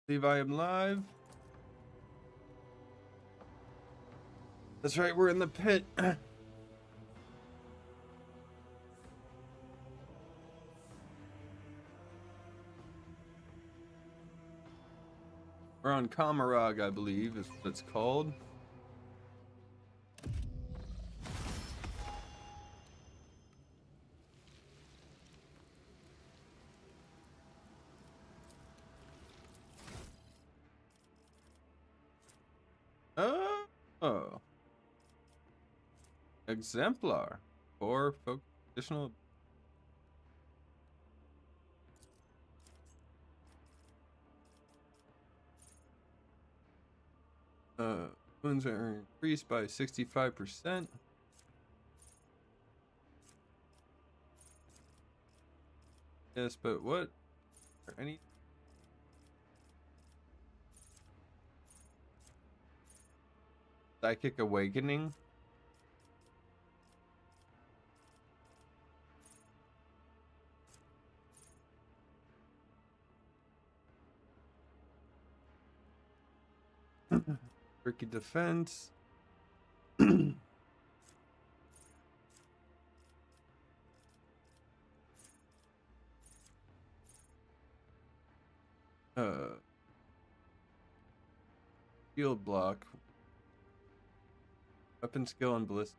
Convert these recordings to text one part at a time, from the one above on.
Believe I am live. That's right, we're in the pit. We're on Kamarag, I believe, is what it's called. Oh. Exemplar. Or folk additional. Wounds are increased by 65%. Yes, but what? Are any? Psychic Awakening? Tricky defense. Shield block. Weapon skill and ballistic.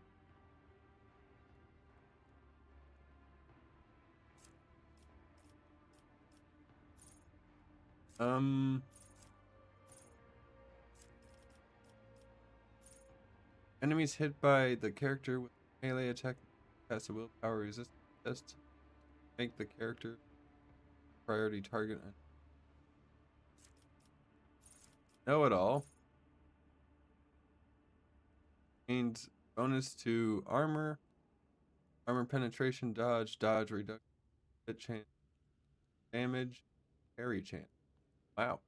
Enemies hit by the character with melee attack has a willpower resistance test. Make the character priority target. Know it all. Gains bonus to armor, armor penetration, dodge reduction, hit chance, damage, parry chance. Wow.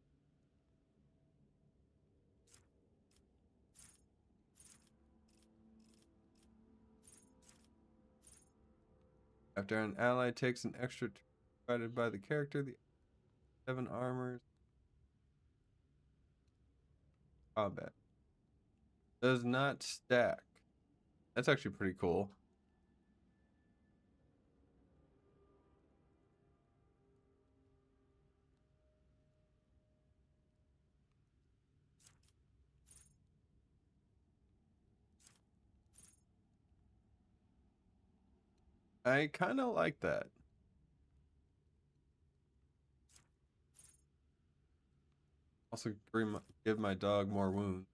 After an ally takes an extra turn provided by the character, the 7 armors combat does not stack. That's actually pretty cool. I kind of like that. Also, give my dog more wounds.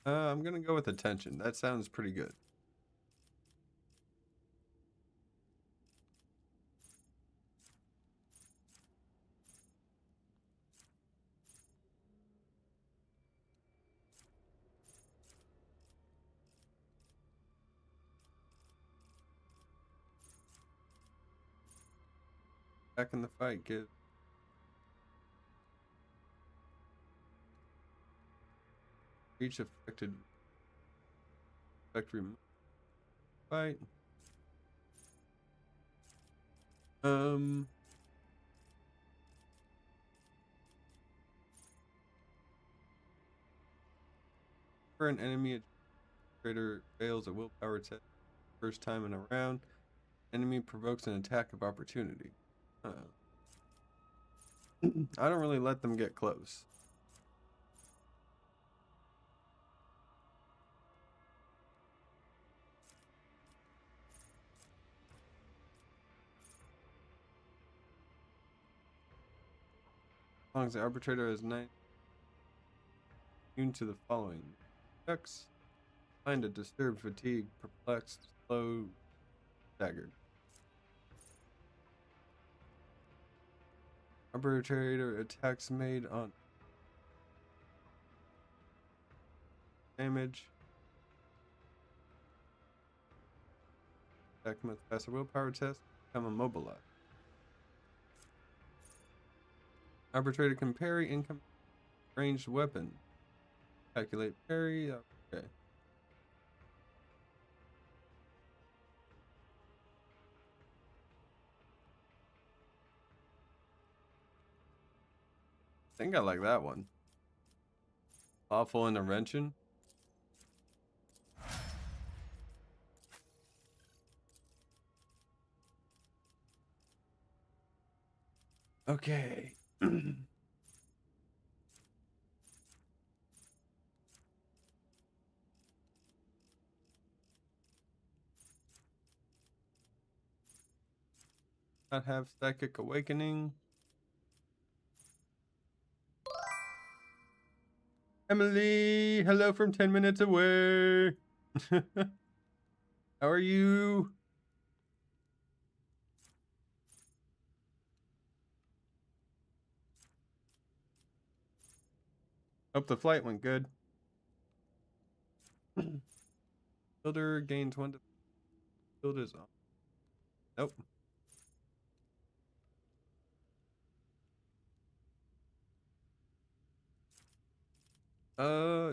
I'm gonna go with attention. That sounds pretty good. Back in the fight, give each affected factory fight. For an enemy, a trader fails a willpower test first time in a round. Enemy provokes an attack of opportunity. I don't really let them get close. As long as the arbitrator is immune to the following effects: blinded, disturbed, fatigued, perplexed, slow, staggered. Arbitrator attacks made on damage. Attack must pass a willpower test, become immobilized. Arbitrator can parry incoming ranged weapon. Calculate parry. Okay. I think I like that one. Awful intervention. Okay. Not have psychic awakening. Emily, hello from 10 minutes away. How are you? Hope the flight went good. Builder gains 1 to build his own. Nope.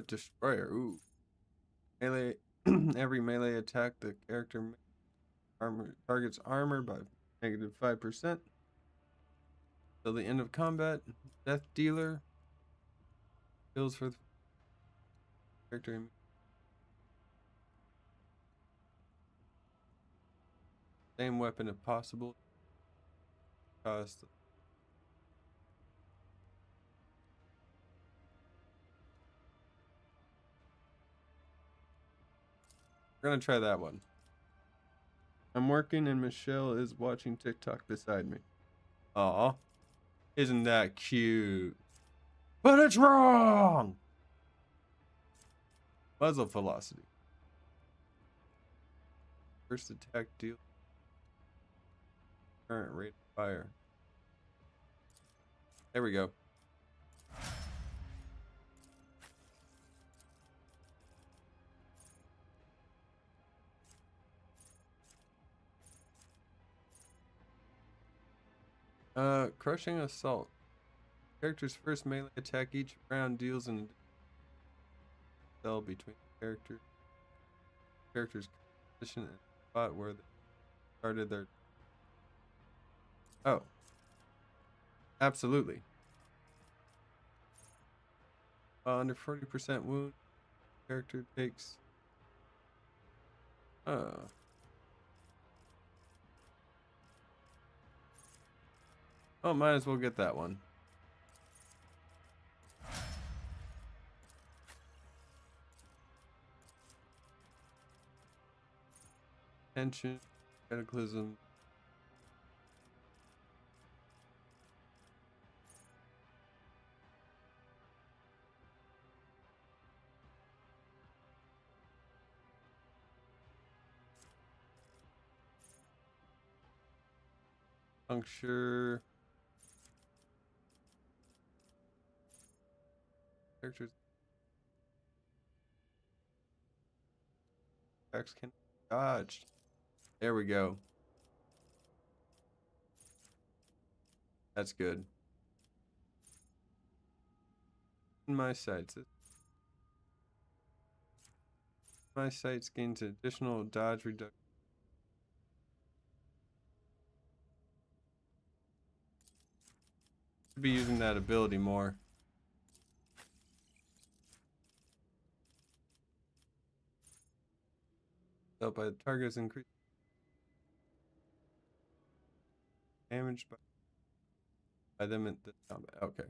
Destroyer. Ooh. Melee. Every melee attack the character armor targets armor by negative 5%. Till the end of combat. Death dealer. Kills for the character. Same weapon if possible. Cost. We're gonna try that one. I'm working and Michelle is watching TikTok beside me. Aw. Isn't that cute? But it's wrong! Muzzle velocity. First attack deal. Current rate of fire. There we go. Crushing assault. Character's first melee attack each round deals an cell between character's position and spot where they started their. Oh, absolutely. Under 40% wound, character takes. Oh, might as well get that one. Tension, cataclysm. Puncture. Characters. Attacks can be dodged. There we go. That's good. In my sights. My sights gains additional dodge reduction. Should be using that ability more. Dealt by the target's increased damage by them in this combat. Okay.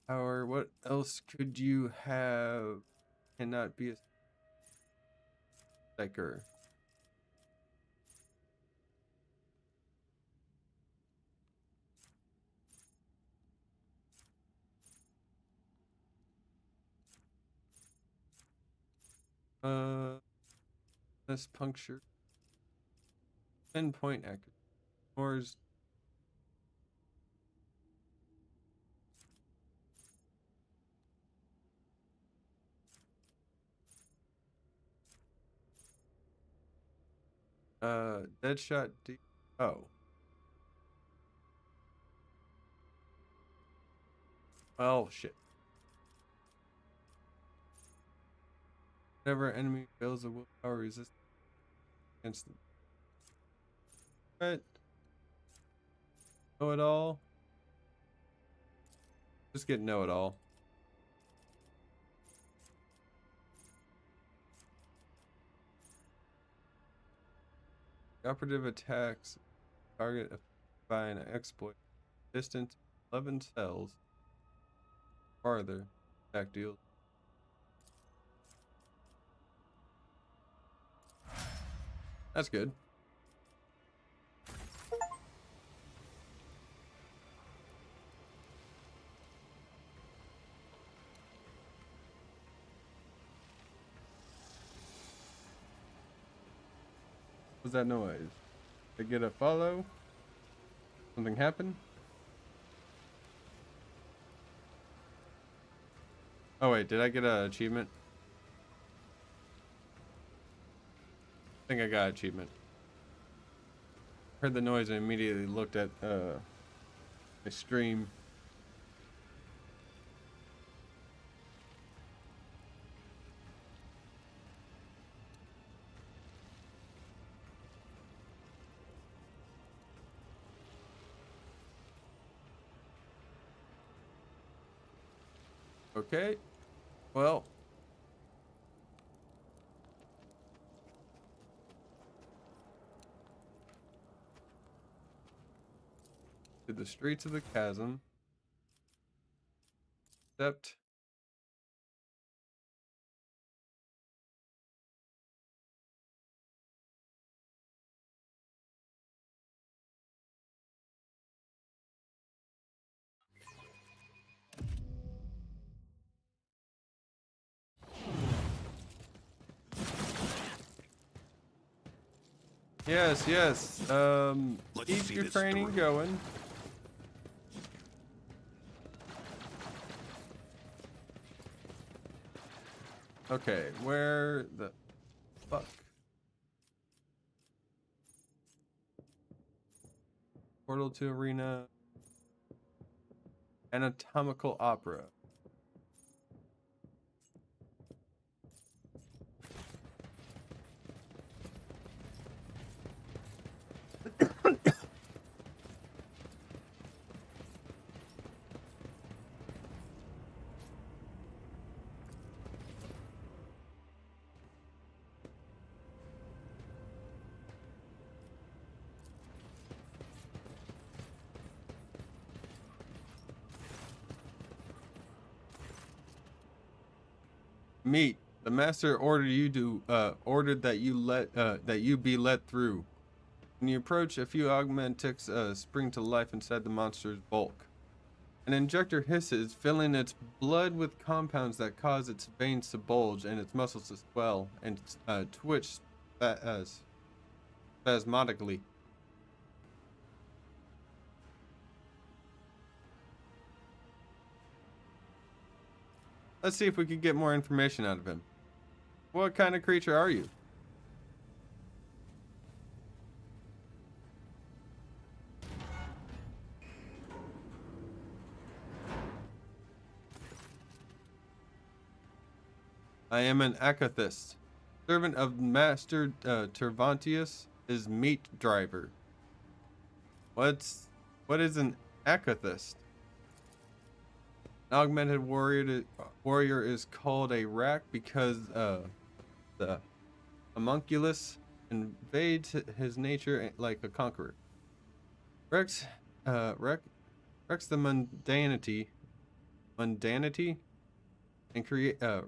Power. What else could you have? Cannot be a psyker. This puncture. 10-point accuracy. Moore's. Dead shot. Oh. Oh shit. Whenever an enemy fails a willpower resistance against the threat, know it all. Just get know it all. The operative attacks target by an exploit distance 11 cells farther. Attack deals. That's good. What's that noise? Did I get a follow? Something happened? Oh wait, did I get an achievement? I think I got an achievement. Heard the noise and immediately looked at my stream. Okay, well. To the streets of the chasm. Except. Yes, yes. Keep your training going. Okay, where the fuck? Portal to Arena. Anatomical Opera. Meet. The master ordered you to ordered that you be let through. When you approach, a few augmentics spring to life inside the monster's bulk. An injector hisses, filling its blood with compounds that cause its veins to bulge and its muscles to swell and twitch spasmodically. Let's see if we can get more information out of him. What kind of creature are you? I am an Akathist, servant of Master Tervantius, his meat driver. What is an Akathist? An augmented warrior is called a rack because the homunculus invades his nature like a conqueror. Rex the mundanity and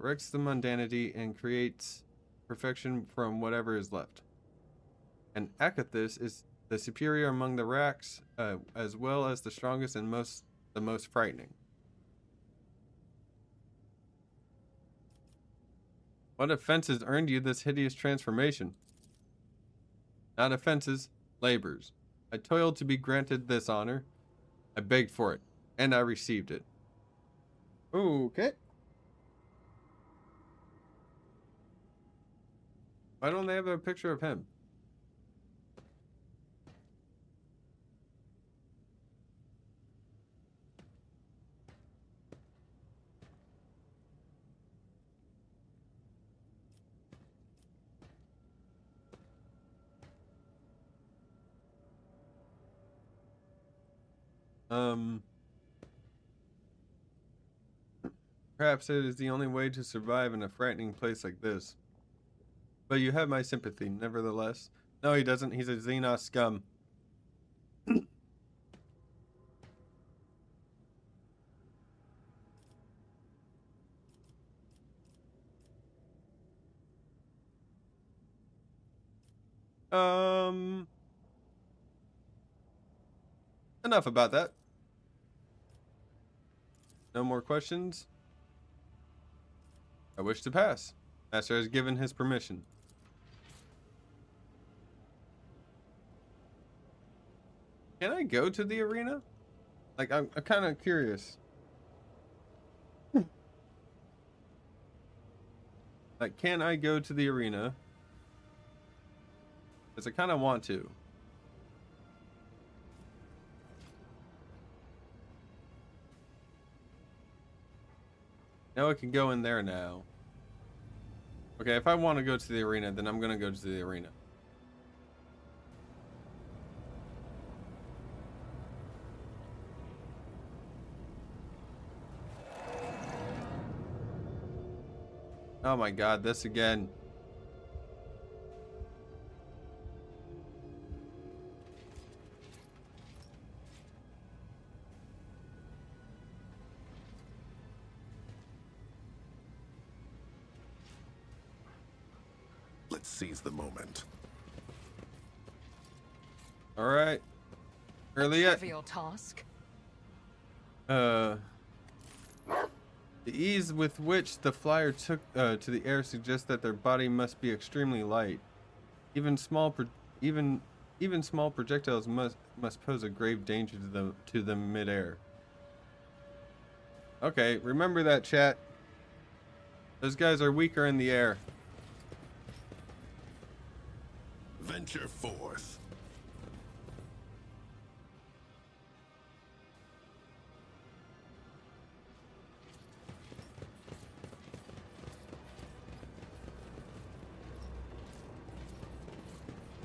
wrecks the mundanity and creates perfection from whatever is left. And Akathis is the superior among the racks, as well as the strongest and the most frightening. What offenses earned you this hideous transformation? Not offenses, labors. I toiled to be granted this honor. I begged for it, and I received it. Okay. Why don't they have a picture of him? Um, Perhaps it is the only way to survive in a frightening place like this. But you have my sympathy, nevertheless. No, he doesn't. He's a Xenos scum. Enough about that. No more questions? I wish to pass. Master has given his permission. Can I go to the arena? Like, I'm kind of curious. Like, can I go to the arena? Because I kind of want to. Now I can go in there now. Okay, if I want to go to the arena, then I'm going to go to the arena. Oh my god, this again. Let's seize the moment. All right. Early yet? Trivial task. The ease with which the flyer took to the air suggests that their body must be extremely light. Even small projectiles must pose a grave danger to them midair. Okay, remember that, chat. Those guys are weaker in the air. Venture forth.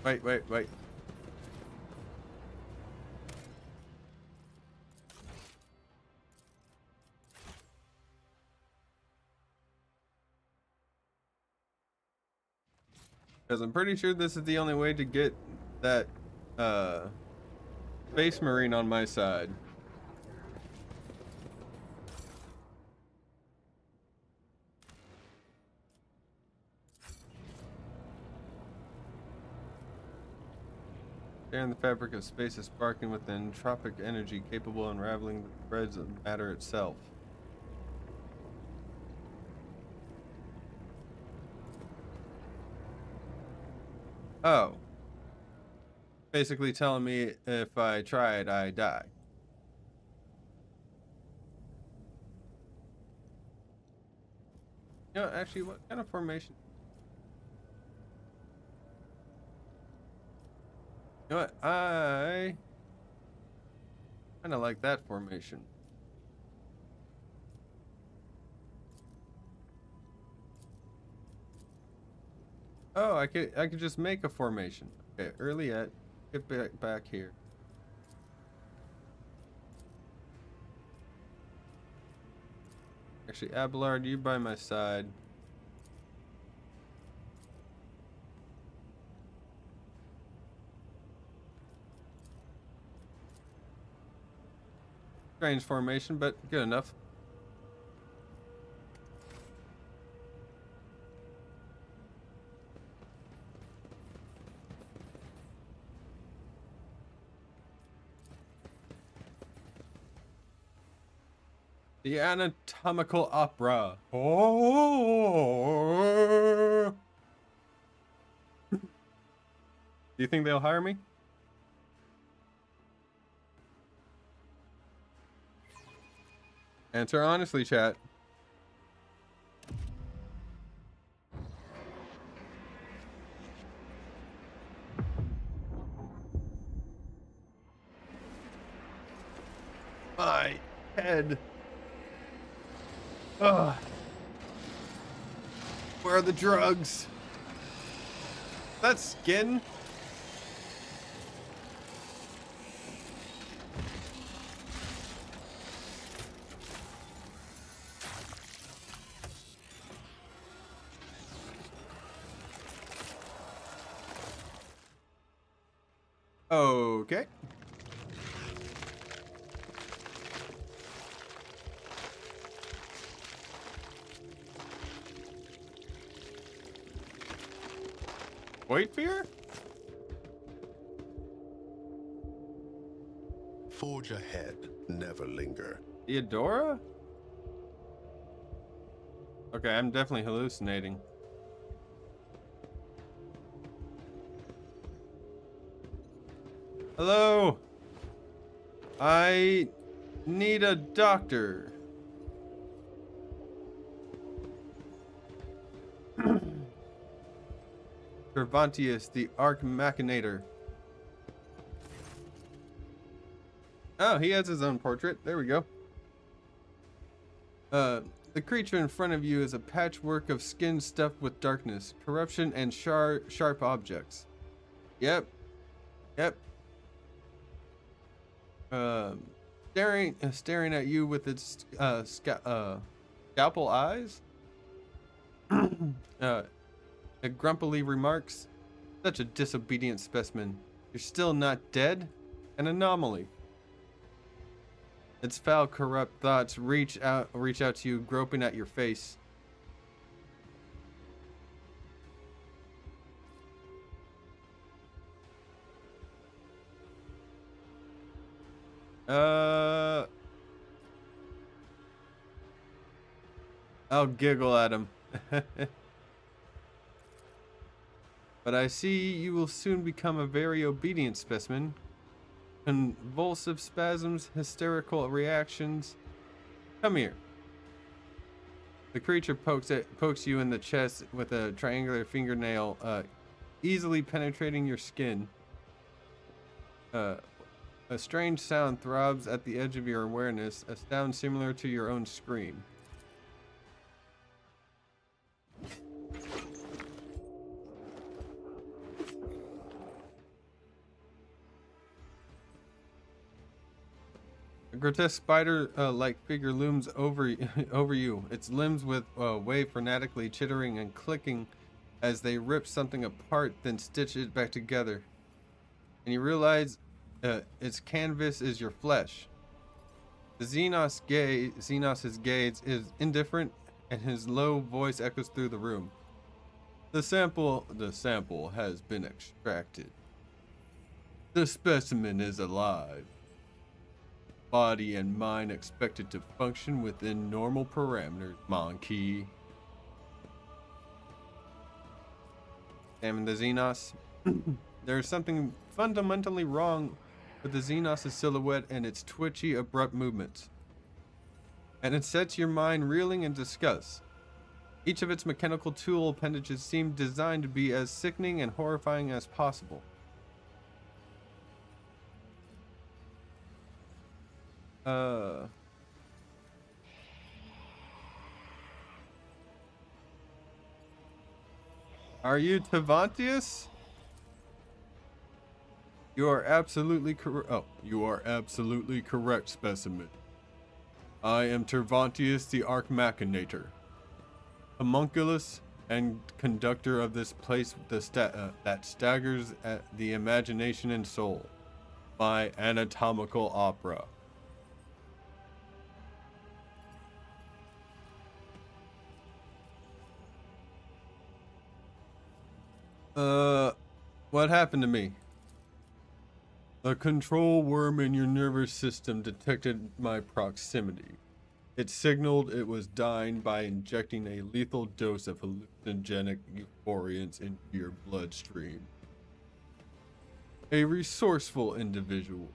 Wait. Because I'm pretty sure this is the only way to get that Space Marine on my side. There in the fabric of space is sparking with an entropic energy capable of unraveling the threads of matter itself. Oh. Basically telling me if I try it, I die. You know, actually, what kind of formation? You know what? I kind of like that formation. Oh, I could just make a formation. Okay, early yet. Get back here. Actually, Abelard, you by my side. Strange formation, but good enough. The anatomical opera. Oh. Do you think they'll hire me? Answer honestly, chat. My head. Ugh. Where are the drugs? That's skin. Okay. Wait fear? Forge ahead, never linger. Theodora? Okay, I'm definitely hallucinating. Hello? I need a doctor. Cervantius, the Arch Machinator. Oh, he has his own portrait. There we go. The creature in front of you is a patchwork of skin stuffed with darkness, corruption, and sharp objects. Yep. Yep. Staring at you with its scalpel eyes. It grumpily remarks, "Such a disobedient specimen. You're still not dead? An anomaly." Its foul, corrupt thoughts reach out to you, groping at your face. I'll giggle at him. But I see you will soon become a very obedient specimen. Convulsive spasms, hysterical reactions. Come here. The creature pokes you in the chest with a triangular fingernail, easily penetrating your skin. A strange sound throbs at the edge of your awareness, a sound similar to your own scream. A grotesque spider-like figure looms over you. Its limbs wave frenetically, chittering and clicking as they rip something apart, then stitch it back together. And you realize its canvas is your flesh. The Xenos's gaze is indifferent, and his low voice echoes through the room. The sample has been extracted. The specimen is alive. Body and mind expected to function within normal parameters, monkey. Examine the Xenos. There is something fundamentally wrong with the Xenos' silhouette and its twitchy, abrupt movements. And it sets your mind reeling in disgust. Each of its mechanical tool appendages seem designed to be as sickening and horrifying as possible. Are you Tavantius? You are absolutely correct. Oh, you are absolutely correct, specimen. I am Tervantius, the Arch Machinator, homunculus and conductor of this place that staggers at the imagination and soul. My anatomical opera. What happened to me? A control worm in your nervous system detected my proximity. It signaled it was dying by injecting a lethal dose of hallucinogenic euphoriants into your bloodstream. A resourceful individual.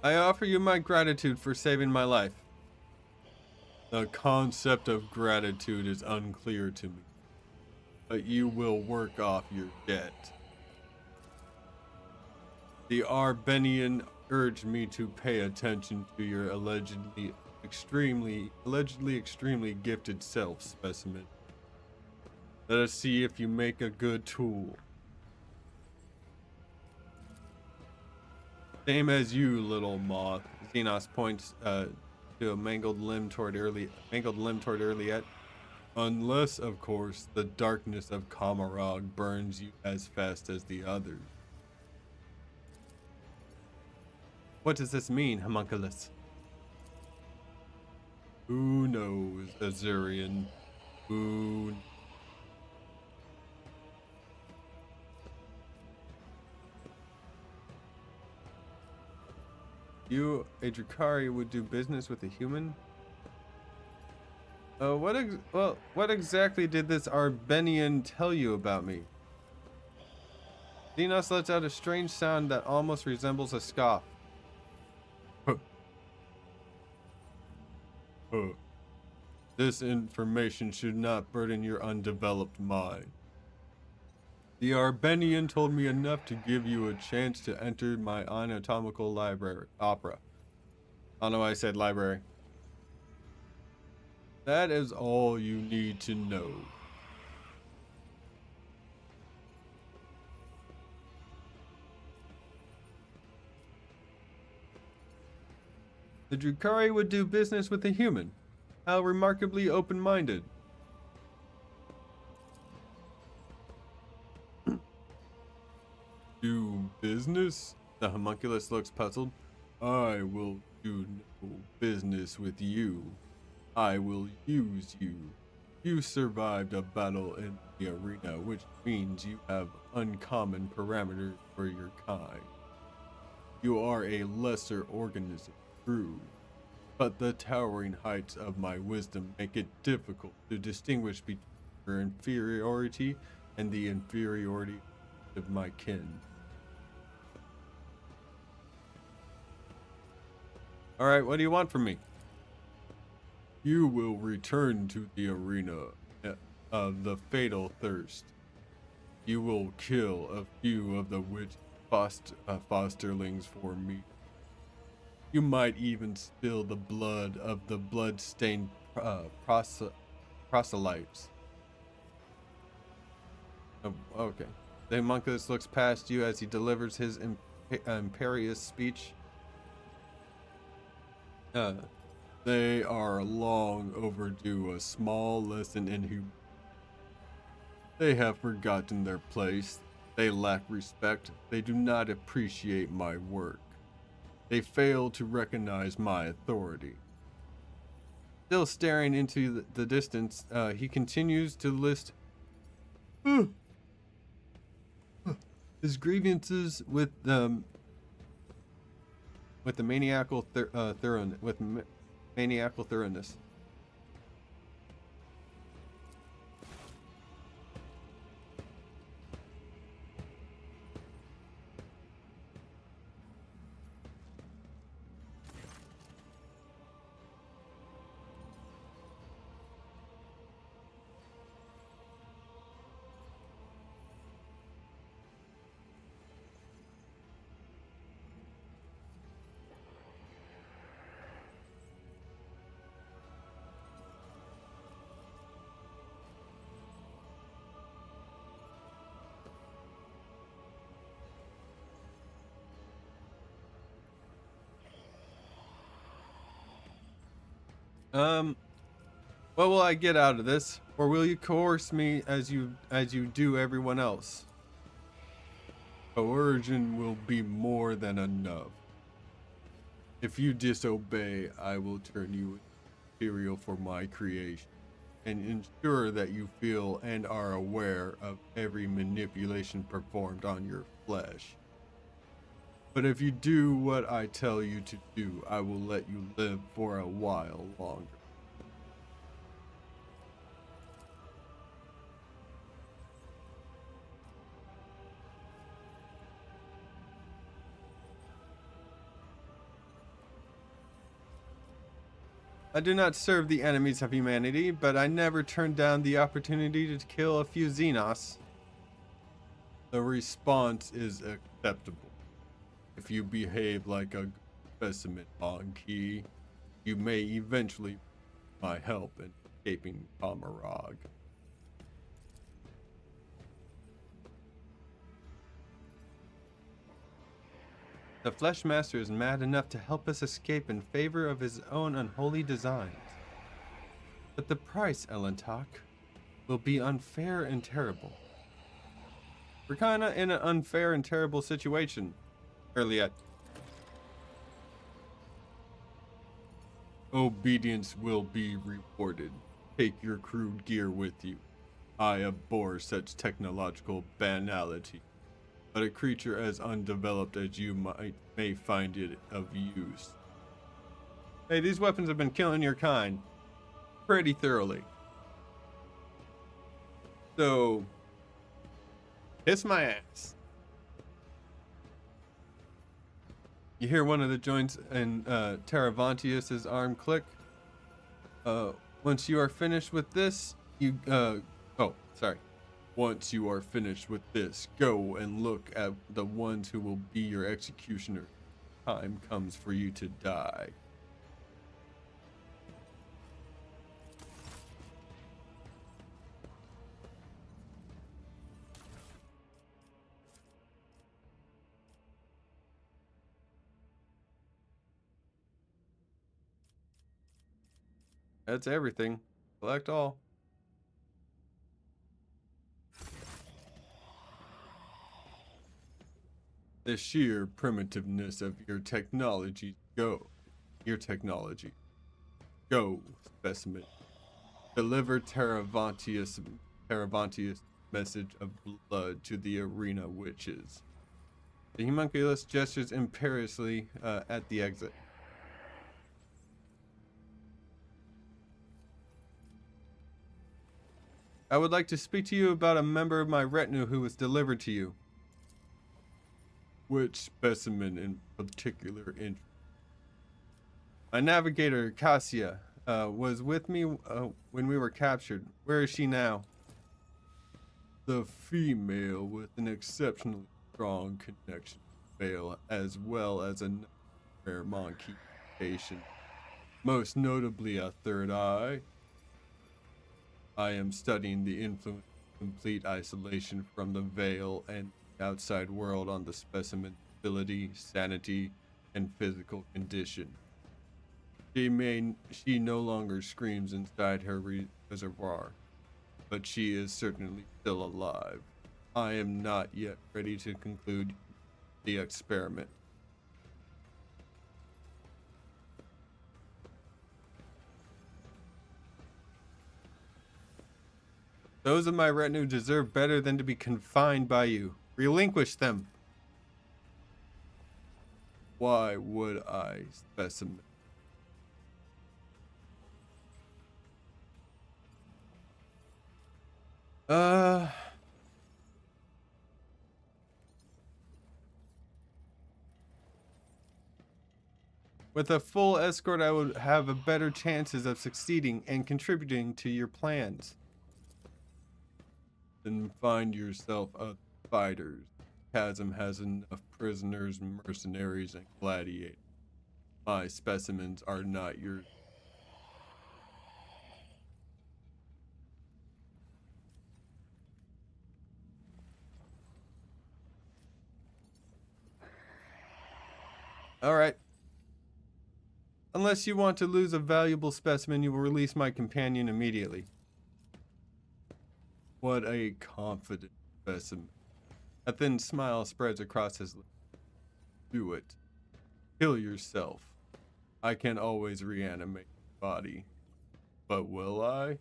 I offer you my gratitude for saving my life. The concept of gratitude is unclear to me, but you will work off your debt. The Arbenian urged me to pay attention to your allegedly extremely gifted self, specimen. Let us see if you make a good tool. Same as you, little moth. Xenos points to a mangled limb toward Earliet. Unless, of course, the darkness of Kamarog burns you as fast as the others. What does this mean, homunculus? Who knows, Azurian? Who? You, a Drakari, would do business with a human? What exactly did this Arbenian tell you about me? Xenos lets out a strange sound that almost resembles a scoff. This information should not burden your undeveloped mind. The Arbenian told me enough to give you a chance to enter my anatomical library, opera. I don't know why I said library. That is all you need to know. The Drakari would do business with a human. How remarkably open-minded. Do business? The homunculus looks puzzled. I will do no business with you. I will use you. You survived a battle in the arena, which means you have uncommon parameters for your kind. You are a lesser organism, true, but the towering heights of my wisdom make it difficult to distinguish between your inferiority and the inferiority of my kin. Alright, what do you want from me? You will return to the arena of the fatal thirst. You will kill a few of the witch fosterlings for me. You might even spill the blood of the blood-stained proselytes. Oh, okay. The homunculus looks past you as he delivers his imperious speech. They are long overdue a small lesson in humanity. They have forgotten their place. They lack respect. They do not appreciate my work. They fail to recognize my authority. Still staring into the distance, he continues to list his grievances with the maniacal maniacal thoroughness. What will I get out of this? Or will you coerce me as you do everyone else? Coercion will be more than enough. If you disobey, I will turn you into material for my creation and ensure that you feel and are aware of every manipulation performed on your flesh. But if you do what I tell you to do, I will let you live for a while longer. I do not serve the enemies of humanity, but I never turned down the opportunity to kill a few Xenos. The response is acceptable. If you behave like a specimen on key, you may eventually need my help in escaping Kamarog. The Flesh Master is mad enough to help us escape in favor of his own unholy designs. But the price, Elentok, will be unfair and terrible. We're kinda in an unfair and terrible situation, Earliet. Obedience will be rewarded. Take your crude gear with you. I abhor such technological banality, but a creature as undeveloped as you may find it of use. Hey, these weapons have been killing your kind pretty thoroughly. So, kiss my ass. You hear one of the joints in Taravantius's arm click. Once you are finished with this, Once you are finished with this, go and look at the ones who will be your executioner. Time comes for you to die. That's everything. Collect all. The sheer primitiveness of your technology. Go, specimen. Deliver Taravantius' message of blood to the arena witches. The homunculus gestures imperiously at the exit. I would like to speak to you about a member of my retinue who was delivered to you. Which specimen in particular interest? My navigator, Cassia, was with me when we were captured. Where is she now? The female with an exceptionally strong connection to Vale, as well as a rare monkey patient, most notably a third eye. I am studying the influence of complete isolation from the Vale and the outside world on the specimen's ability, sanity, and physical condition. She no longer screams inside her reservoir, but she is certainly still alive. I am not yet ready to conclude the experiment. Those of my retinue deserve better than to be confined by you. Relinquish them. Why would I, specimen? With a full escort, I would have a better chances of succeeding and contributing to your plans. Then find yourself other fighters. Chasm has enough prisoners, mercenaries, and gladiators. My specimens are not yours. All right. Unless you want to lose a valuable specimen, you will release my companion immediately. What a confident specimen. A thin smile spreads across his lips. Do it. Kill yourself. I can always reanimate your body. But will I?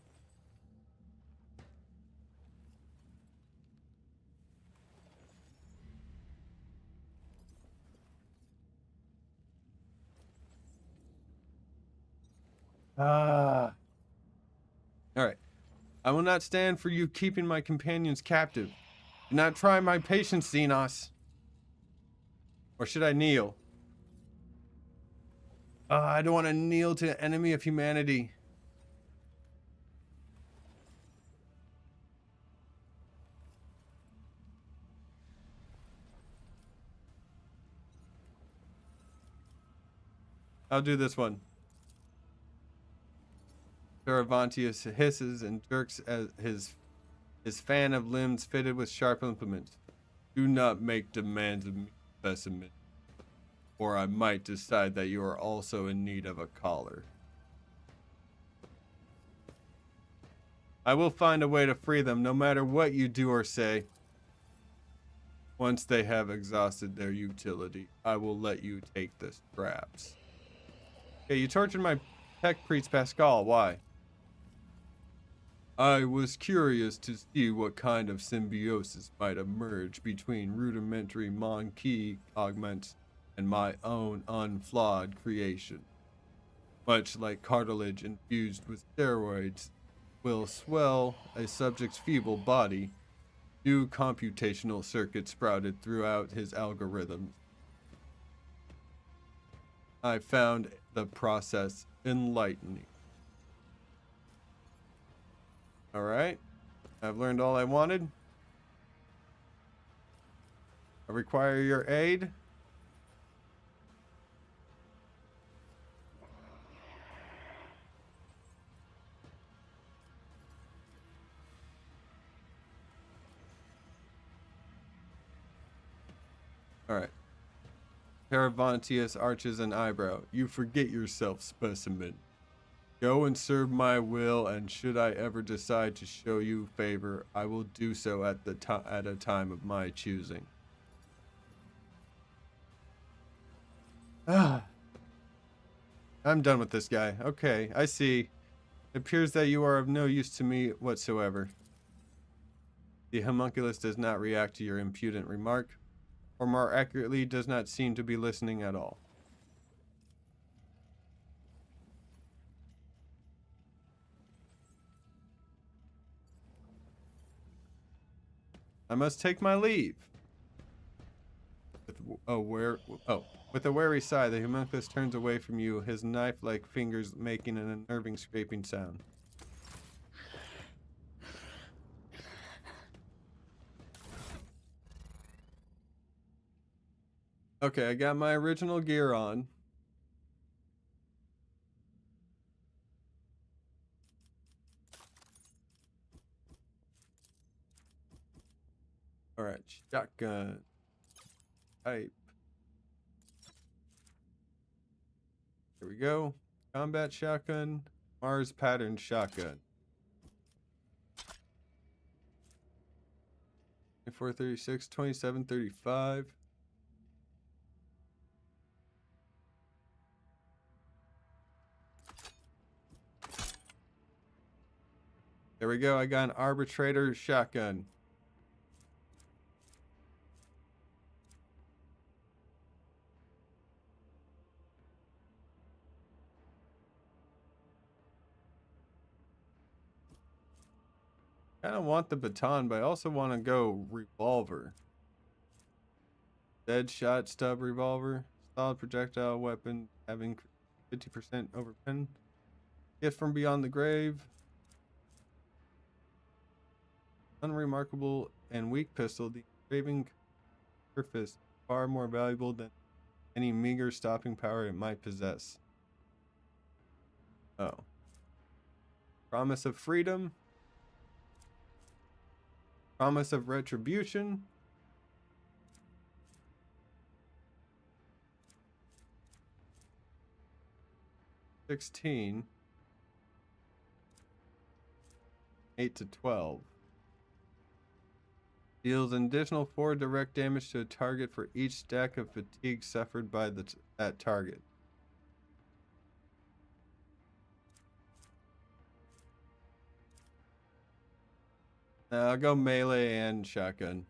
All right. I will not stand for you keeping my companions captive. Do not try my patience, Xenos. Or should I kneel? I don't want to kneel to an enemy of humanity. I'll do this one. Taravantius hisses and jerks at his fan of limbs fitted with sharp implements. Do not make demands of me, specimen. or I might decide that you are also in need of a collar. I will find a way to free them, no matter what you do or say. Once they have exhausted their utility, I will let you take the straps. Okay, you tortured my tech priest Pascal. Why? I was curious to see what kind of symbiosis might emerge between rudimentary Monkey augments and my own unflawed creation. Much like cartilage infused with steroids will swell a subject's feeble body, new computational circuits sprouted throughout his algorithms. I found the process enlightening. Alright, I've learned all I wanted. I require your aid. Alright. Paravantius arches an eyebrow. You forget yourself, specimen. Go and serve my will, and should I ever decide to show you favor, I will do so at a time of my choosing. I'm done with this guy. Okay, I see. It appears that you are of no use to me whatsoever. The homunculus does not react to your impudent remark, or more accurately, does not seem to be listening at all. I must take my leave. With a wary sigh, the homunculus turns away from you, his knife-like fingers making an unnerving scraping sound. Okay, I got my original gear on. Alright, shotgun. Type. Here we go. Combat shotgun. Mars pattern shotgun. 2436, 2735. There we go. I got an arbitrator shotgun. I don't want the baton, but I also want to go revolver. Dead shot stub revolver. Solid projectile weapon having 50% overpen. Gift from beyond the grave. Unremarkable and weak pistol. The engraving surface far more valuable than any meager stopping power it might possess. Oh. Promise of freedom. Promise of retribution. $16. 8 to 12. Deals an additional 4 direct damage to a target for each stack of fatigue suffered by that target. I'll go melee and shotgun.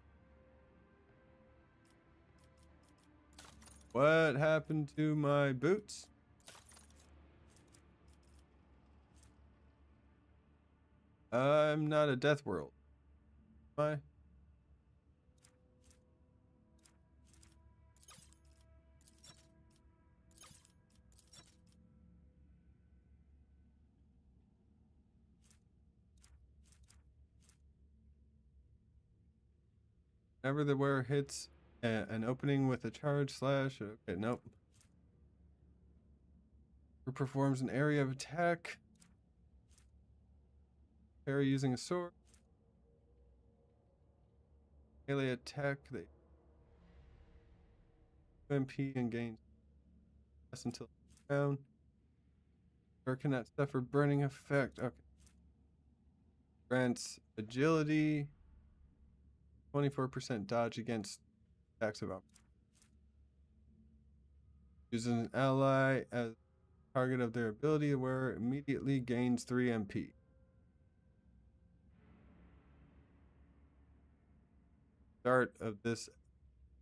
What happened to my boots? I'm not a death world. Am I? Whenever the wearer hits an opening with a charge slash. Okay, nope. Who performs an area of attack. Parry using a sword. Melee attack. They MP and gain last until round. Or cannot suffer burning effect. Okay. Grants agility, 24% dodge against attacks of opportunity. Uses an ally as target of their ability, where immediately gains 3 MP. Start of this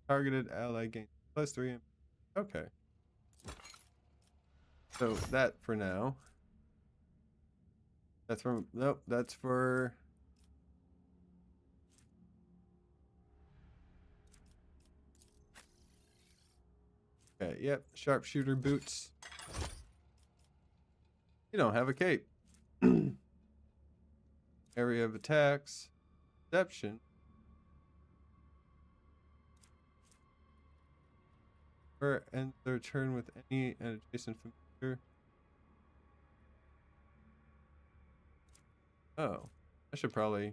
targeted ally gains plus 3 MP. Okay. So that for now. That's from, nope, that's for. Okay, yep, sharpshooter boots. You don't have a cape. Area of attacks. Deception. Or end their turn with any adjacent familiar. Oh, I should probably.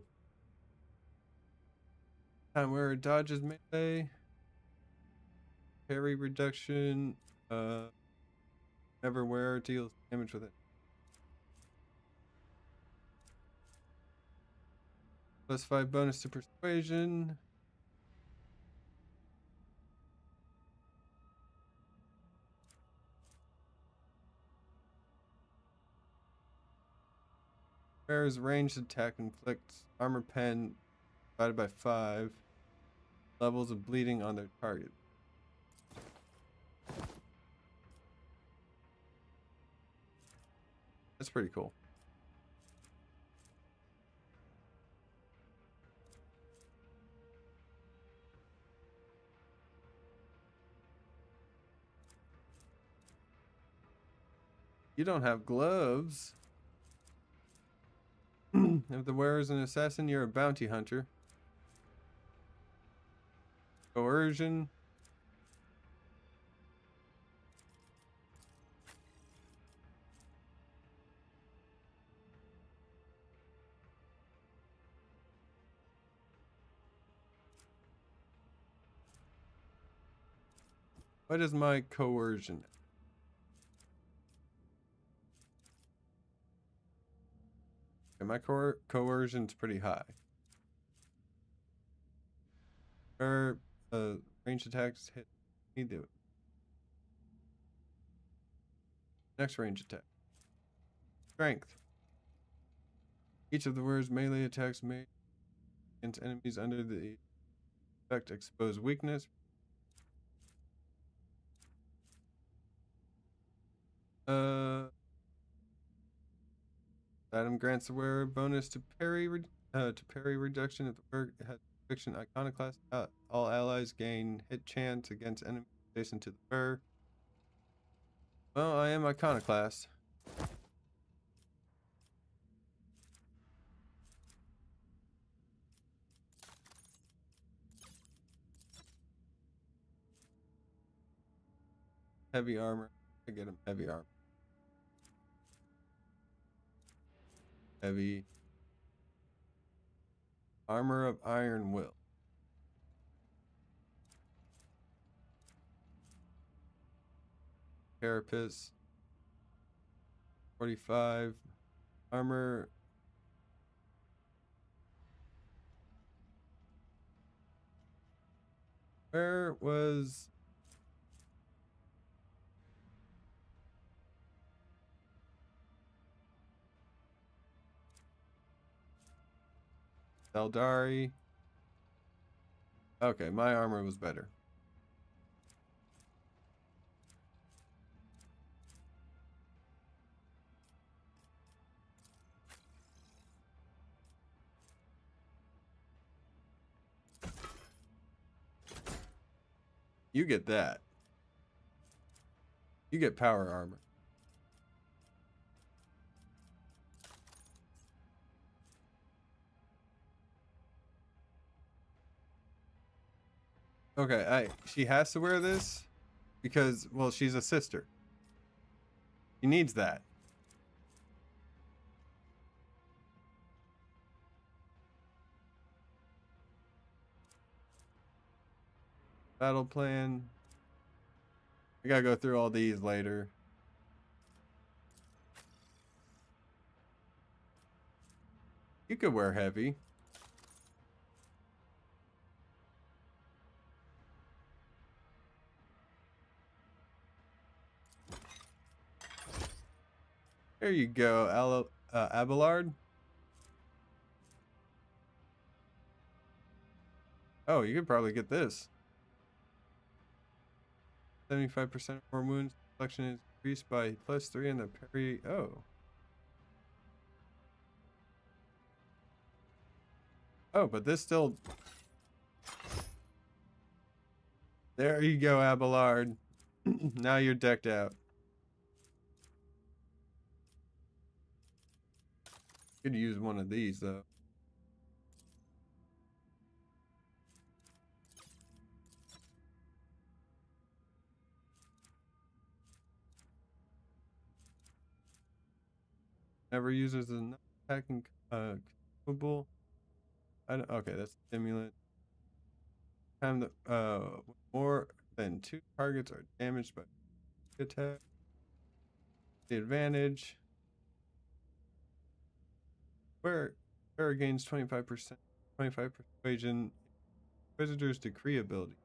Time where dodges melee. Parry reduction. Never wear deals damage with it. Plus 5 bonus to persuasion. Wears ranged attack inflicts armor pen divided by 5 levels of bleeding on their target. That's pretty cool. You don't have gloves. If the wearer is an assassin, you're a bounty hunter. Coercion. What is my coercion? Okay, my coercion's pretty high. Or range attacks hit me do it. Next range attack. Strength. Each of the wearer's melee attacks made against enemies under the effect expose weakness. Item grants the wearer bonus to parry reduction if the wearer has fiction iconoclast. All allies gain hit chance against enemies adjacent to the wearer. Well, I am iconoclast. Heavy armor. I get him heavy armor. Heavy armor of iron will. Carapace. 45 armor. Where was Eldari? Okay, my armor was better. You get that. You get power armor. Okay, she has to wear this because, well, she's a sister. She needs that. Battle plan. I gotta go through all these later. You could wear heavy. There you go, Abelard. Oh, you could probably get this. 75% more wounds. Deflection is increased by +3 in the parry. Oh. Oh, but this still... There you go, Abelard. Now you're decked out. Could use one of these, though. Never uses an attacking consumable. I don't, okay, that's stimulant. Time that more than 2 targets are damaged by attack. The advantage. Where gains 25%, 25 persuasion. Visitor's decree ability.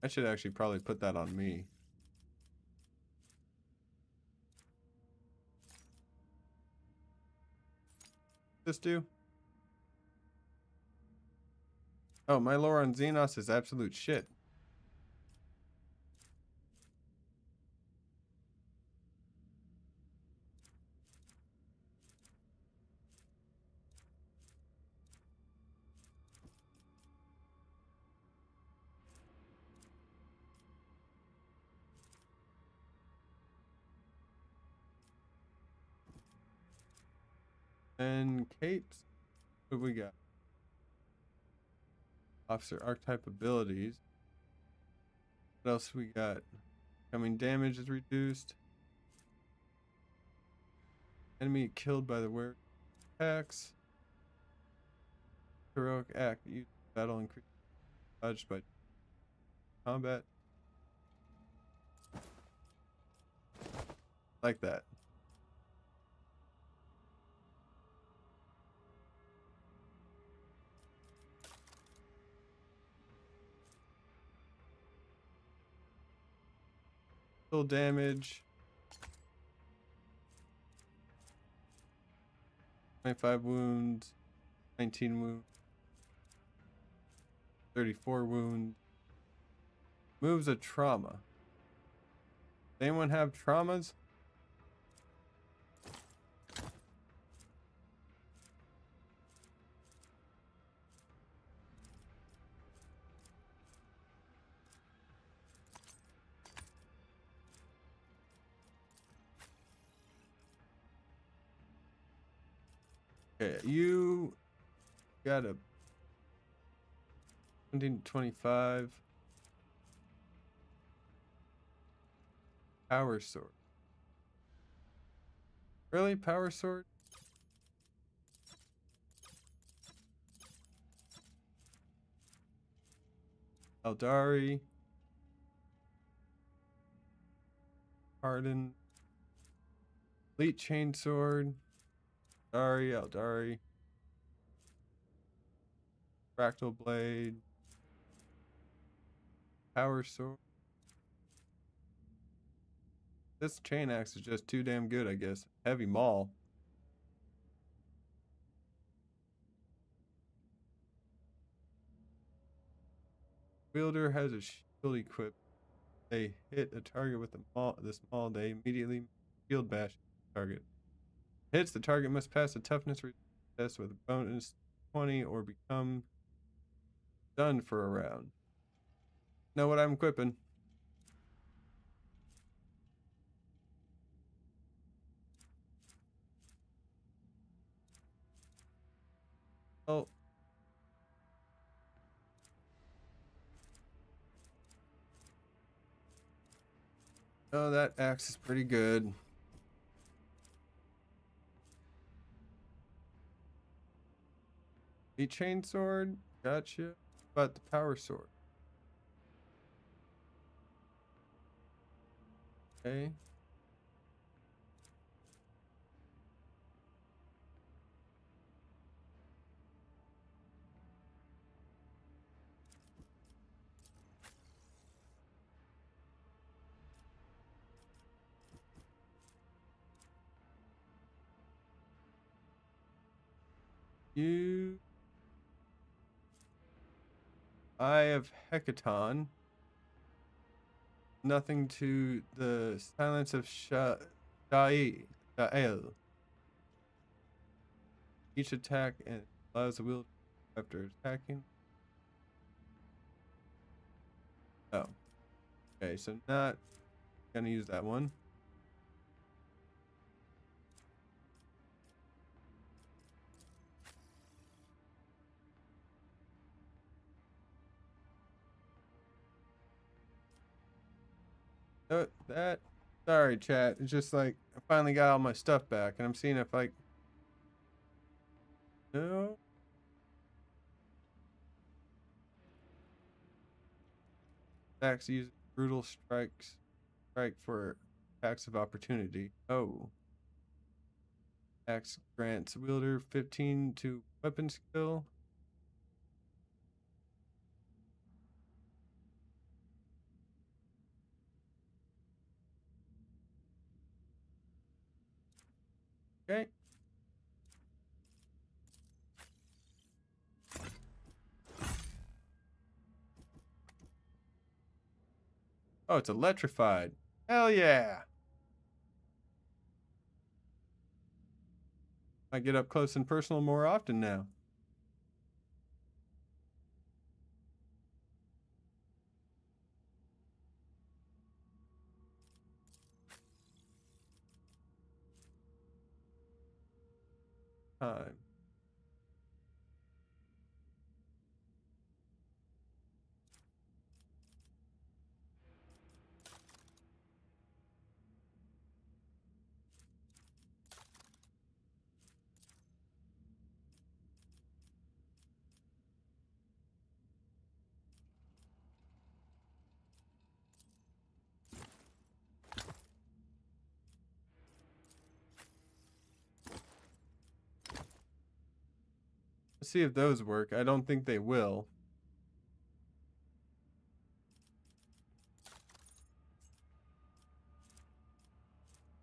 I should actually probably put that on me. This do? Oh, my lore on Xenos is absolute shit. And Kate, what we got? Officer archetype abilities. What else we got? Coming damage is reduced. Enemy killed by the werewolf attacks. Heroic act. Use battle increase dodged by combat. Like that. Full damage. 25 wounds. 19 wounds. 34 wounds. Moves a trauma. Does anyone have traumas? Okay, you got a 1725 power sword. Really? Power sword? Eldari. Pardon. Elite chainsword. Eldari. Fractal blade. Power sword. This chain axe is just too damn good, I guess. Heavy maul. Wielder has a shield equipped. They hit a target with the maul. They immediately shield bash the target. Hits, the target must pass a toughness test with a bonus 20 or become stunned for a round. Know what I'm equipping? Oh. Oh, that axe is pretty good. A chain sword, gotcha. But the power sword. Okay. You. Eye of Hecaton. Nothing to the silence of Sha'el. Each attack and allows the wielder after attacking. Oh. Okay, so not gonna use that one. That. Sorry, chat. It's just like I finally got all my stuff back, and I'm seeing if like. No. Attacks use brutal strikes. Strike for attacks of opportunity. Oh. Axe grants wielder 15 to weapon skill. Okay. Oh, it's electrified. Hell yeah. I get up close and personal more often now. Time. Let's see if those work. I don't think they will.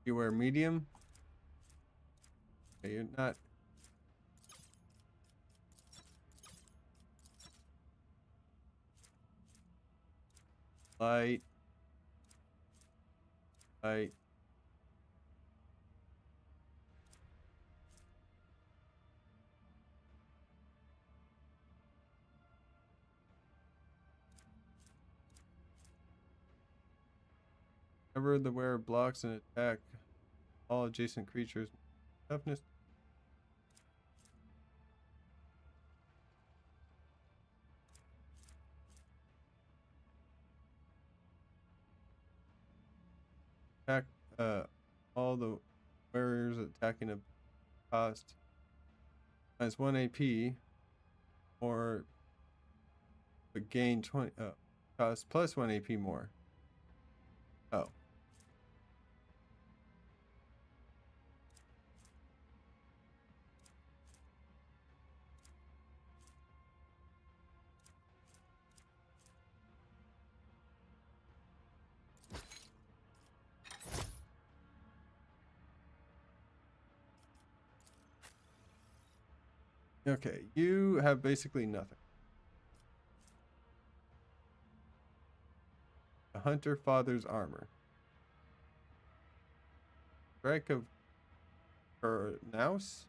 You wear medium? Okay, you're not. Light. Light. Whenever the wearer blocks an attack, all adjacent creatures toughness. Attack all the wearers attacking a cost minus 1 AP or gain 20 cost plus 1 AP more. Oh. Okay, you have basically nothing. A hunter father's armor. Strike of Naus.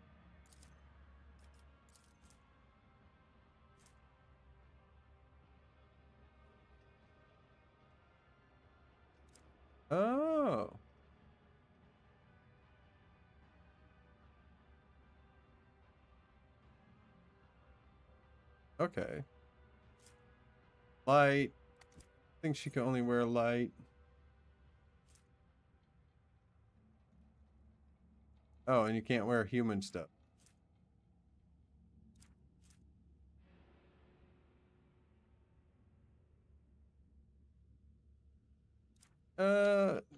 Oh. Okay. Light. I think she can only wear light. Oh, and you can't wear human stuff.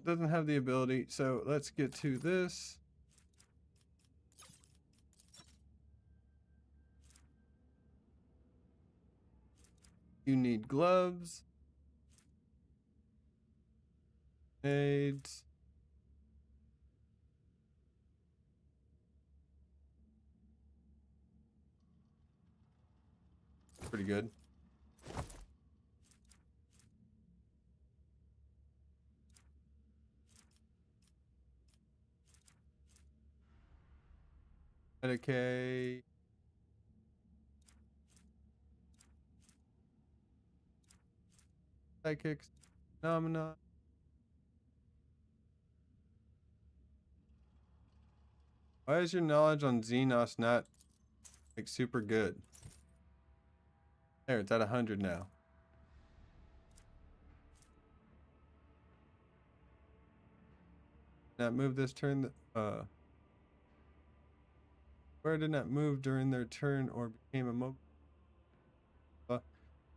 Doesn't have the ability. So let's get to this. You need gloves. Aids. Pretty good. Medicaid. Psychics. Phenomena. Why is your knowledge on Xenos not like super good? There, it's at 100 now. Not move this turn. Where did not move during their turn or became immobile.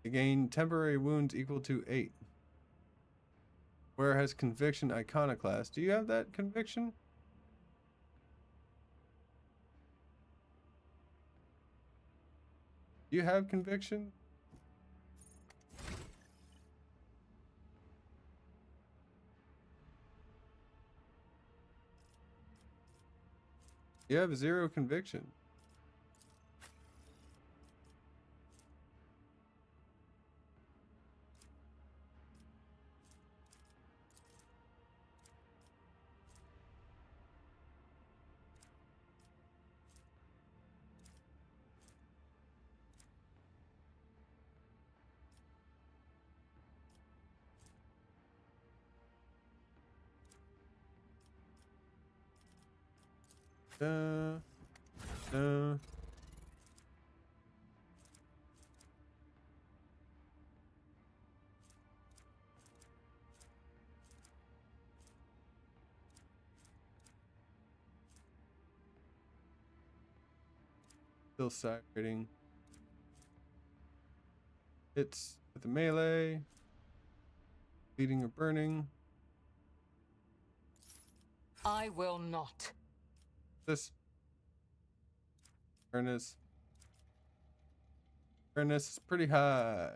They gain temporary wounds equal to 8. Where has conviction iconoclast? Do you have that conviction? Do you have conviction? You have 0 conviction. Uh, uh. Still side rating. It's with the melee. Bleeding or burning. I will not. This. Furnace. Furnace is pretty high.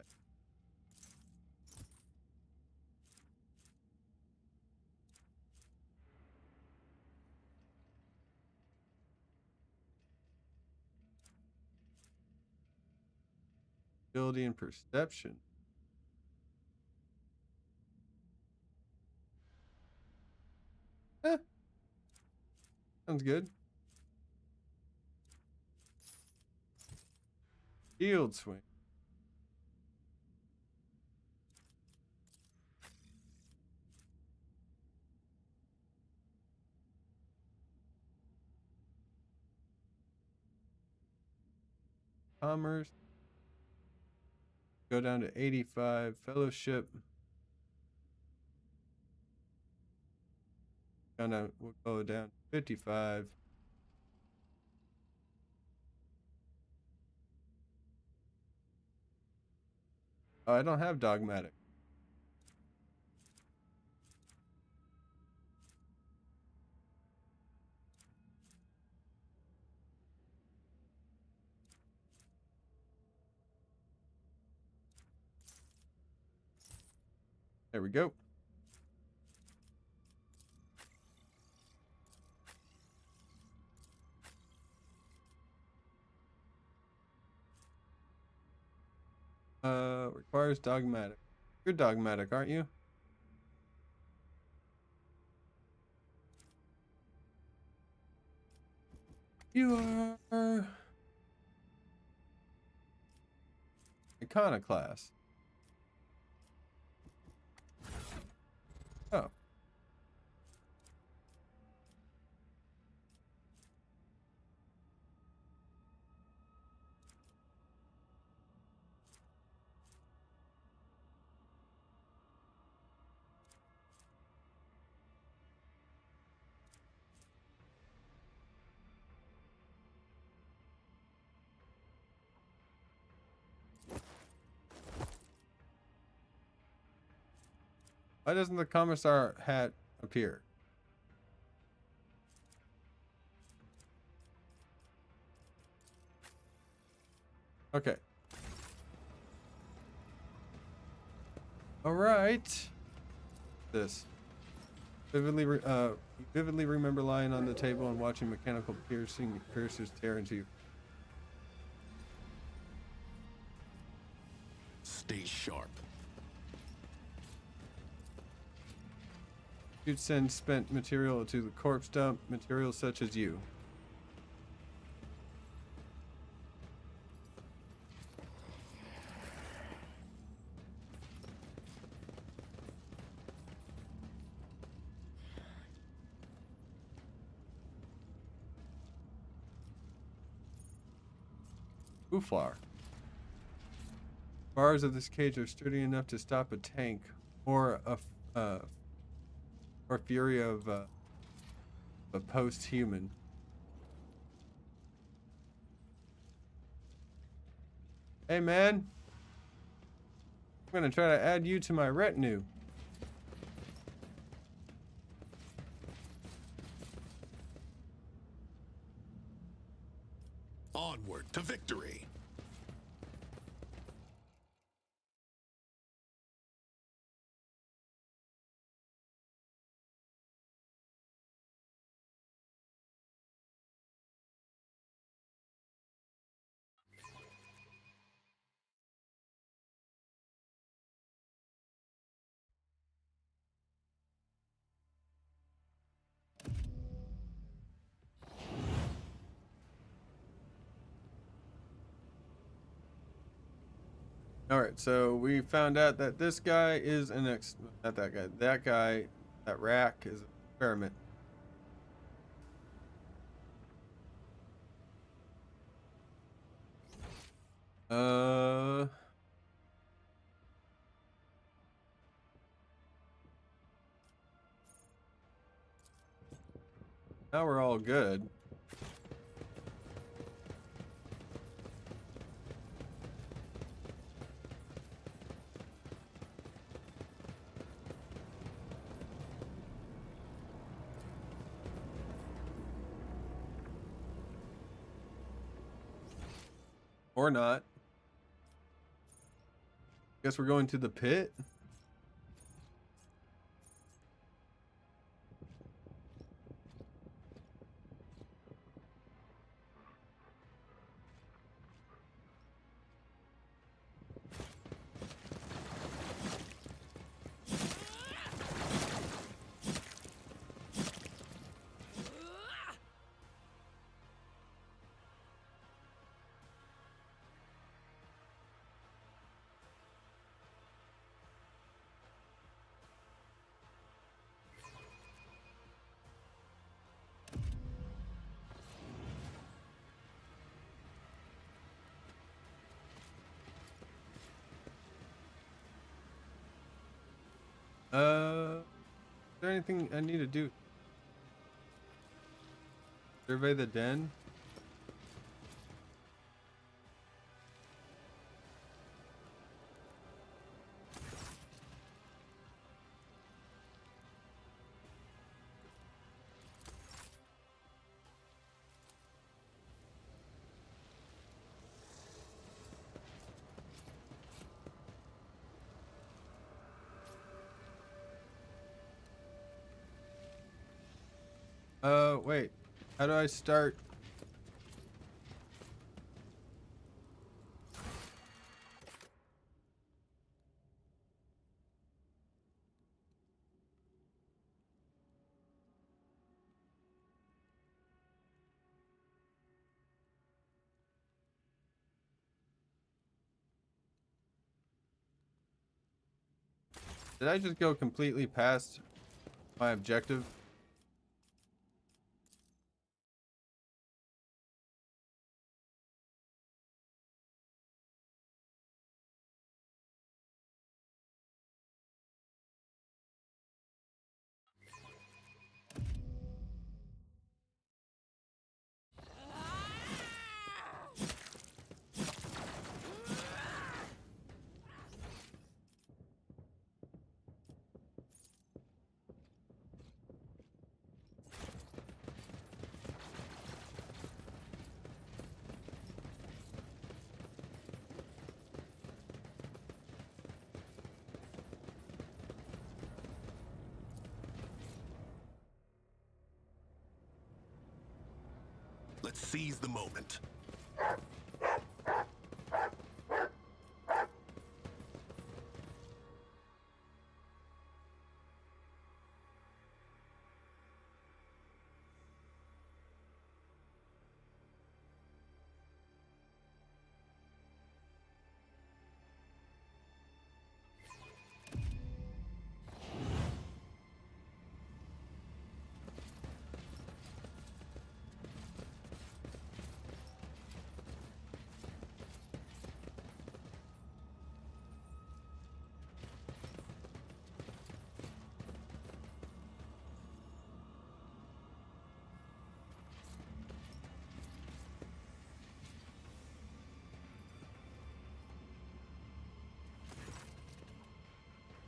Ability and perception. Eh. Sounds good. Shield swing. Commerce. Go down to 85. Fellowship. We'll go down to 55. Oh, I don't have dogmatic. There we go. Requires dogmatic. You're dogmatic, aren't you? You are iconoclast. Oh. Why doesn't the commissar hat appear? Okay. All right. This. You vividly remember lying on the table and watching mechanical piercers tear into you. Stay sharp. You'd send spent material to the corpse dump, materials such as you. Flower. Bars of this cage are sturdy enough to stop a tank or or fury of a post-human. Hey man, I'm gonna try to add you to my retinue. Onward to victory. Alright, so we found out that this guy is not that guy. That guy, that rack is an experiment. Now we're all good. Or not. Guess we're going to the pit. Is there anything I need to do? Survey the den? Wait. How do I start? Did I just go completely past my objective? Let's seize the moment.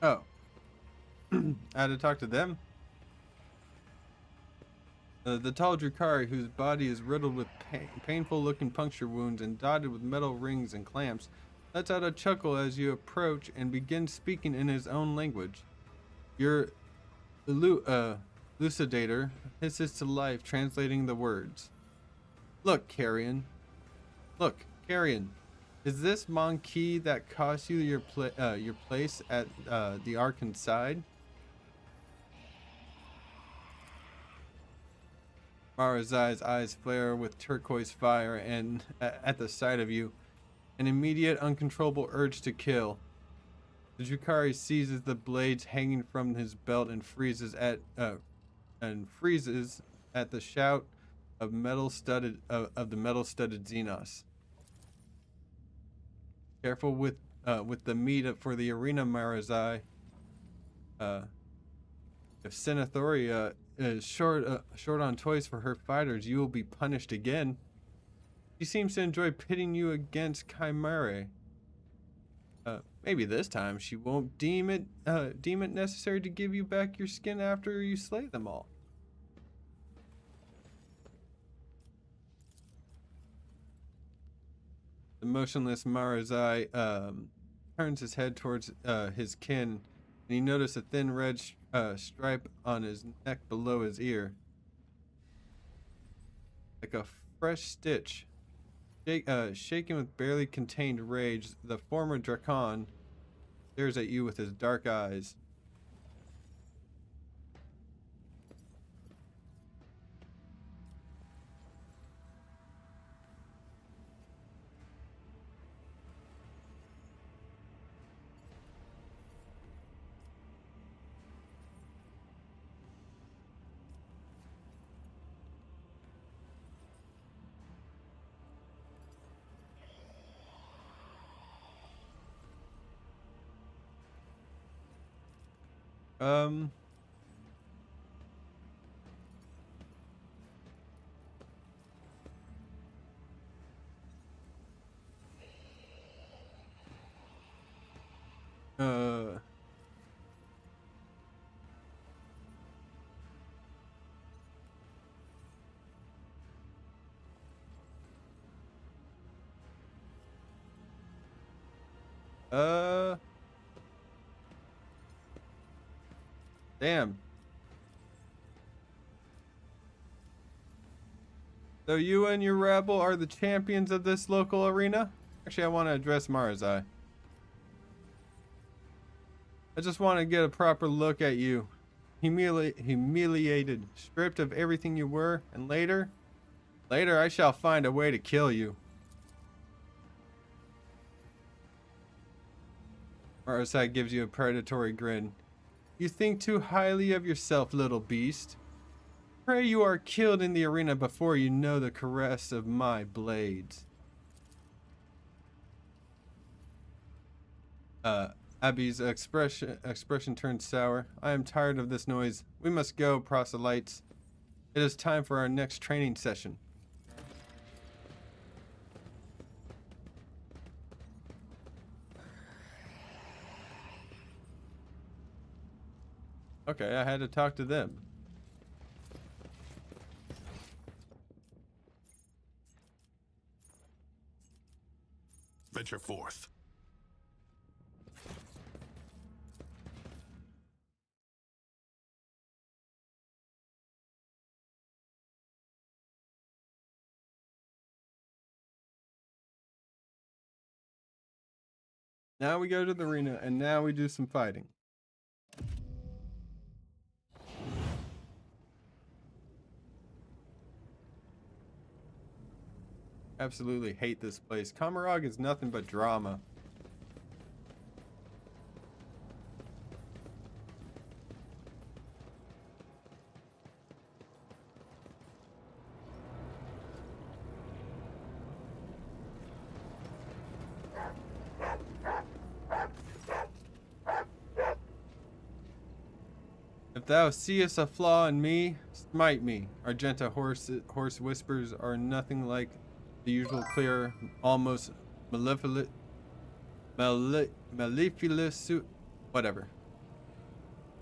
Oh. I had to talk to them. The tall Drukari, whose body is riddled with painful-looking puncture wounds and dotted with metal rings and clamps, lets out a chuckle as you approach and begins speaking in his own language. Your elucidator hisses to life, translating the words. Look, Carrion. Look, Carrion. Is this Monkey that cost you your place at the Arkan side? Marazai's eyes flare with turquoise fire, and at the sight of you, an immediate, uncontrollable urge to kill. The Drukari seizes the blades hanging from his belt and freezes at the shout of the metal-studded Xenos. Careful with the meat for the arena, Marazai. If Senathoria is short on toys for her fighters, you will be punished again. She seems to enjoy pitting you against Chimerae. Maybe this time she won't deem it necessary to give you back your skin after you slay them all. The motionless Marazai turns his head towards his kin, and you notice a thin red stripe on his neck below his ear. Like a fresh stitch. Shaken with barely contained rage, the former Drakon stares at you with his dark eyes. Um. Uh. Damn. So you and your rebel are the champions of this local arena? Actually, I want to address Marazai. I just want to get a proper look at you. Humiliated, stripped of everything you were, and later I shall find a way to kill you. Marazai gives you a predatory grin. You think too highly of yourself, little beast. Pray you are killed in the arena before you know the caress of my blades. Abby's expression turns sour. I am tired of this noise. We must go, proselytes. It is time for our next training session. Okay, I had to talk to them. Venture forth. Now we go to the arena, and now we do some fighting. Absolutely hate this place. Kamarog is nothing but drama. If thou seest a flaw in me, smite me. Argenta hoarse whispers are nothing like the usual clear, almost mellifluous, whatever.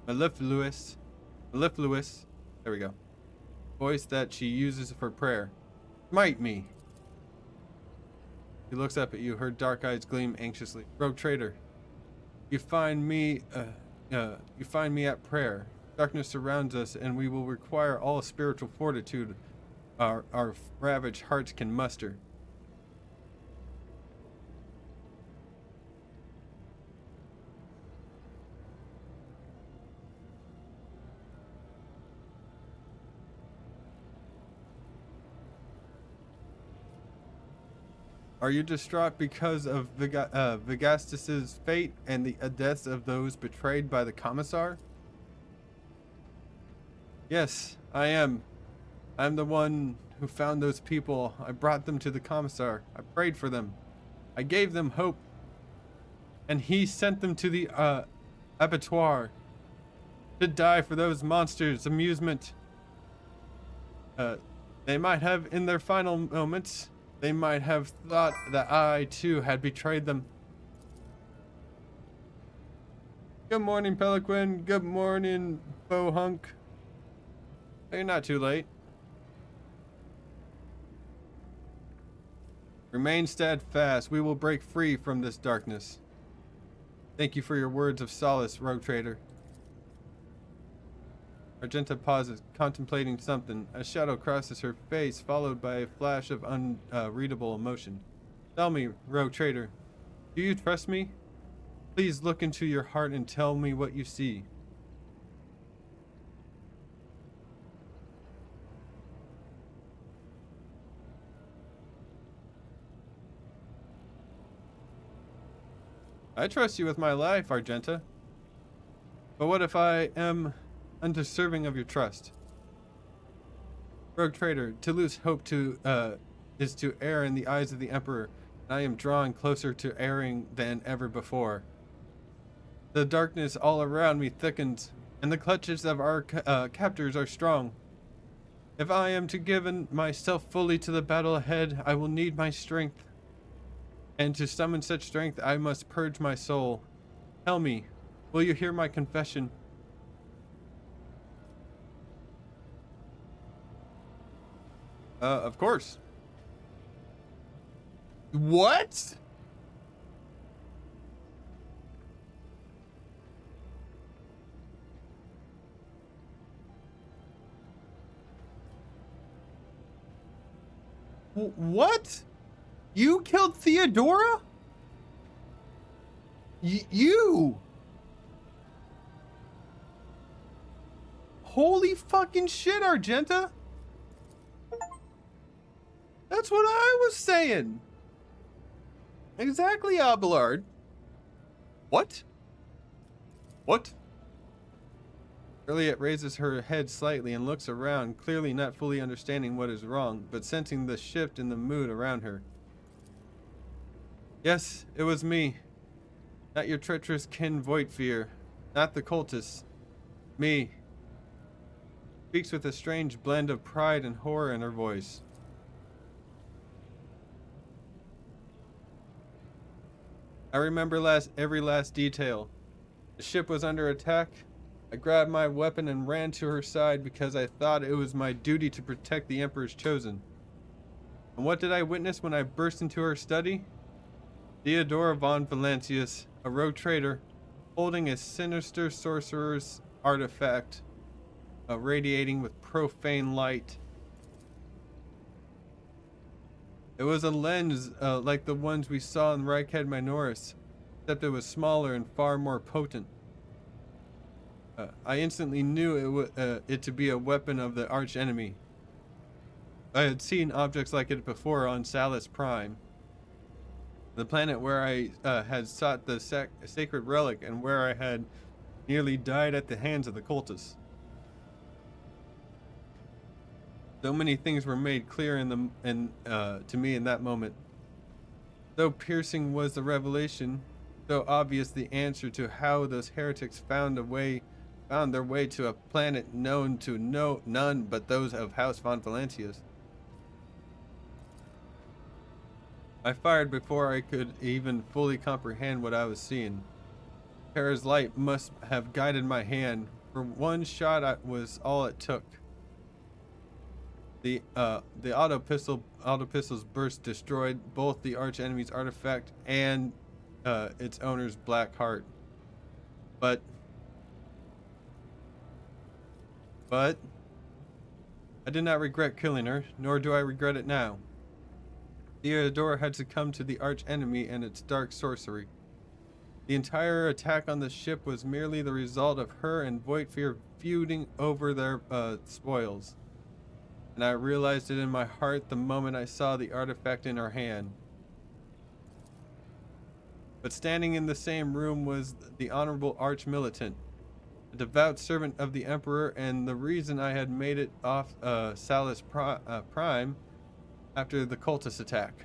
Mellifluous. There we go. Voice that she uses for prayer. Smite me. She looks up at you, her dark eyes gleam anxiously. Rogue traitor, you find me at prayer. Darkness surrounds us, and we will require all spiritual fortitude our ravaged hearts can muster. Are you distraught because of Vigastus's fate and the deaths of those betrayed by the Commissar? Yes, I am. I'm the one who found those people. I brought them to the Commissar. I prayed for them. I gave them hope. And he sent them to the abattoir to die for those monsters' amusement. They might have, in their final moments, they might have thought that I, too, had betrayed them. Good morning, Peliquin. Good morning, Bohunk. You're not too late. Remain steadfast. We will break free from this darkness. Thank you for your words of solace, Rogue Trader. Argenta pauses, contemplating something. A shadow crosses her face, followed by a flash of unreadable emotion. Tell me, Rogue Trader, do you trust me? Please look into your heart and tell me what you see. I trust you with my life, Argenta. But what if I am undeserving of your trust? Rogue Trader, to lose hope is to err in the eyes of the Emperor, and I am drawing closer to erring than ever before. The darkness all around me thickens, and the clutches of our captors are strong. If I am to give myself fully to the battle ahead, I will need my strength. And to summon such strength, I must purge my soul. Tell me, will you hear my confession? Of course. What? What? You killed Theodora? You? Holy fucking shit, Argenta. That's what I was saying. Exactly, Abelard. What? What? Juliet raises her head slightly and looks around, clearly not fully understanding what is wrong, but sensing the shift in the mood around her. Yes, it was me. Not your treacherous kin Voigtfear. Not the cultists. Me. Speaks with a strange blend of pride and horror in her voice. I remember every last detail. The ship was under attack. I grabbed my weapon and ran to her side because I thought it was my duty to protect the Emperor's chosen. And what did I witness when I burst into her study? Theodora von Valancius, a rogue traitor, holding a sinister sorcerer's artifact, radiating with profane light. It was a lens like the ones we saw in Reichhead Minoris. except it was smaller and far more potent. I instantly knew it to be a weapon of the arch enemy. I had seen objects like it before on Salus Prime, the planet where I had sought the sacred relic and where I had nearly died at the hands of the cultists. So many things were made clear to me in that moment. Though piercing was the revelation, so obvious the answer to how those heretics found their way to a planet known to none but those of House von Valentius. I fired before I could even fully comprehend what I was seeing. Terra's light must have guided my hand, for one shot was all it took. The auto pistol's burst destroyed both the arch enemy's artifact and its owner's black heart. But I did not regret killing her, nor do I regret it now. Theodora had succumbed to the arch enemy and its dark sorcery. The entire attack on the ship was merely the result of her and Voigtfear feuding over their spoils. And I realized it in my heart the moment I saw the artifact in her hand. But standing in the same room was the honorable arch-militant, a devout servant of the Emperor, and the reason I had made it off Salus Prime after the cultist attack.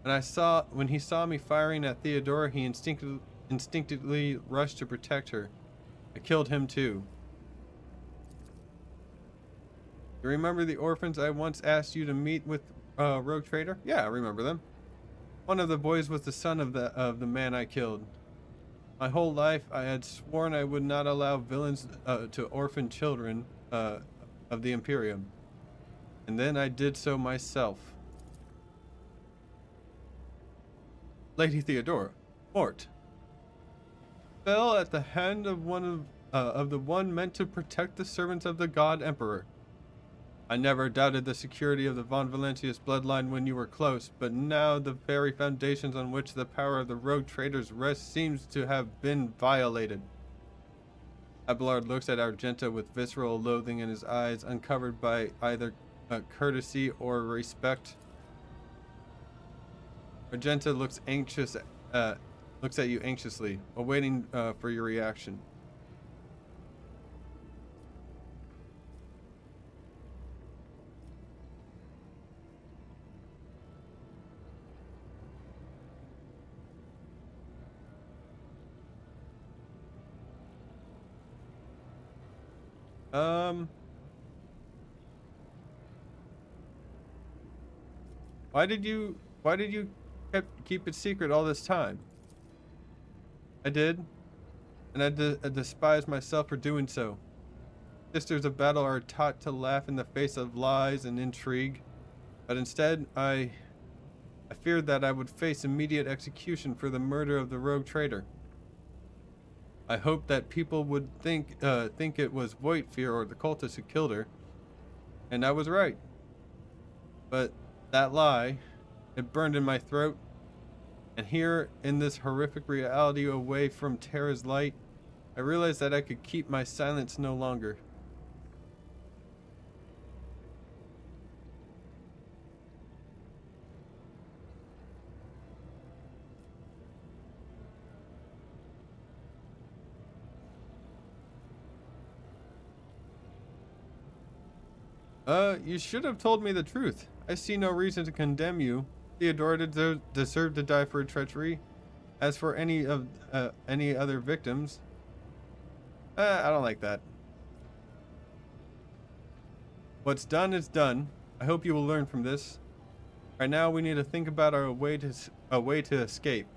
And when he saw me firing at Theodora, he instinctively rushed to protect her. I killed him too. You remember the orphans I once asked you to meet with Rogue Trader? Yeah, I remember them. One of the boys was the son of the man I killed. My whole life I had sworn I would not allow villains to orphan children of the Imperium. And then I did so myself. Lady Theodora, Mort, fell at the hand of the one meant to protect the servants of the God Emperor. I never doubted the security of the von Valentius bloodline when you were close, but now the very foundations on which the power of the rogue traders rest seems to have been violated. Abelard looks at Argenta with visceral loathing in his eyes, uncovered by either courtesy or respect. Argenta looks at you anxiously, awaiting for your reaction. Why did you keep it secret all this time? I did, and I despise myself for doing so. Sisters of battle are taught to laugh in the face of lies and intrigue, but instead I feared that I would face immediate execution for the murder of the rogue traitor. I hoped that people would think it was Voigtfear or the cultists who killed her, and I was right. But that lie, it burned in my throat, and here in this horrific reality away from Terra's light, I realized that I could keep my silence no longer. You should have told me the truth. I see no reason to condemn you. Theodora deserved to die for her treachery. As for any other victims, I don't like that. What's done is done. I hope you will learn from this. Right now, we need to think about a way to escape.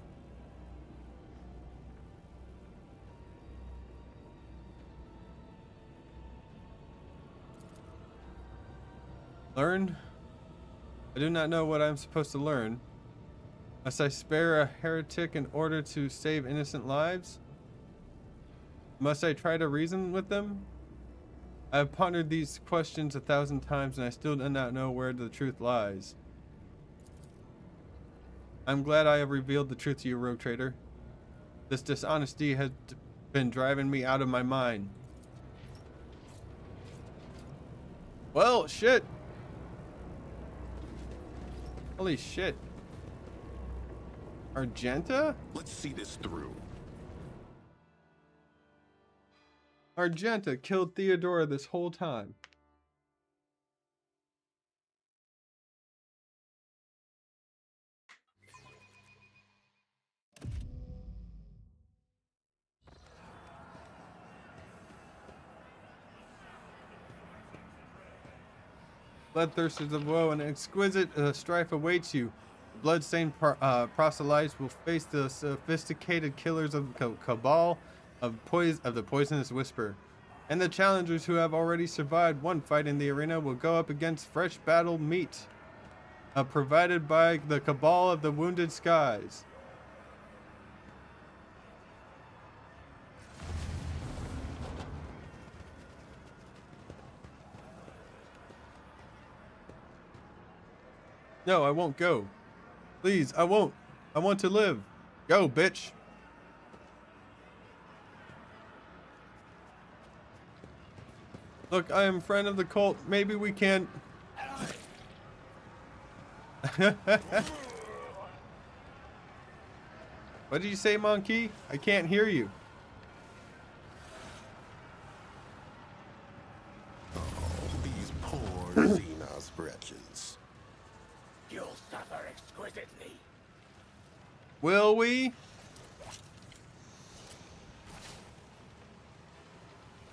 Learn? I do not know what I am supposed to learn. Must I spare a heretic in order to save innocent lives? Must I try to reason with them? I have pondered these questions 1,000 times and I still do not know where the truth lies. I'm glad I have revealed the truth to you, rogue trader. This dishonesty has been driving me out of my mind. Well, shit. Holy shit. Argenta? Let's see this through. Argenta killed Theodora this whole time. Bloodthirsters of woe, an exquisite strife awaits you. The bloodstained proselytes will face the sophisticated killers of the cabal of the poisonous whisper. And the challengers who have already survived one fight in the arena will go up against fresh battle meat, provided by the cabal of the wounded skies. No, I won't go. Please, I won't. I want to live. Go, bitch. Look, I am a friend of the cult. Maybe we can... What did you say, Monkey? I can't hear you. Oh, these poor Xenos wretches. You'll suffer exquisitely. Will we?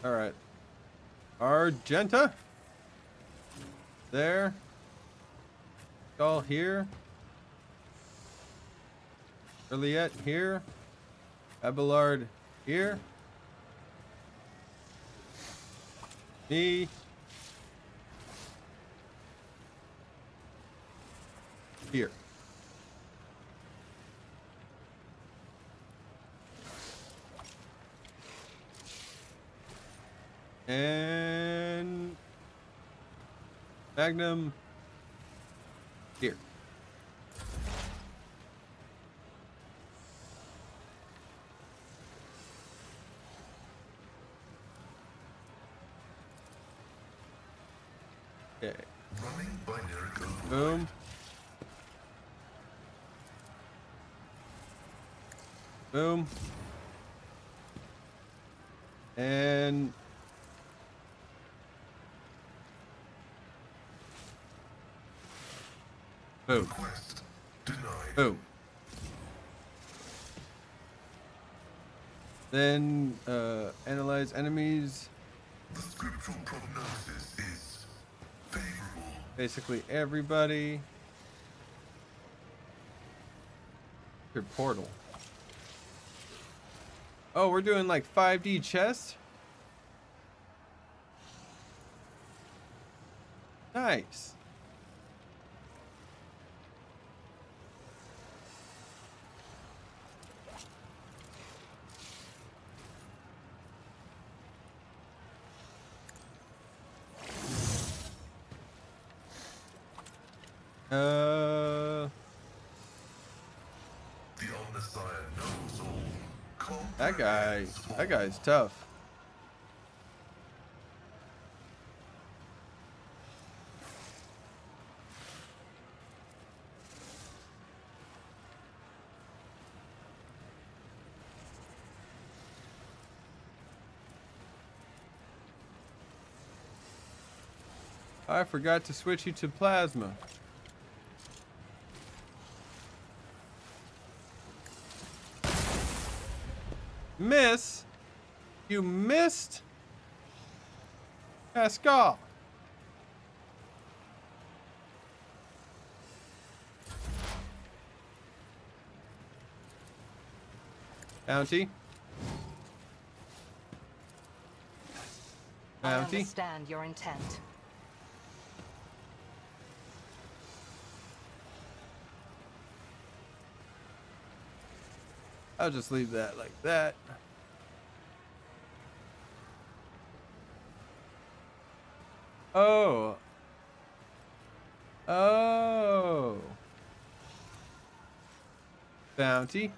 All right. Argenta. There. All here. Earliette here. Abelard here. Me. Here. And Magnum here. Okay. Running binary code. Boom. Boom. And boom. Request denied. Boom. Then analyze enemies. The scriptural prognosis is favorable. Basically everybody. Your portal. Oh, we're doing like 5D chess? Nice. The Omnissiah knows all. That guy's tough. I forgot to switch you to plasma. Miss? You missed? Pascal. Bounty. I Bounty. understand your intent. I'll just leave that like that. Oh. Oh. bounty.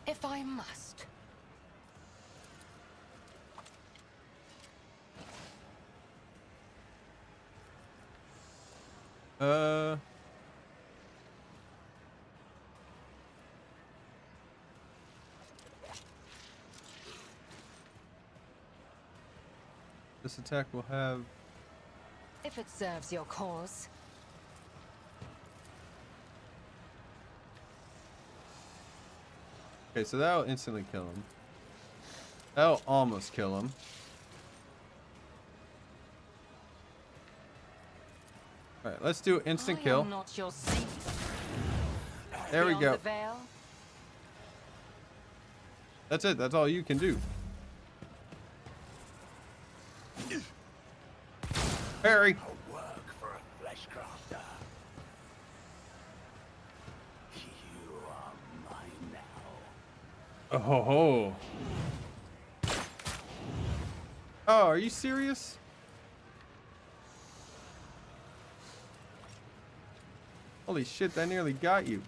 If I must. This attack will have. If it serves your cause. Okay, so that'll instantly kill him. That'll almost kill him. Alright, let's do instant kill. Not your seat. There we Beyond go. the veil. That's it. That's all you can do. Harry. A work for a flesh crafter. You are mine now. Oh ho ho. Oh, are you serious? Holy shit, that nearly got you.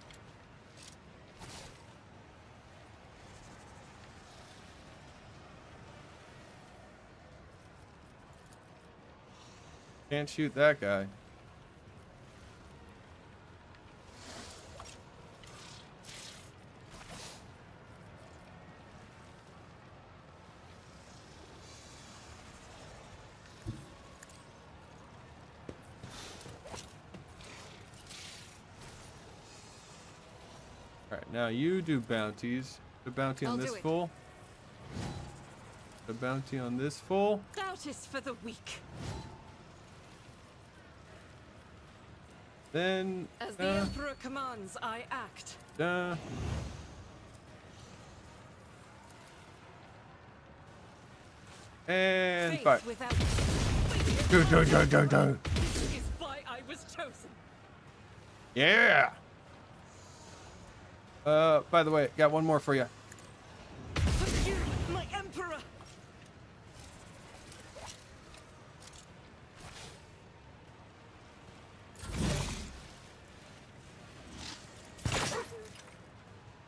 Can't shoot that guy. Alright, now you do bounties. The bounty on I'll this do it. fool. The bounty on this fool. Doubt is for the weak. Then As the Emperor commands, I act. And Faith fire. without Go, go, go, go, go. is why I was chosen. Yeah. By the way, got one more for you. For you, my Emperor.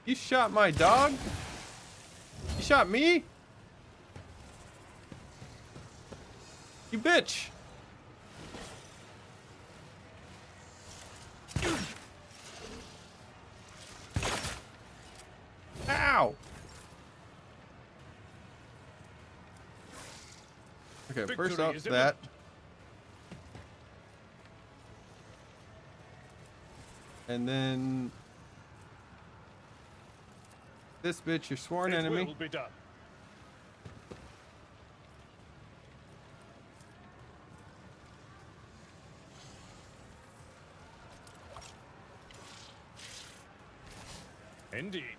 You shot my dog? You shot me? You bitch. Ow. Okay, first Victory up is that. And then this bitch, your sworn It enemy. will be done. Indeed.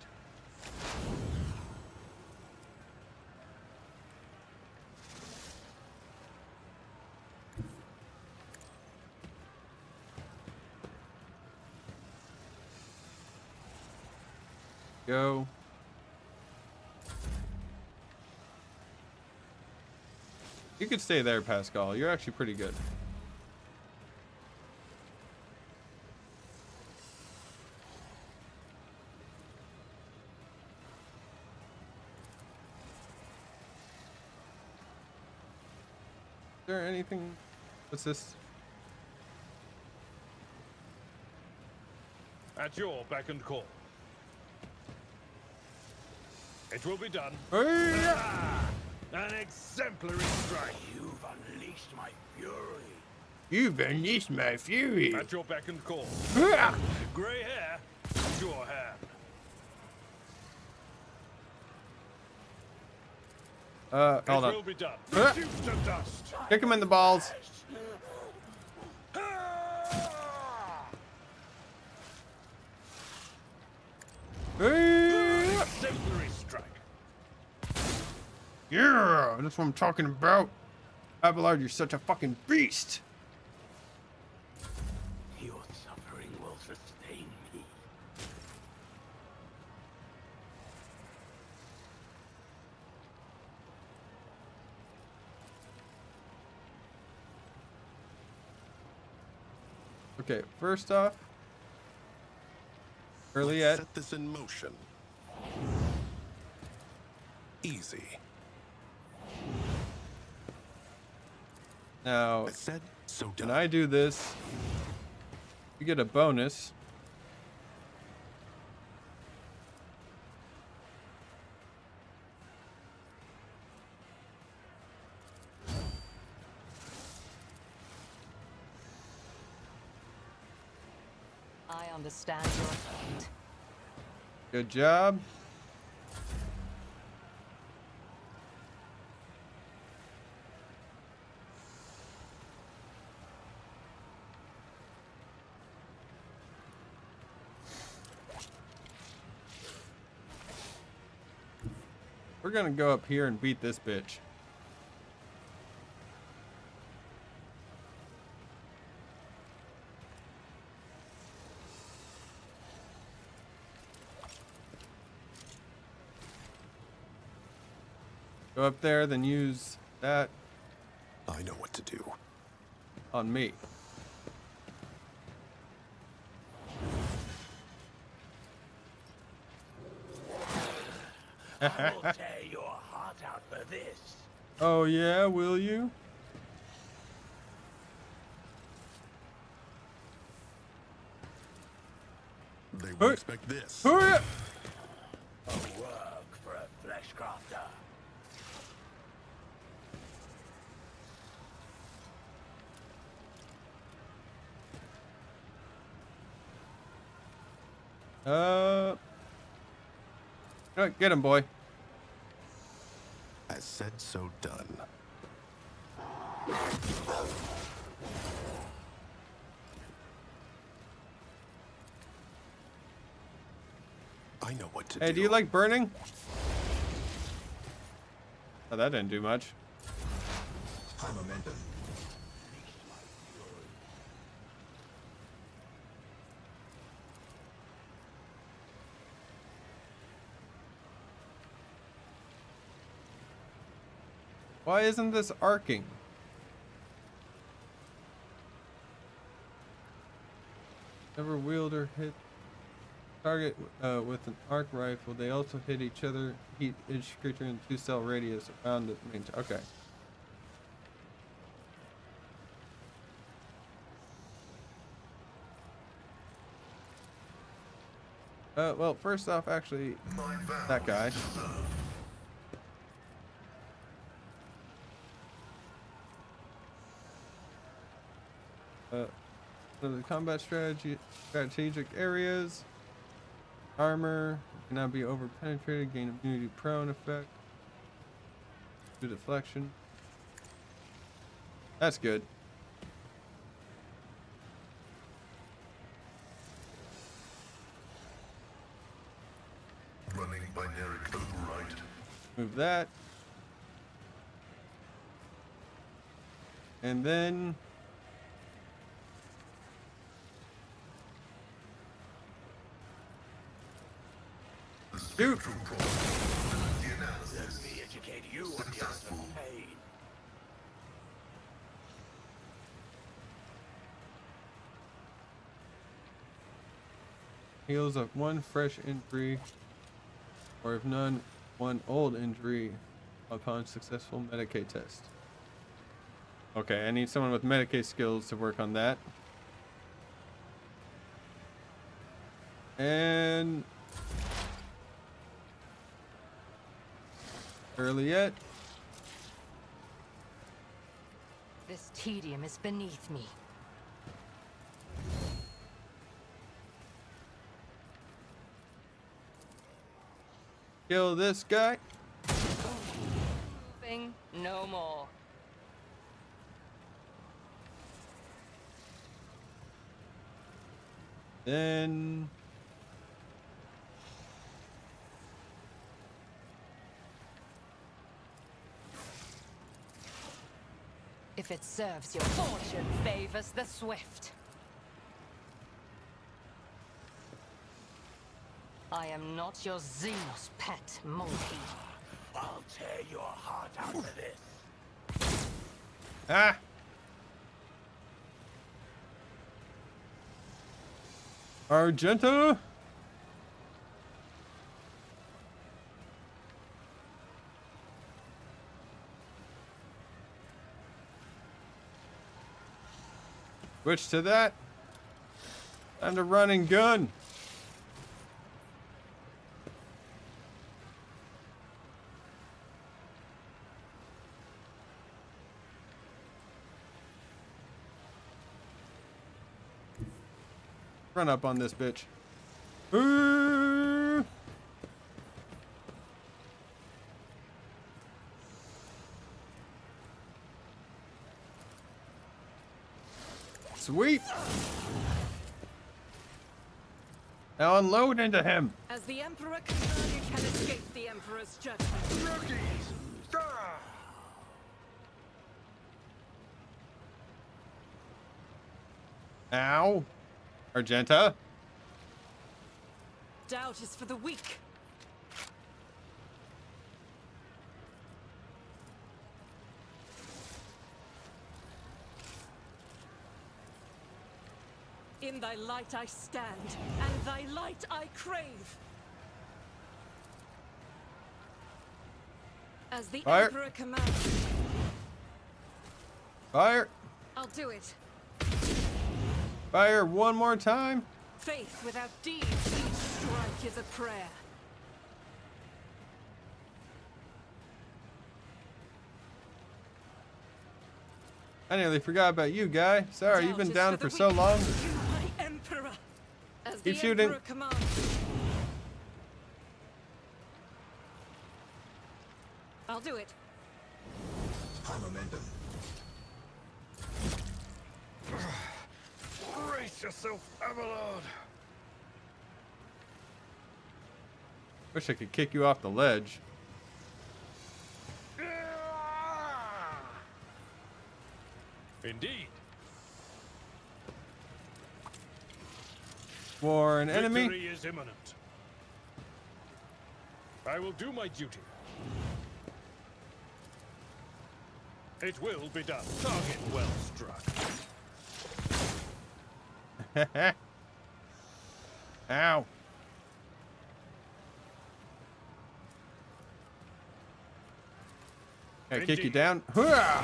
Go. You could stay there, Pascal. You're actually pretty good. Is there anything? What's this? At your beck and call. It will be done. Hey! Ah, an exemplary strike. You've unleashed my fury. You've unleashed my fury. At your beck and call. Ah! Grey hair, your hand. Hold It on. will be done. Ah! Reduced to dust. Kick him in the balls. Ah! Hey! Exemplary strike. Yeah, that's what I'm talking about. Abelard, you're such a fucking beast. Your suffering will sustain me. Okay, first off, early yet. Set this in motion. Easy. Now, I said so when done. I do this, you get a bonus. I understand your point. Good job. We're gonna go up here and beat this bitch. Go up there, then use that I know what to do. on me. I will tear your heart out for this. Oh yeah, will you? They Hey. won't expect this. Hurry up! A work for a flesh crafter. Get him, boy. I said so done. I know what to do. Hey, do you like burning? Oh, that didn't do much. High momentum. Why isn't this arcing? Never wield or hit target with an arc rifle. They also hit each other, hit each creature in 2 cell radius around the main. Okay. Well, first off, actually, My vows that guy. served. So the combat strategic areas, armor cannot be over penetrated. Gain immunity prone effect. Do deflection. That's good. Running binary override. Move that. And then The Shoot. spectral probability analysis. Let me educate you on the art Successful. of pain. heals up 1 fresh injury, or if none, 1 old injury upon successful Medicaid test. Okay, I need someone with Medicaid skills to work on that. And early yet. This tedium is beneath me. Kill this guy. Moving no more. Then If it serves your fortune, favors the swift. I am not your Xenos pet, monkey. I'll tear your heart out for this. ah. Argenta. Switch to that. Time to run and gun. Run up on this bitch. Ooh. Sweet. Now unload into him. As the Emperor confirmed, you can escape the Emperor's judgment. Rookies! Ah! Ow. Argenta. Doubt is for the weak. In thy light I stand, and thy light I crave. As the Fire. Emperor commands, Fire. I'll do it. Fire one more time. Faith without deeds, each strike is a prayer. I nearly forgot about you, guy. Sorry, you've been Doubt is down the for so weak. long. You, my Emperor. As Keep the shooting. Emperor commands, I'll do it. High momentum. Brace yourself, Avalon! Wish I could kick you off the ledge. Indeed. For an enemy. Victory is imminent. I will do my duty. It will be done. Target well struck. Ow. Can I kick you Indeed. down? Hurrah!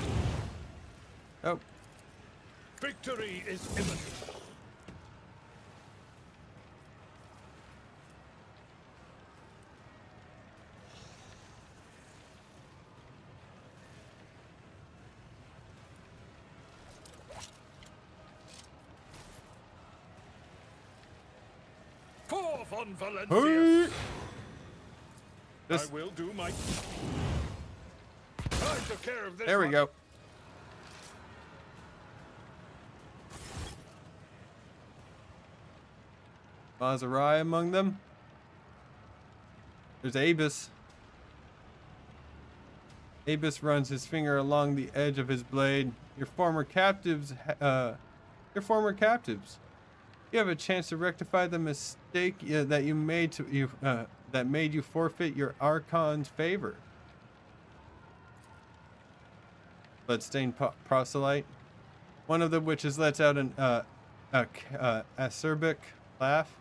Oh, Victory is imminent. Forth on Valencia! hey! This, I will do my... I took care of this there we one. go. Maserati among them. There's Abus. Abus runs his finger along the edge of his blade. Your former captives. You have a chance to rectify the mistake that you made that made you forfeit your Archon's favor. Bloodstained proselyte. One of the witches lets out an acerbic laugh.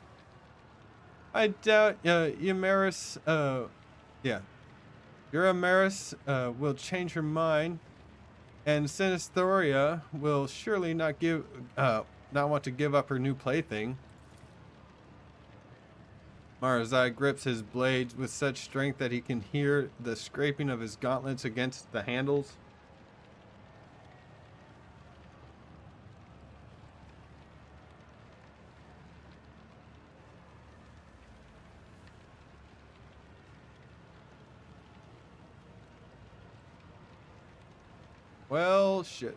I doubt Eumeris, Eumeris will change her mind, and Sinistoria will surely not want to give up her new plaything. Marazai grips his blades with such strength that he can hear the scraping of his gauntlets against the handles. Well, shit.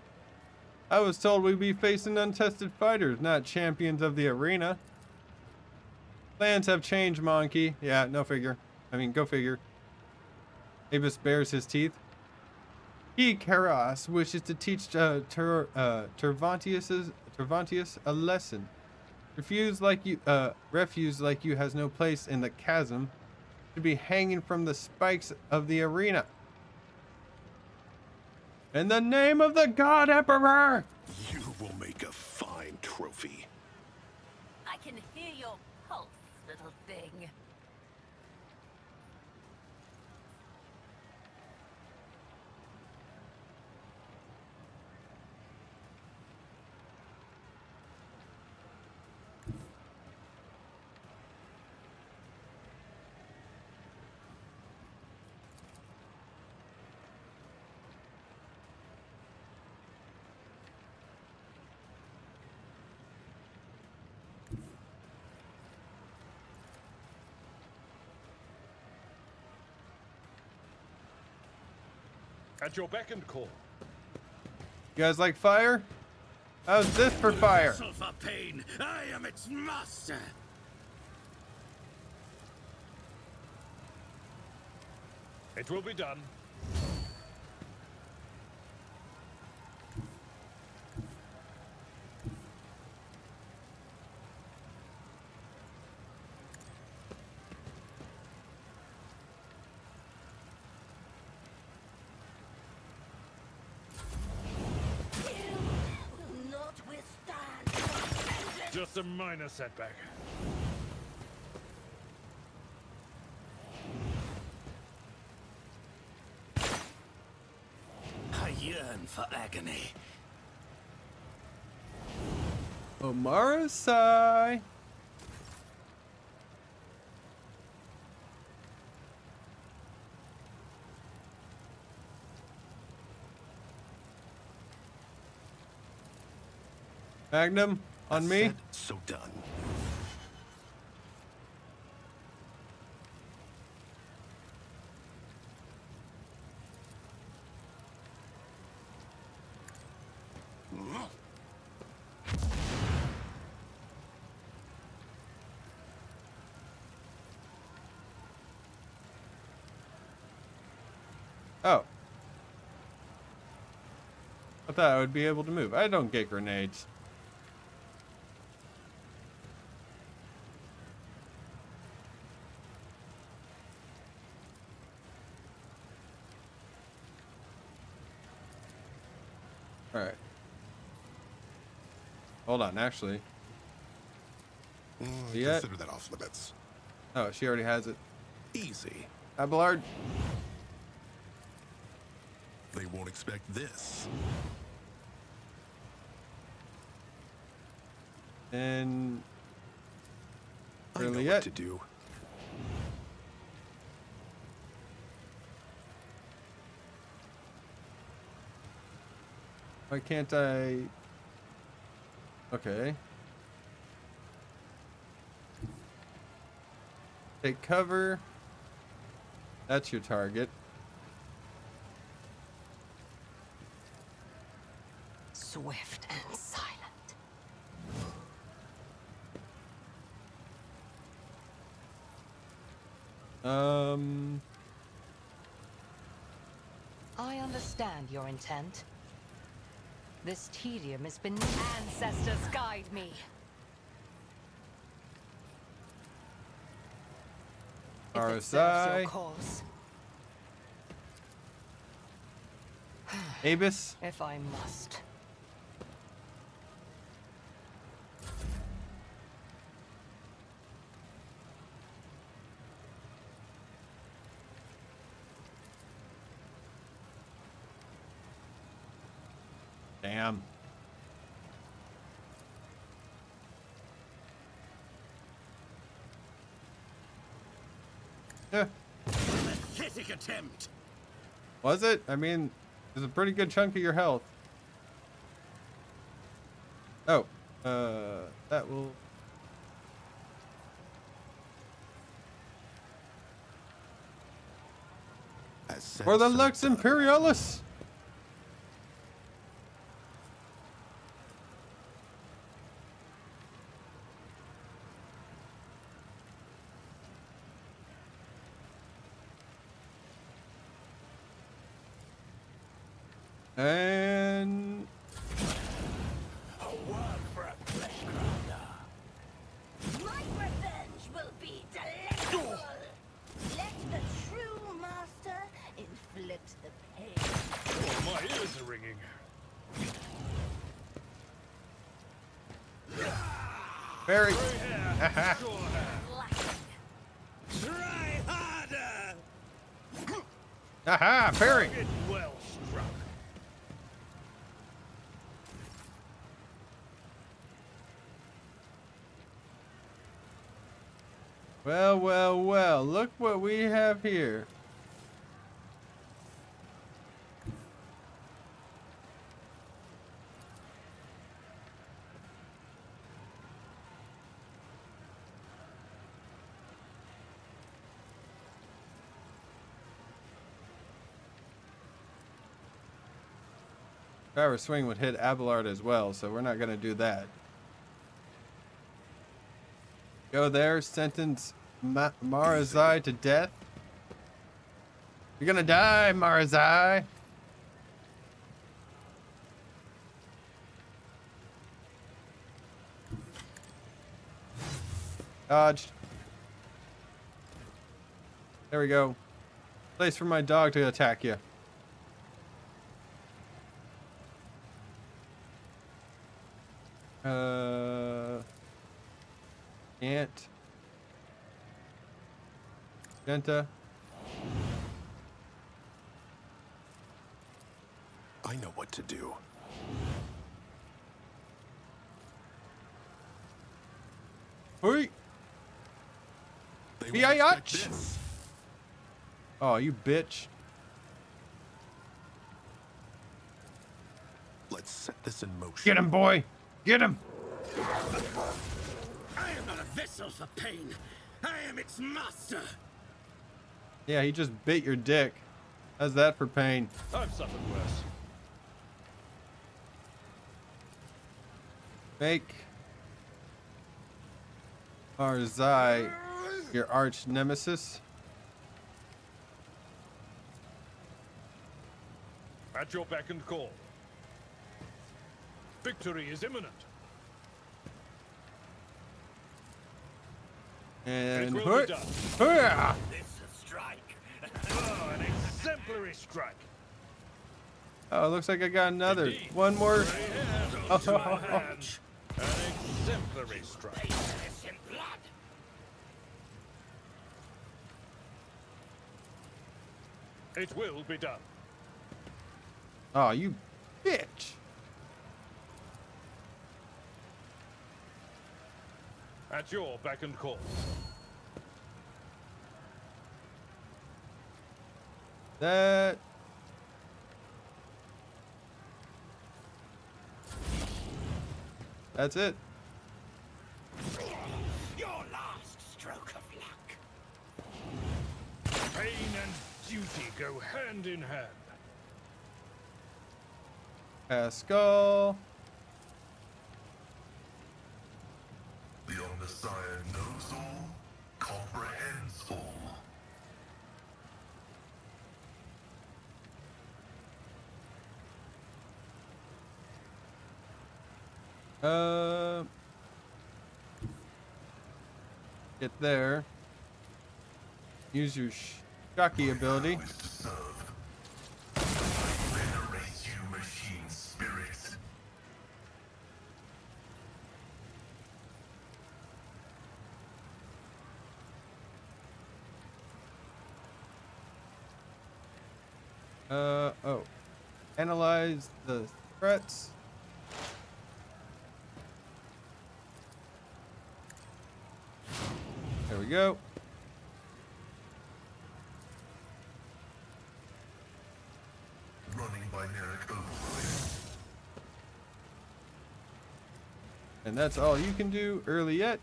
I was told we'd be facing untested fighters, not champions of the arena. Plans have changed, Monkey. Yeah, no figure. I mean, go figure. Abus bares his teeth. He, Karas, wishes to teach Tervantius a lesson. Refuse like you has no place in the chasm. Should be hanging from the spikes of the arena. In the name of the God Emperor! You will make a fine trophy. I can hear your pulse, little thing. At your beck and call. You guys like fire? How's this for fire? Sulfur pain. I am its master. It will be done. Not withstand. Just a minor setback. I yearn for agony. Omarasai. Magnum on me. Said, so done. Oh. I thought I would be able to move. I don't get grenades. Alright. Hold on, actually. Yeah. Consider that off limits. Oh, she already has it. Easy. Abelard. They won't expect this. And I know really what yet. to do. Why can't I? Okay. Take cover. That's your target. Swift and silent. I understand your intent. This tedium has been... Ancestors guide me. If it serves your RSI. cause. Abus. If I must. Damn. Yeah. Pathetic attempt. Was it? I mean, there's a pretty good chunk of your health. Oh, that will. As said, For the so Lux done. Imperialis. And A work for a flesh grounder. My revenge will be delectable. Let the true master inflict the pain. Oh, my ears are ringing. very. Very Sure have. Try harder! Aha! Parry! Target well struck. Well, well, well. Look what we have here. Power swing would hit Abelard as well, so we're not going to do that. Go there, sentence Marazai to death. You're gonna die, Marazai. Dodged. There we go. Place for my dog to attack you. Can't. Genta. I know what to do. Hurry! They Biatch! won't expect this. Oh, you bitch. Let's set this in motion. Get him, boy! Get him! I am not a vessel for pain. I am its master. Yeah, he just bit your dick. How's that for pain? I've suffered worse. Make Marzai your arch nemesis. At your beck and call. Victory is imminent. And It will be done. Hurrah! This a strike. Oh, an exemplary strike. Oh, it looks like I got another. Indeed. One more. Right hand to my hand. An exemplary strike. This in blood. It will be done. Oh, you bitch. At your beck and call. That. That's it. Your last stroke of luck. Pain and duty go hand in hand. Pascal. The Omnissiah knows all, comprehends all. Get there. Use your shocky ability. Is to serve. I venerate you, machine spirits. Oh. Analyze the threats. There we go. Running binaric override. And that's all you can do early yet.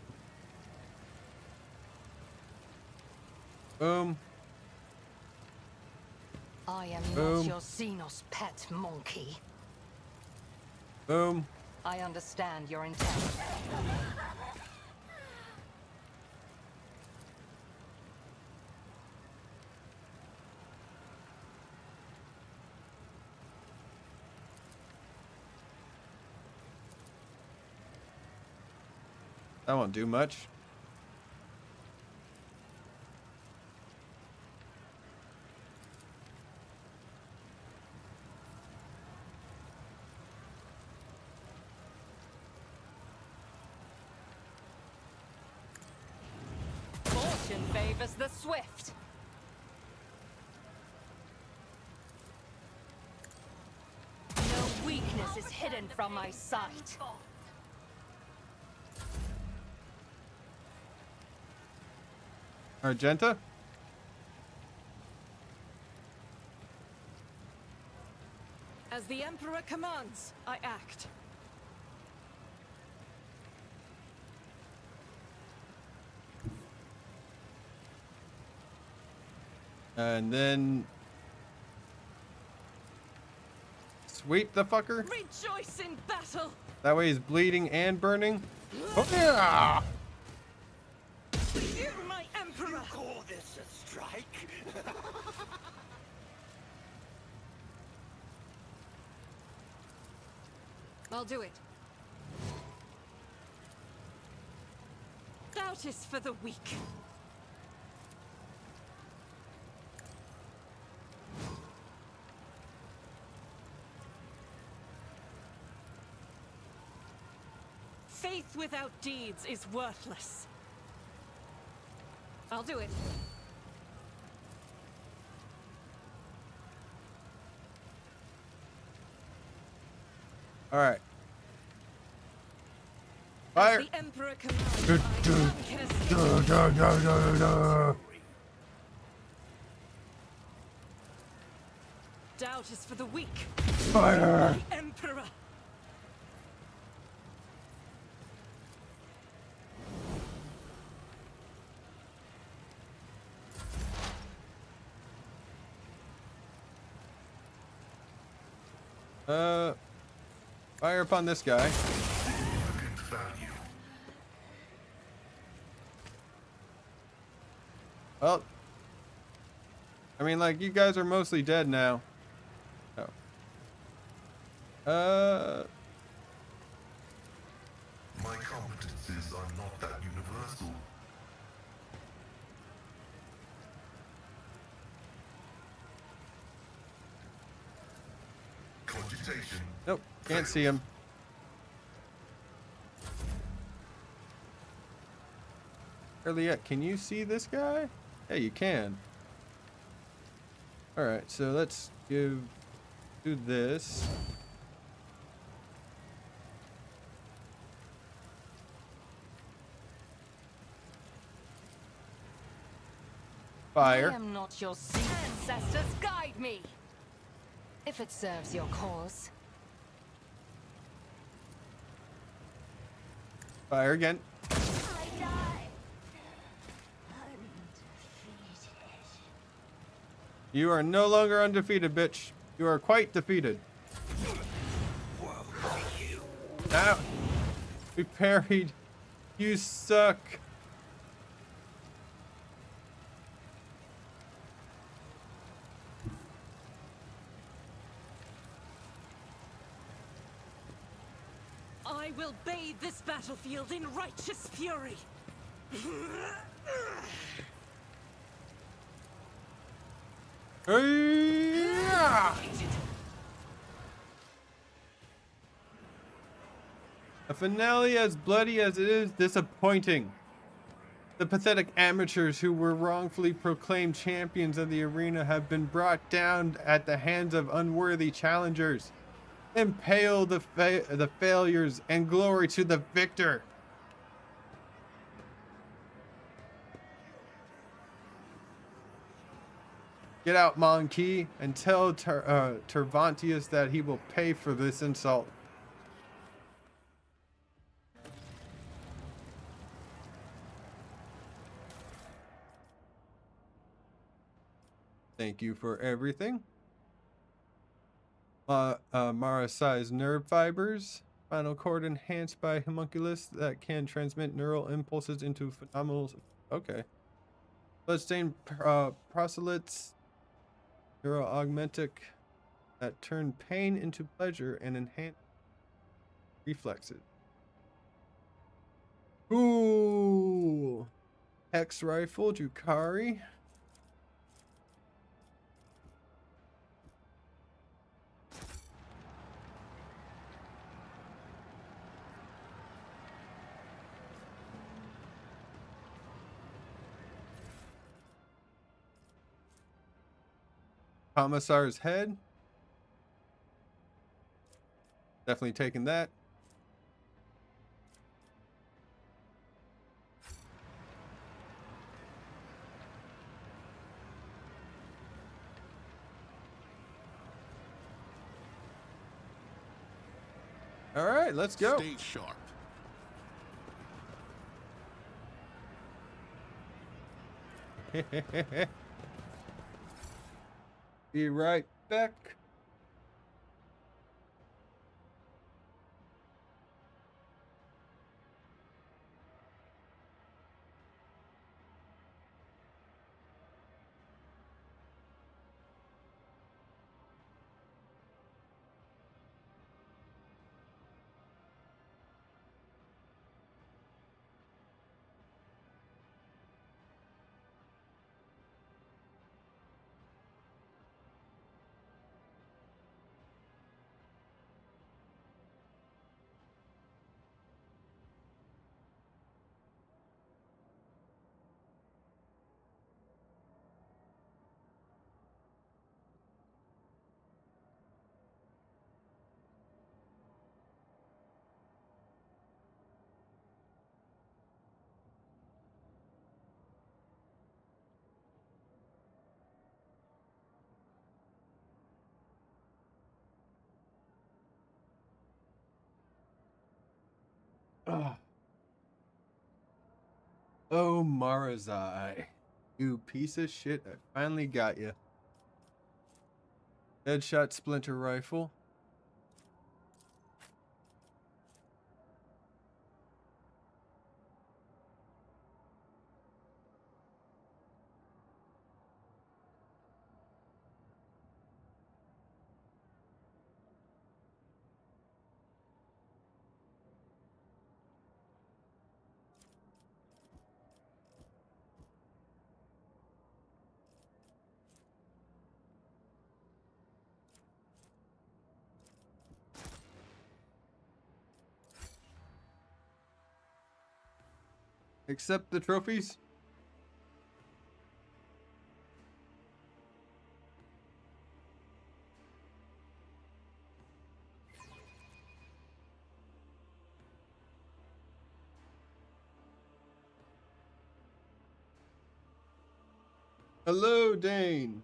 Boom. I am Boom. not your Xenos pet monkey. Boom. I understand your intent. That won't do much. Fortune favors the swift. No weakness is hidden from my sight. Argenta? As the Emperor commands, I act. And then sweep the fucker. Rejoice in battle! That way he's bleeding and burning. Oh yeah! You, my Emperor! Call this a strike? I'll do it. Doubt is for the weak. Faith without deeds is worthless. I'll do it. All right. Fire. As the Emperor commands, none can escape. Doubt is for the weak. Fire. The Emperor. Fire upon this guy. Significant value. Well, I mean, like, you guys are mostly dead now. Oh. My competencies are not that universal. Cogitation. Nope, can't see him. Earliet, can you see this guy? Yeah, you can. Alright, so let's do this. Fire. I am not your ancestors. Guide me. If it serves your cause. Fire again. I die. Undefeated. You are no longer undefeated, bitch. You are quite defeated. Now, we parried. You suck. I will bathe this battlefield in righteous fury. Hey-ya! A finale as bloody as it is disappointing. The pathetic amateurs who were wrongfully proclaimed champions of the arena have been brought down at the hands of unworthy challengers. Impale the failures and glory to the victor. Get out, Monkey, and tell Tervantius that he will pay for this insult. Thank you for everything. Mara-sized nerve fibers. Spinal cord enhanced by homunculus that can transmit neural impulses into phenomenal... Okay. Bloodstained proselytes. Neuroaugmentic that turn pain into pleasure and enhance reflexes. Ooh. Hex rifle, Jukari. Commissar's head. Definitely taking that. All right, let's go. Stay sharp. Be right back. Ugh. Oh, Marazai. You piece of shit. I finally got you. Headshot splinter rifle. Accept the trophies. Hello, Dane.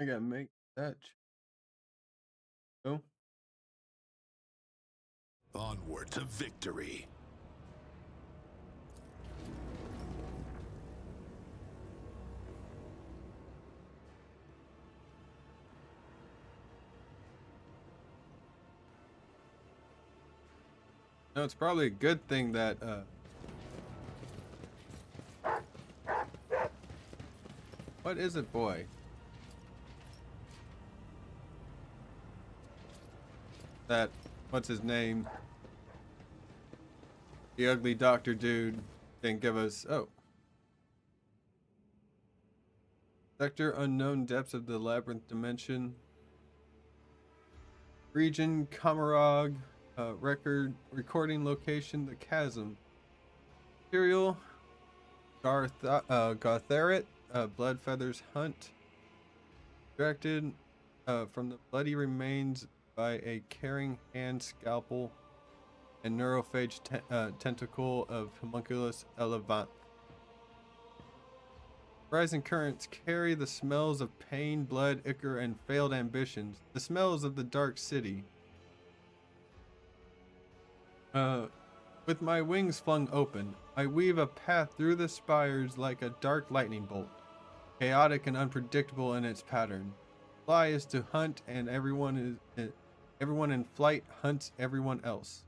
I gotta make that. Oh. Onward to victory. No, it's probably a good thing that what is it, boy? That what's his name? The ugly doctor dude didn't give us sector unknown depths of the labyrinth dimension. Region Kamarog, recording location the chasm. Material Gartherit, blood feathers hunt. Directed from the bloody remains by a caring hand scalpel and neurophage tentacle of homunculus elevant. Rising currents carry the smells of pain, blood, ichor, and failed ambitions. The smells of the dark city. With my wings flung open, I weave a path through the spires like a dark lightning bolt, chaotic and unpredictable in its pattern. Fly is to hunt, and everyone in flight hunts everyone else.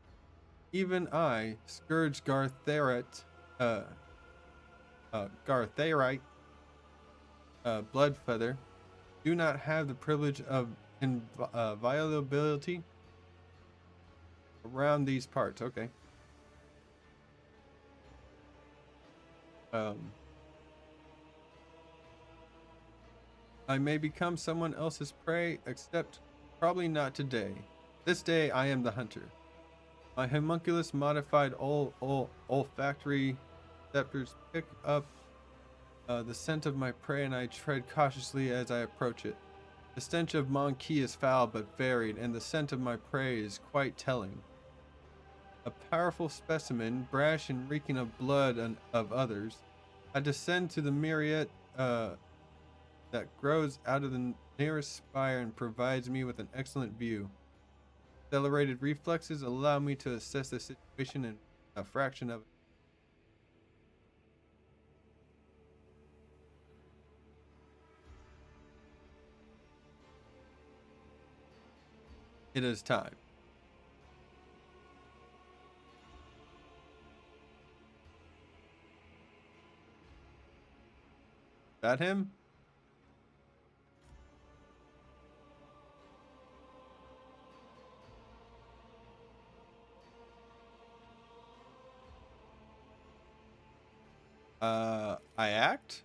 Even I, Scourge Gartherite, Bloodfeather, do not have the privilege of inviolability around these parts. Okay. I may become someone else's prey, except probably not today. This day I am the hunter. My homunculus modified olfactory receptors pick up the scent of my prey, and I tread cautiously as I approach it. The stench of Monkey is foul but varied, and the scent of my prey is quite telling. A powerful specimen, brash and reeking of blood and of others, I descend to the myriad that grows out of the nearest spire and provides me with an excellent view. Accelerated reflexes allow me to assess the situation in a fraction of it. It is time. That him? I act?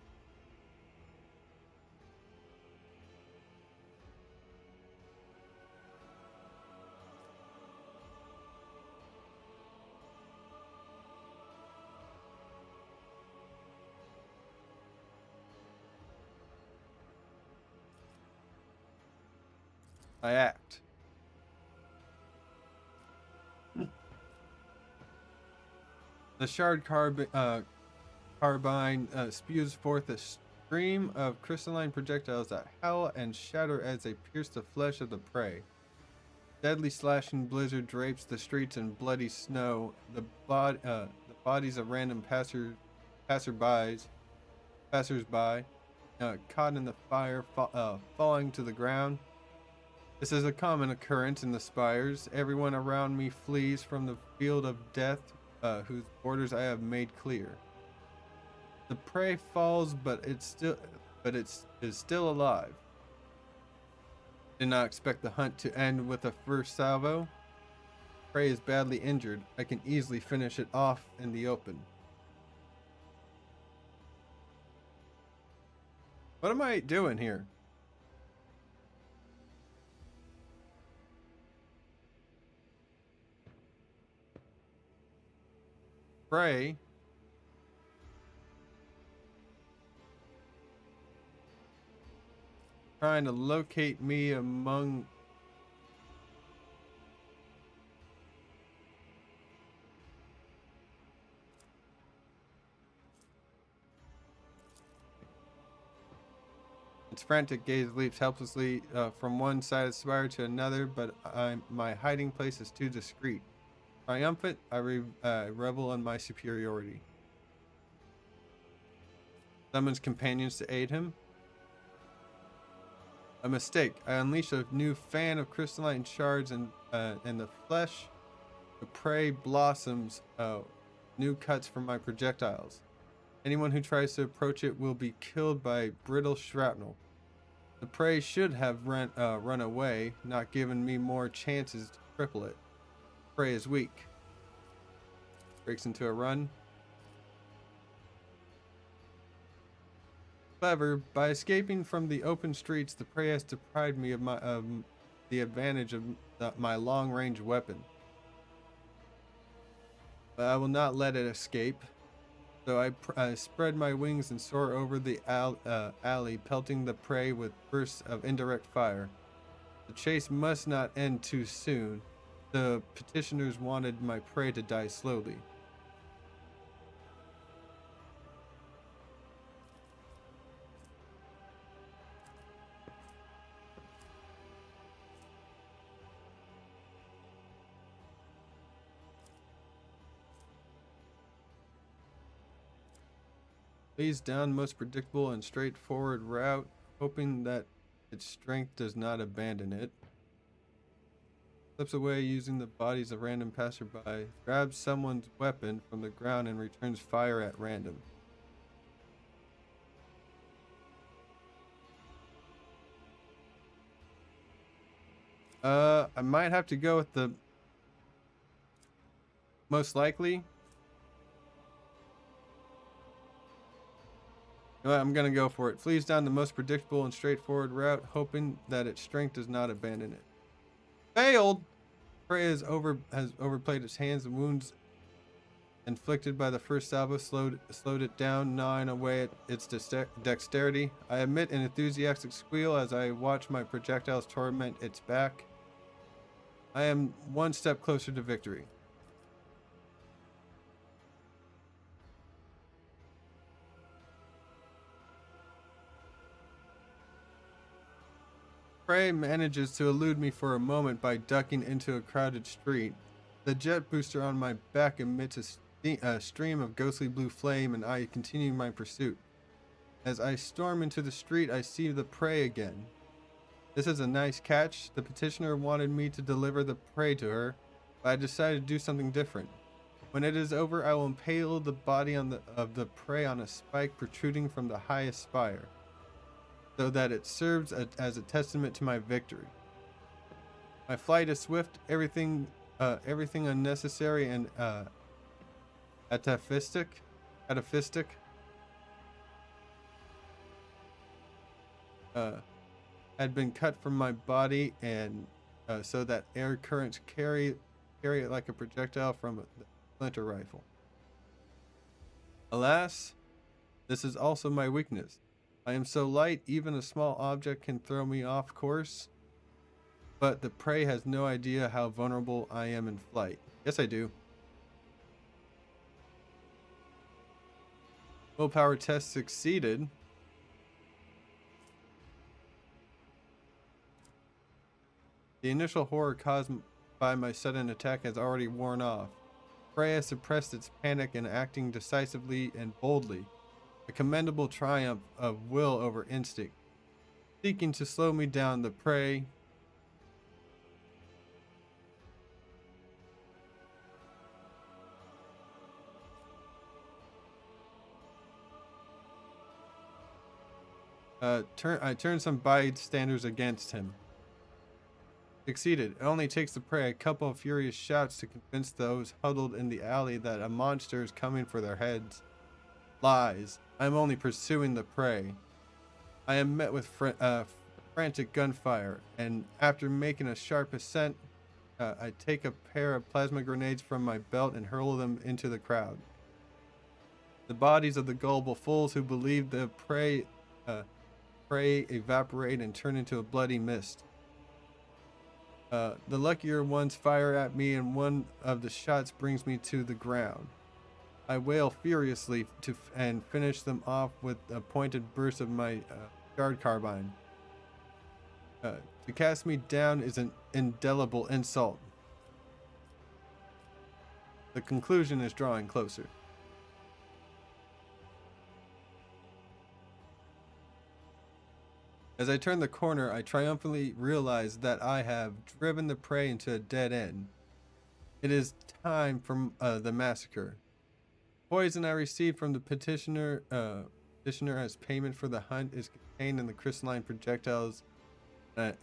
I act. The shard carbine spews forth a stream of crystalline projectiles that howl and shatter as they pierce the flesh of the prey. Deadly slashing blizzard drapes the streets in bloody snow. The bodies of random passers-by, caught in the fire, falling to the ground. This is a common occurrence in the spires. Everyone around me flees from the field of death, whose borders I have made clear. The prey falls, but it is still alive. Did not expect the hunt to end with a first salvo. Prey is badly injured. I can easily finish it off in the open. What am I doing here? Prey. Trying to locate me among its frantic gaze leaps helplessly from one side of the spire to another, but my hiding place is too discreet. Triumphant, I revel in my superiority. Summons companions to aid him. A mistake. I unleash a new fan of crystalline shards and the flesh. The prey blossoms. New cuts from my projectiles. Anyone who tries to approach it will be killed by brittle shrapnel. The prey should have run away, not given me more chances to cripple it. Prey is weak. Breaks into a run. Clever. By escaping from the open streets, the prey has deprived me of the advantage of my long-range weapon. But I will not let it escape. So I spread my wings and soar over the alley, pelting the prey with bursts of indirect fire. The chase must not end too soon. The petitioners wanted my prey to die slowly. Lays down most predictable and straightforward route, hoping that its strength does not abandon it. Slips away using the bodies of random passerby, grabs someone's weapon from the ground and returns fire at random. I might have to go with the most likely. I'm gonna go for it. Flees down the most predictable and straightforward route, hoping that its strength does not abandon it. Failed! Prey has overplayed its hands and wounds inflicted by the first salvo slowed it down, gnawing away at its dexterity. I emit an enthusiastic squeal as I watch my projectiles torment its back. I am one step closer to victory. Prey manages to elude me for a moment by ducking into a crowded street. The jet booster on my back emits a stream of ghostly blue flame, and I continue my pursuit. As I storm into the street, I see the prey again. This is a nice catch. The petitioner wanted me to deliver the prey to her, but I decided to do something different. When it is over, I will impale the body of the prey on a spike protruding from the highest spire, so that it serves as a testament to my victory. My flight is swift, everything unnecessary and atavistic, had been cut from my body, and so that air currents carry it like a projectile from a splinter rifle. Alas, this is also my weakness. I am so light, even a small object can throw me off course. But the prey has no idea how vulnerable I am in flight. Yes, I do. Willpower test succeeded. The initial horror caused by my sudden attack has already worn off. Prey has suppressed its panic and acting decisively and boldly. A commendable triumph of will over instinct. Seeking to slow me down, the prey I turned some bystanders against him. Succeeded. It only takes the prey a couple of furious shots to convince those huddled in the alley that a monster is coming for their heads. Lies. I am only pursuing the prey. I am met with frantic gunfire, and after making a sharp ascent, I take a pair of plasma grenades from my belt and hurl them into the crowd. The bodies of the gullible fools who believe the prey evaporate and turn into a bloody mist. The luckier ones fire at me, and one of the shots brings me to the ground. I wail furiously and finish them off with a pointed burst of my guard carbine. To cast me down is an indelible insult. The conclusion is drawing closer. As I turn the corner, I triumphantly realize that I have driven the prey into a dead end. It is time for the massacre. Poison I received from the petitioner as payment for the hunt is contained in the crystalline projectiles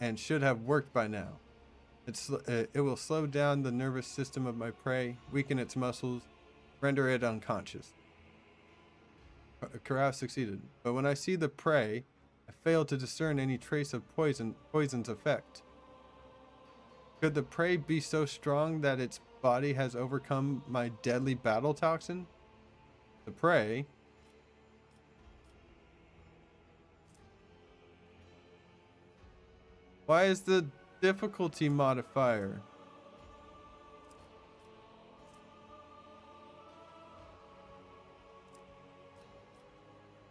and should have worked by now. It will slow down the nervous system of my prey, weaken its muscles, render it unconscious. Carouse succeeded, but when I see the prey, I fail to discern any trace of poison's effect. Could the prey be so strong that its body has overcome my deadly battle toxin? The prey Why is the difficulty modifier?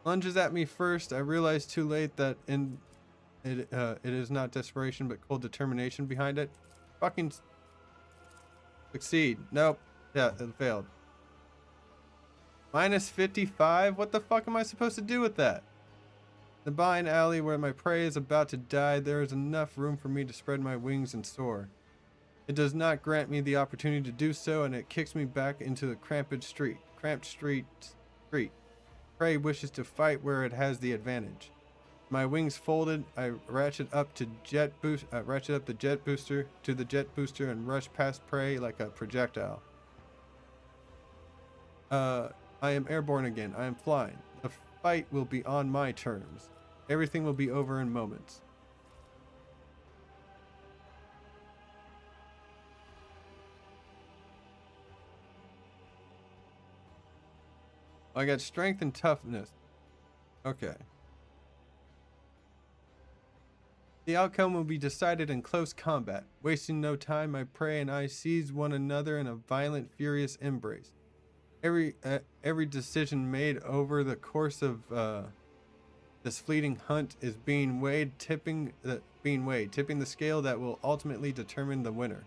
Lunges at me first. I realize too late that it is not desperation but cold determination behind it. Fucking succeed. Nope. Yeah, it failed. Minus 55? What the fuck am I supposed to do with that? The blind alley where my prey is about to die, there is enough room for me to spread my wings and soar. It does not grant me the opportunity to do so, and it kicks me back into the cramped street. Prey wishes to fight where it has the advantage. My wings folded, I ratchet up the jet booster to the jet booster and rush past prey like a projectile. I am airborne again. I am flying. The fight will be on my terms. Everything will be over in moments. I got strength and toughness. Okay. The outcome will be decided in close combat. Wasting no time, my prey and I seize one another in a violent, furious embrace. Every decision made over the course of this fleeting hunt is being weighed, tipping the scale that will ultimately determine the winner.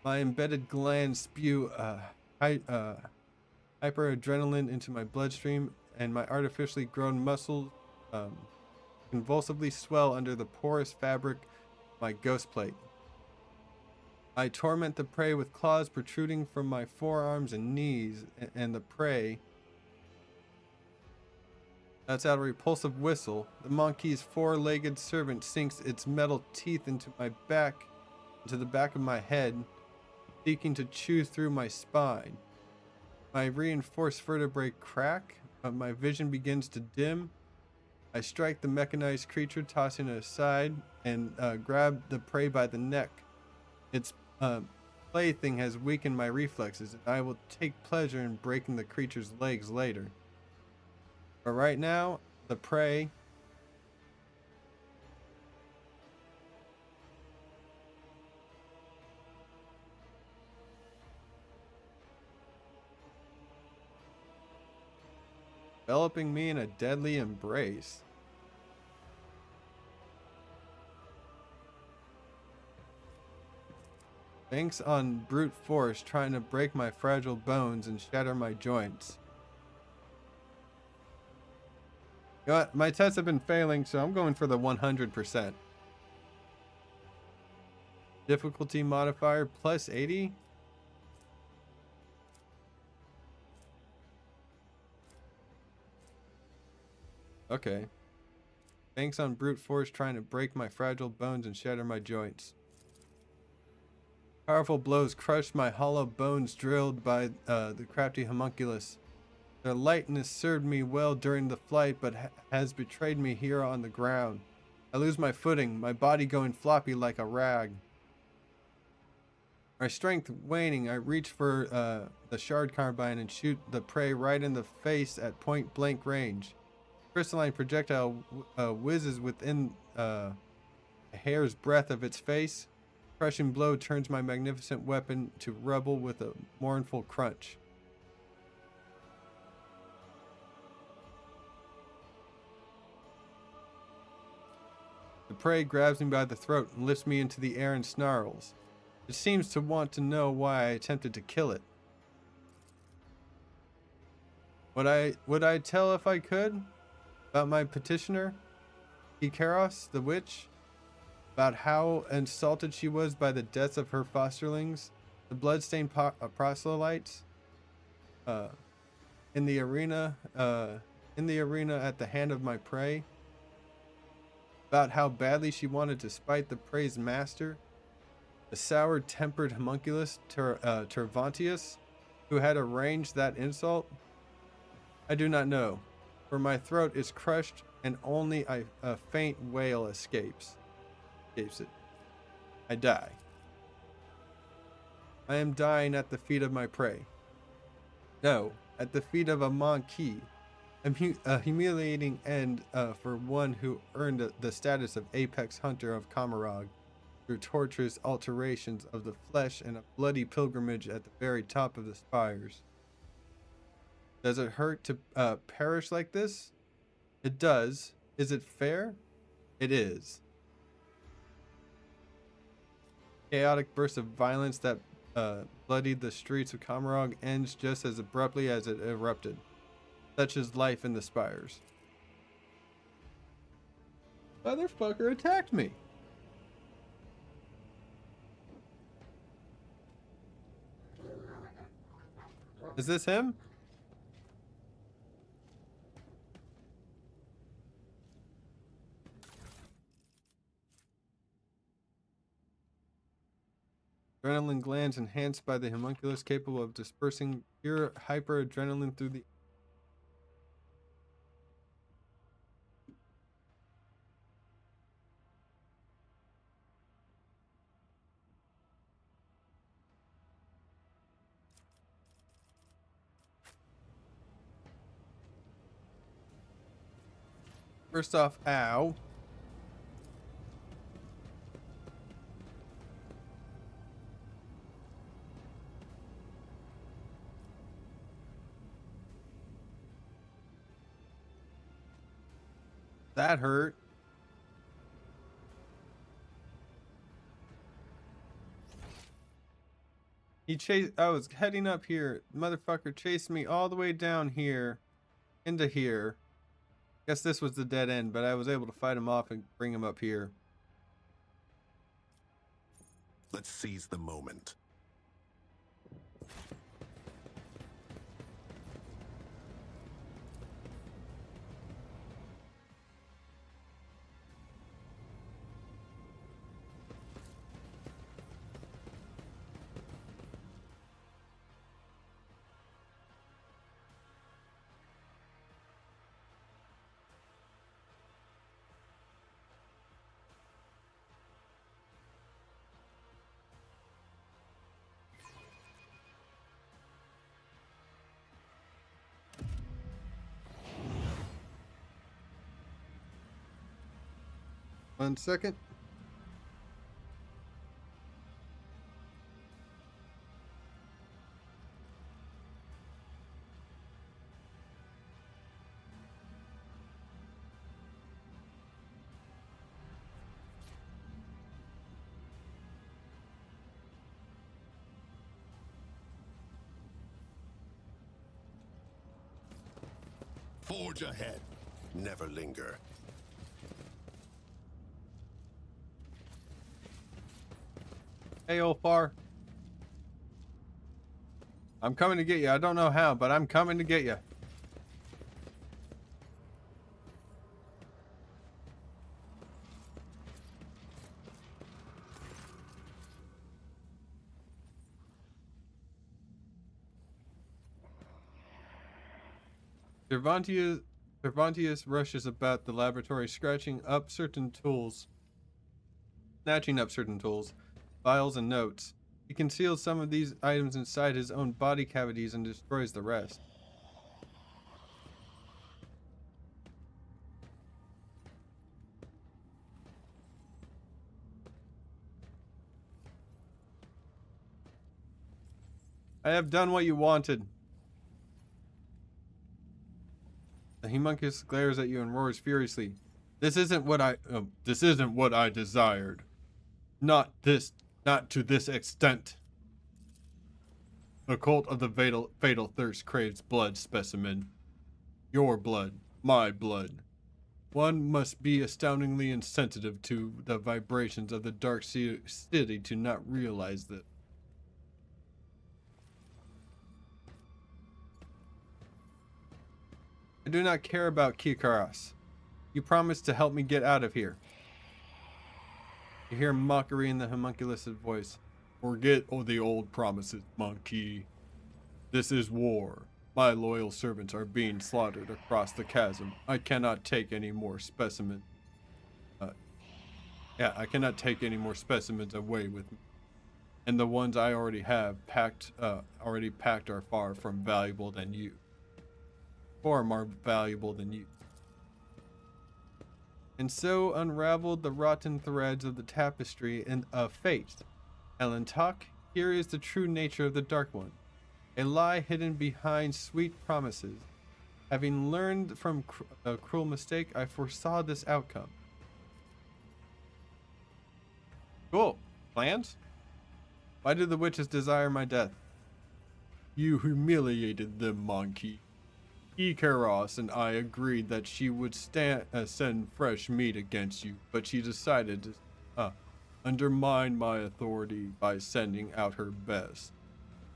My embedded glands spew hyperadrenaline into my bloodstream, and my artificially grown muscles convulsively swell under the porous fabric of my ghost plate. I torment the prey with claws protruding from my forearms and knees, and the prey lets out a repulsive whistle. The monkey's four-legged servant sinks its metal teeth into the back of my head, seeking to chew through my spine. My reinforced vertebrae crack, but my vision begins to dim. I strike the mechanized creature, tossing it aside, and grab the prey by the neck. Its plaything has weakened my reflexes, and I will take pleasure in breaking the creature's legs later. But right now, the prey enveloping me in a deadly embrace. Thanks on brute force, trying to break my fragile bones and shatter my joints. You know what? My tests have been failing, so I'm going for the 100%. Difficulty modifier plus 80. Okay. Thanks on brute force, trying to break my fragile bones and shatter my joints. Powerful blows crushed my hollow bones drilled by the crafty homunculus. Their lightness served me well during the flight, but has betrayed me here on the ground. I lose my footing, my body going floppy like a rag. My strength waning, I reach for the shard carbine and shoot the prey right in the face at point blank range. Crystalline projectile whizzes within a hair's breadth of its face. Crushing blow turns my magnificent weapon to rubble with a mournful crunch. The prey grabs me by the throat and lifts me into the air and snarls. It seems to want to know why I attempted to kill it. Would I tell if I could? About my petitioner, Ikaros, the witch? About how insulted she was by the deaths of her fosterlings, the bloodstained proselytes, in the arena at the hand of my prey? About how badly she wanted to spite the prey's master, the sour-tempered homunculus Tervantius, who had arranged that insult? I do not know, for my throat is crushed and only a faint wail escapes it. I die. I am dying at the feet of my prey. No, at the feet of a monkey. A humiliating end for one who earned the status of apex hunter of Camarog through torturous alterations of the flesh and a bloody pilgrimage at the very top of the spires. Does it hurt to perish like this? It does. Is it fair? It is. Chaotic burst of violence that bloodied the streets of Camarog ends just as abruptly as it erupted. Such is life in the spires. Motherfucker attacked me. Is this him? Adrenaline glands enhanced by the homunculus capable of dispersing pure hyperadrenaline through the First off, ow. That hurt. I was heading up here. Motherfucker chased me all the way down here into here. Guess this was the dead end, but I was able to fight him off and bring him up here. Let's seize the moment. One second. Forge ahead. Never linger. Hey, Olfar. I'm coming to get you. I don't know how, but I'm coming to get you. Cervantius rushes about the laboratory, snatching up certain tools, files, and notes. He conceals some of these items inside his own body cavities and destroys the rest. I have done what you wanted. The homunculus glares at you and roars furiously. This isn't what I desired. Not to this extent. The cult of the fatal thirst craves blood specimen. Your blood, my blood. One must be astoundingly insensitive to the vibrations of the dark city to not realize that. I do not care about Kikaros. You promised to help me get out of here. You hear mockery in the homunculus' voice. Forget all the old promises, monkey. This is war. My loyal servants are being slaughtered across the chasm. I cannot take any more specimens. I cannot take any more specimens away with me. And the ones I already have packed are far from valuable than you. Far more valuable than you. And so unraveled the rotten threads of the tapestry and of fate. Ellen Talk, here is the true nature of the Dark One. A lie hidden behind sweet promises. Having learned from a cruel mistake, I foresaw this outcome. Cool. Plans? Why do the witches desire my death? You humiliated them, monkey. Ikaros and I agreed that she would send fresh meat against you, but she decided to undermine my authority by sending out her best.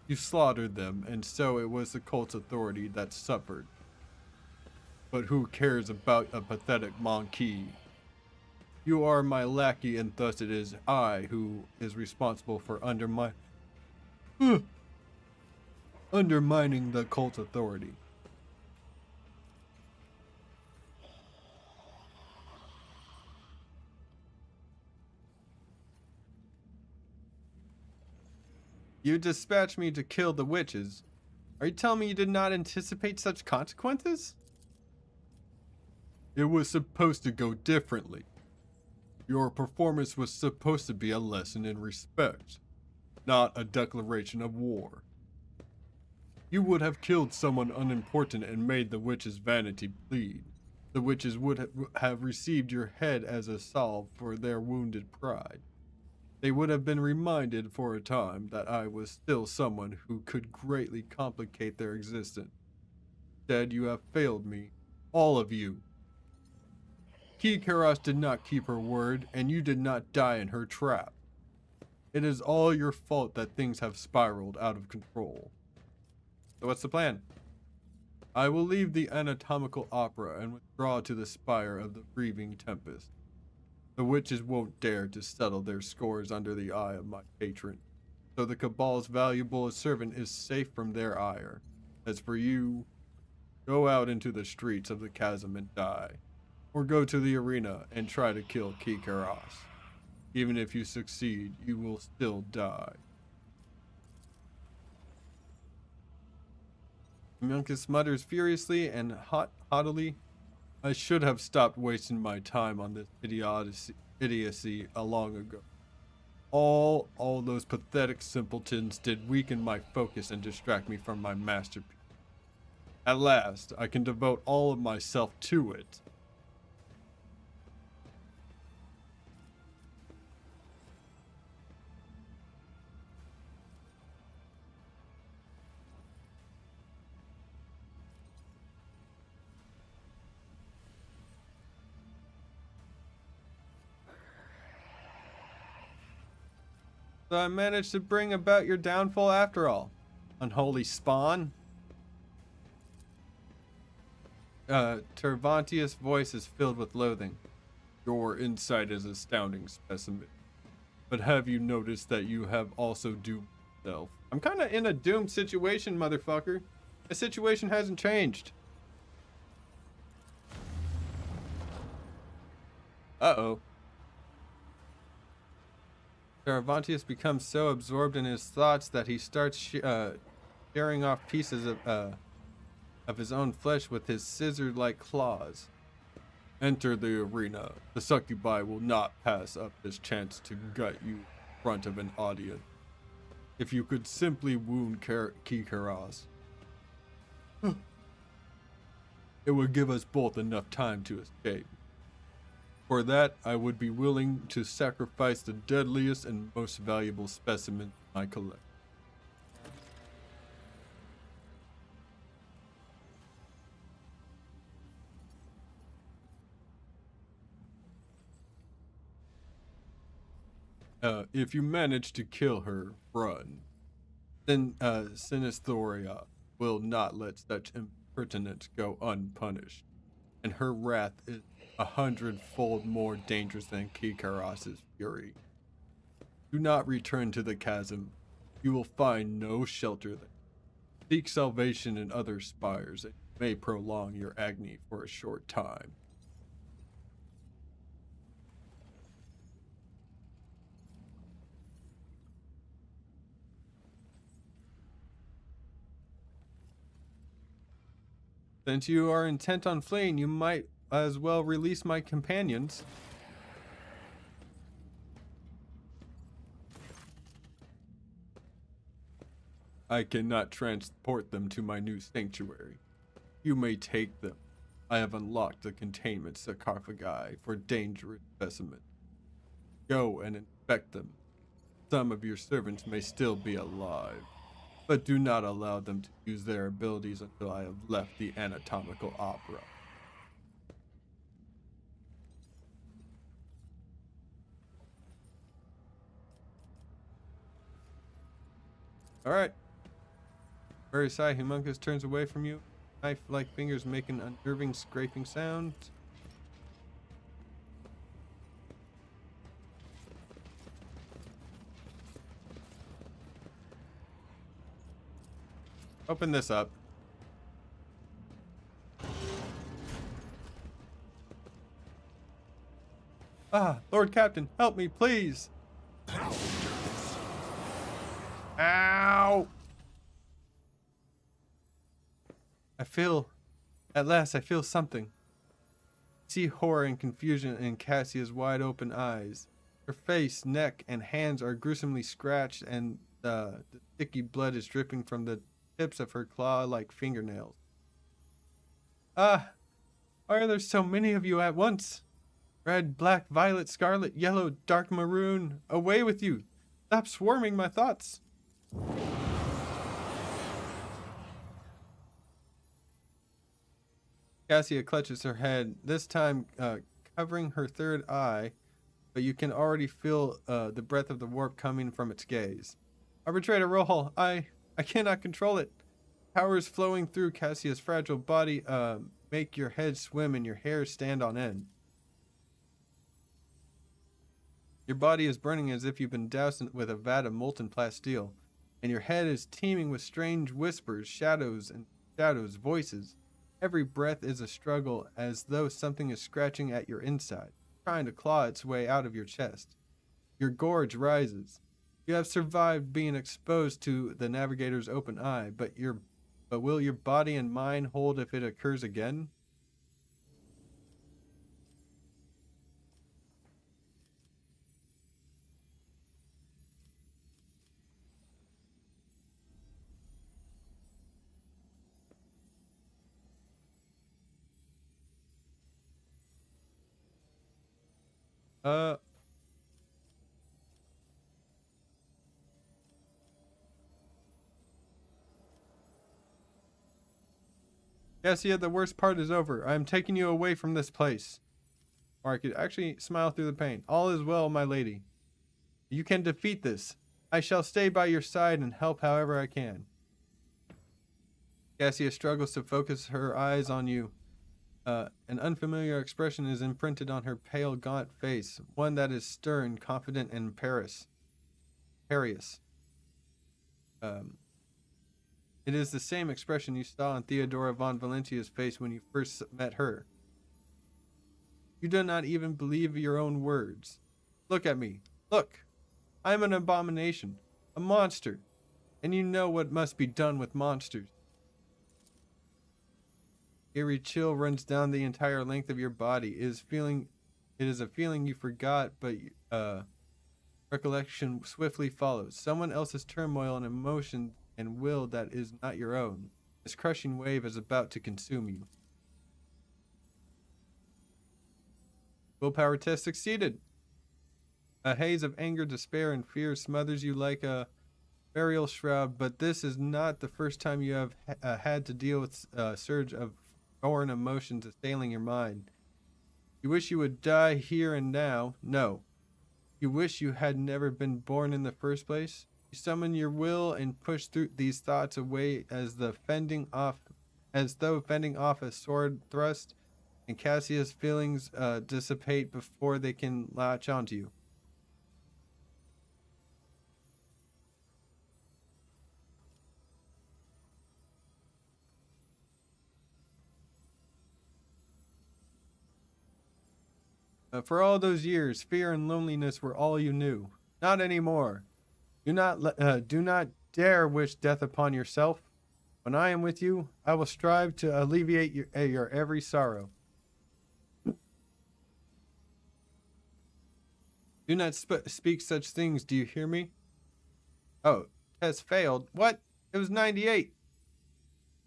You slaughtered them, and so it was the cult's authority that suffered. But who cares about a pathetic monkey? You are my lackey, and thus it is I who is responsible for undermining the cult's authority. You dispatched me to kill the witches. Are you telling me you did not anticipate such consequences? It was supposed to go differently. Your performance was supposed to be a lesson in respect, not a declaration of war. You would have killed someone unimportant and made the witch's vanity bleed. The witches would have received your head as a salve for their wounded pride. They would have been reminded for a time that I was still someone who could greatly complicate their existence. Instead, you have failed me, all of you. Kikaros did not keep her word, and you did not die in her trap. It is all your fault that things have spiraled out of control. So what's the plan? I will leave the anatomical opera and withdraw to the spire of the grieving tempest. The witches won't dare to settle their scores under the eye of my patron, so the Cabal's valuable servant is safe from their ire. As for you, go out into the streets of the chasm and die, or go to the arena and try to kill Kikaros. Even if you succeed, you will still die. Homunculus mutters furiously and haughtily, I should have stopped wasting my time on this idiocy a long ago. All those pathetic simpletons did weaken my focus and distract me from my masterpiece. At last, I can devote all of myself to it. So I managed to bring about your downfall after all. Unholy spawn. Tervantius' voice is filled with loathing. Your insight is astounding, specimen. But have you noticed that you have also doomed yourself? I'm kind of in a doomed situation, motherfucker. The situation hasn't changed. Uh-oh. Tervantius becomes so absorbed in his thoughts that he starts tearing off pieces of his own flesh with his scissor-like claws. Enter the arena. The succubi will not pass up this chance to gut you in front of an audience. If you could simply wound Kikaros, it would give us both enough time to escape. For that, I would be willing to sacrifice the deadliest and most valuable specimen I collect. If you manage to kill her, run. Then Sinisthoria will not let such impertinence go unpunished, and her wrath is 100-fold more dangerous than Kikaros' fury. Do not return to the chasm. You will find no shelter there. Seek salvation in other spires, and you may prolong your agony for a short time. Since you are intent on fleeing, you might as well release my companions. I cannot transport them to my new sanctuary. You may take them. I have unlocked the containment sarcophagi for dangerous specimens. Go and inspect them. Some of your servants may still be alive, but do not allow them to use their abilities until I have left the anatomical opera. Alright. Very sigh, Homunculus turns away from you. Knife-like fingers make an unnerving scraping sound. Open this up. Ah, Lord Captain, help me, please. Ow! At last I feel something. See horror and confusion in Cassia's wide open eyes. Her face, neck, and hands are gruesomely scratched, and the sticky blood is dripping from the tips of her claw-like fingernails. Ah, why are there so many of you at once? Red, black, violet, scarlet, yellow, dark maroon. Away with you! Stop swarming my thoughts! Cassia clutches her head, this time covering her third eye, but you can already feel the breath of the warp coming from its gaze. Arbitrator Rohal, I cannot control it. Power is flowing through Cassia's fragile body, make your head swim and your hair stand on end. Your body is burning as if you've been doused with a vat of molten plasteel, and your head is teeming with strange whispers, shadows, voices. Every breath is a struggle, as though something is scratching at your inside, trying to claw its way out of your chest. Your gorge rises. You have survived being exposed to the navigator's open eye, but will your body and mind hold if it occurs again? Cassia, the worst part is over. I am taking you away from this place. Or I could actually smile through the pain. All is well, my lady. You can defeat this. I shall stay by your side and help however I can. Cassia struggles to focus her eyes on you. An unfamiliar expression is imprinted on her pale, gaunt face, one that is stern, confident, and imperious. It is the same expression you saw on Theodora von Valentia's face when you first met her. You do not even believe your own words. Look at me. Look. I am an abomination, a monster, and you know what must be done with monsters. Eerie chill runs down the entire length of your body. It is a feeling you forgot, but recollection swiftly follows. Someone else's turmoil and emotion and will that is not your own. This crushing wave is about to consume you. Willpower test succeeded. A haze of anger, despair, and fear smothers you like a burial shroud, but this is not the first time you have had to deal with a surge of foreign emotions assailing your mind. You wish you would die here and now. No. You wish you had never been born in the first place. You summon your will and push through these thoughts away as though fending off a sword thrust, and Cassia's feelings dissipate before they can latch onto you. For all those years, fear and loneliness were all you knew. Not anymore. Do not dare wish death upon yourself. When I am with you, I will strive to alleviate your every sorrow. Do not speak such things, do you hear me? Oh, test failed. What? It was 98.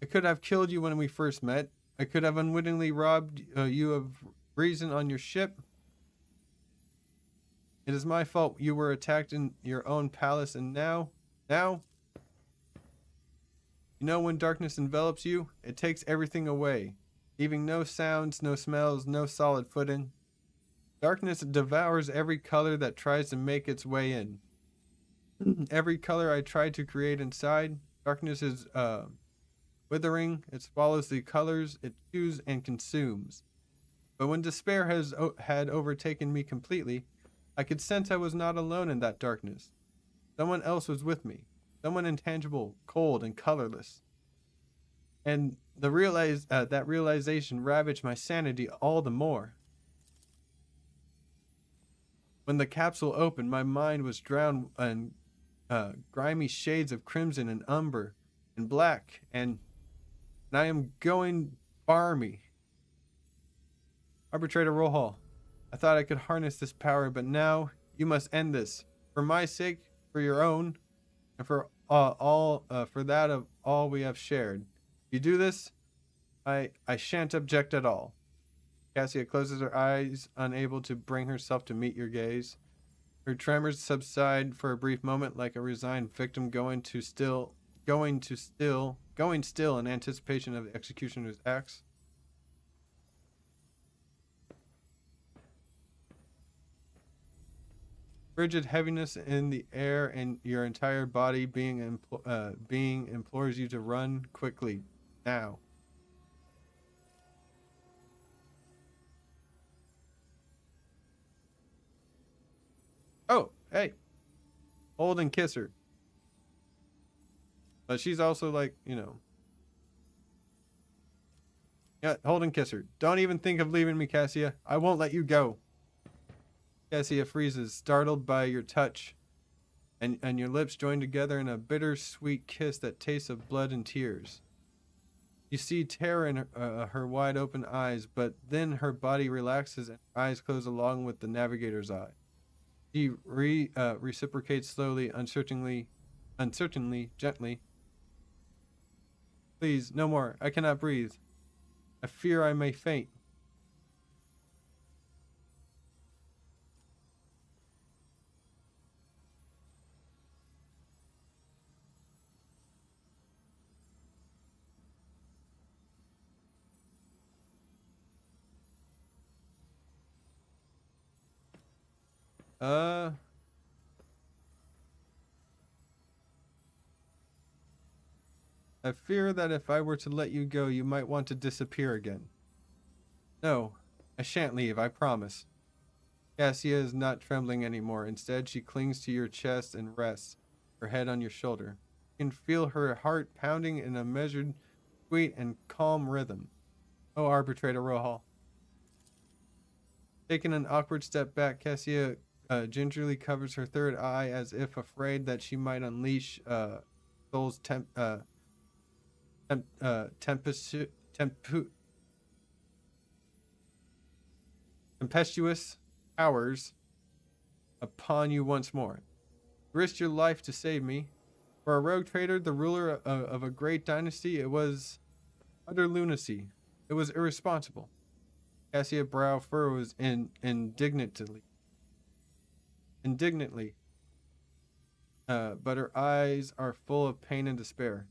I could have killed you when we first met. I could have unwittingly robbed you of reason on your ship. It is my fault you were attacked in your own palace, and now? You know when darkness envelops you, it takes everything away, leaving no sounds, no smells, no solid footing. Darkness devours every color that tries to make its way in. Every color I tried to create inside, darkness is withering. It swallows the colors it chews and consumes. But when despair had overtaken me completely, I could sense I was not alone in that darkness. Someone else was with me. Someone intangible, cold, and colorless. And that realization ravaged my sanity all the more. When the capsule opened, my mind was drowned in grimy shades of crimson and umber and black, and I am going balmy. Arbitrator Rohal, I thought I could harness this power, but now you must end this. For my sake, for your own, and for for that of all we have shared. If you do this, I shan't object at all. Cassia closes her eyes, unable to bring herself to meet your gaze. Her tremors subside for a brief moment, like a resigned victim going still in anticipation of the executioner's axe. Frigid heaviness in the air and your entire body being implores you to run quickly now. Oh, hey. Hold and kiss her. But she's also like, you know. Yeah, hold and kiss her. Don't even think of leaving me, Cassia. I won't let you go. Cassia freezes, startled by your touch, and your lips join together in a bittersweet kiss that tastes of blood and tears. You see terror in her wide-open eyes, but then her body relaxes and her eyes close along with the navigator's eye. She reciprocates slowly, uncertainly, gently. Please, no more. I cannot breathe. I fear I may faint. I fear that if I were to let you go, you might want to disappear again. No, I shan't leave, I promise. Cassia is not trembling anymore. Instead, she clings to your chest and rests, her head on your shoulder. You can feel her heart pounding in a measured, sweet, and calm rhythm. Oh, Arbitrator Rohal. Taking an awkward step back, Cassia gingerly covers her third eye as if afraid that she might unleash Soul's tempestuous powers upon you once more. You risked your life to save me. For a rogue trader, the ruler of a great dynasty, it was utter lunacy. It was irresponsible. Cassia's brow furrows indignantly. But her eyes are full of pain and despair.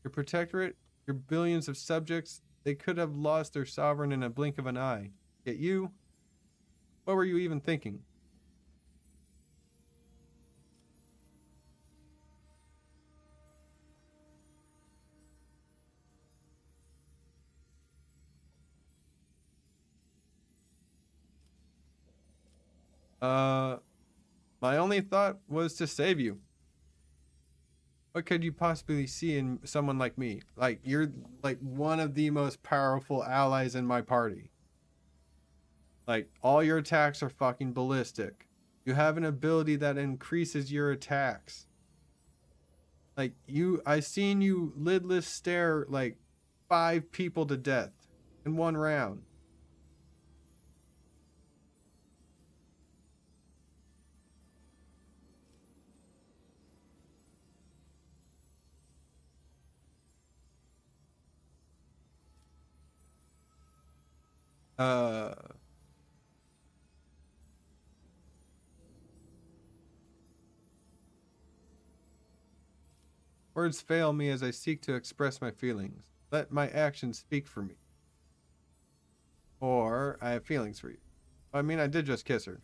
Your protectorate, your billions of subjects, they could have lost their sovereign in a blink of an eye. Yet you, what were you even thinking? My only thought was to save you. What could you possibly see in someone like me? Like, you're like one of the most powerful allies in my party. Like, all your attacks are fucking ballistic. You have an ability that increases your attacks. Like, I seen you lidless stare like 5 people to death in one round. Words fail me as I seek to express my feelings. Let my actions speak for me. Or I have feelings for you. I mean, I did just kiss her.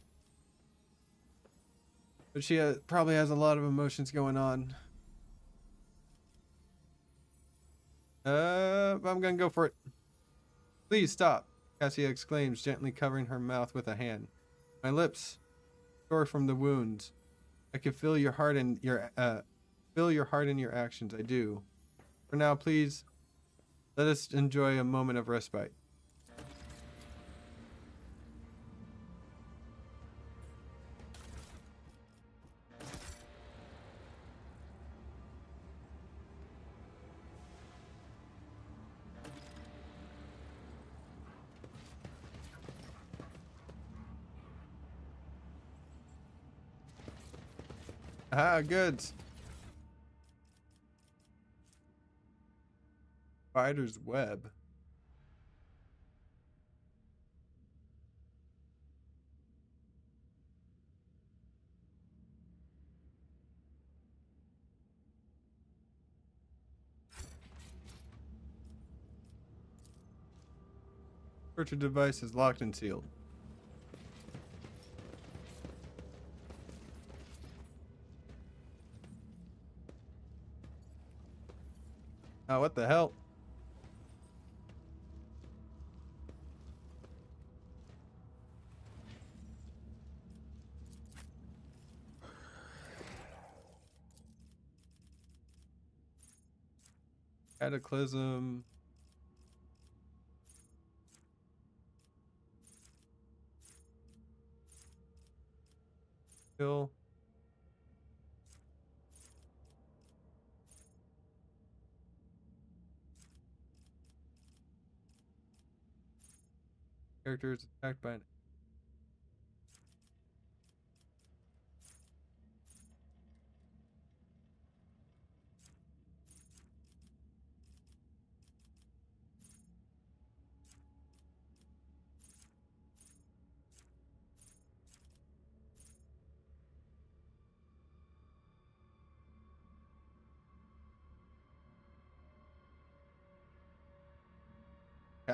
But she probably has a lot of emotions going on. I'm gonna go for it. Please stop, Cassia exclaims, gently covering her mouth with a hand. My lips sore from the wounds. I can feel your heart in your actions. I do. For now, please, let us enjoy a moment of respite. Ah, good. Spider's web. Torture device is locked and sealed. Oh, what the hell? Cataclysm. Kill. Character is attacked by an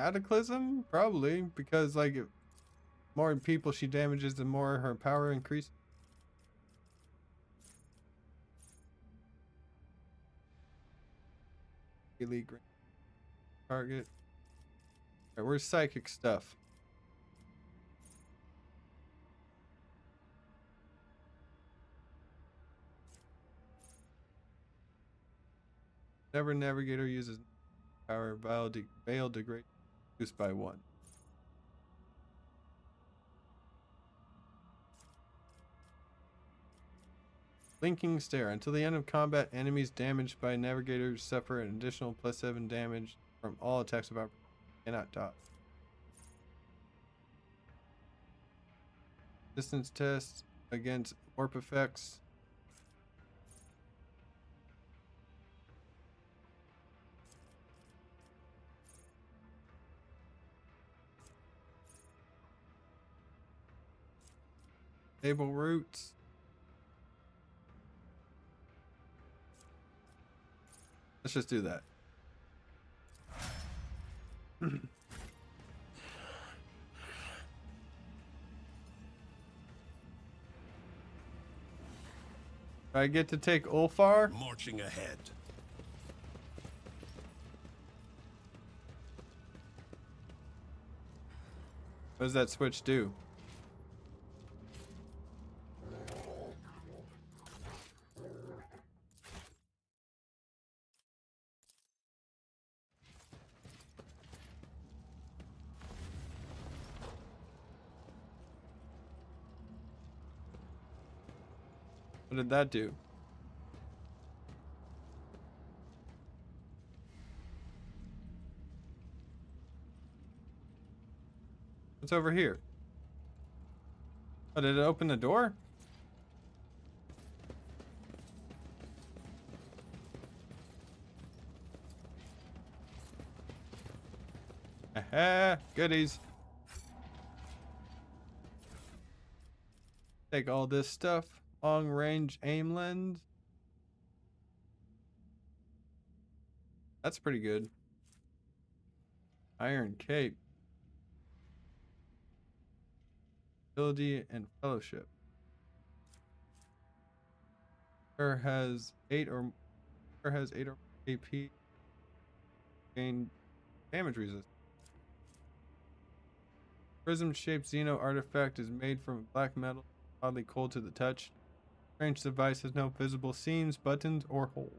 cataclysm? Probably, because like more people she damages, the more her power increases. Elite target. Alright, where's psychic stuff? Never navigator uses power veil degrade reduced by 1. Blinking stare. Until the end of combat, enemies damaged by navigators suffer an additional +7 damage from all attacks of opportunity. Cannot dodge. Distance test against warp effects. Stable roots. Let's just do that. I get to take Ulfar? Marching ahead. What does that switch do? What did that do? What's over here? Oh, did it open the door? Aha, goodies. Take all this stuff. Long range aim lens. That's pretty good. Iron cape. Ability and fellowship. Her has 8 or more AP. Gain damage resistance. Prism shaped Xeno artifact is made from black metal, oddly cold to the touch. Strange device has no visible seams, buttons, or holes.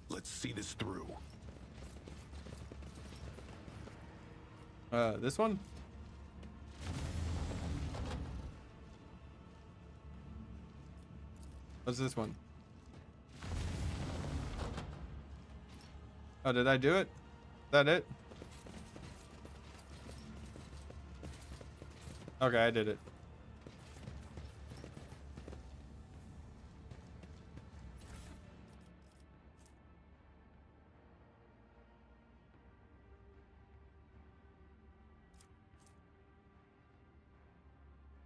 Let's see this through. This one? What's this one? Oh, did I do it? Is that it? Okay, I did it.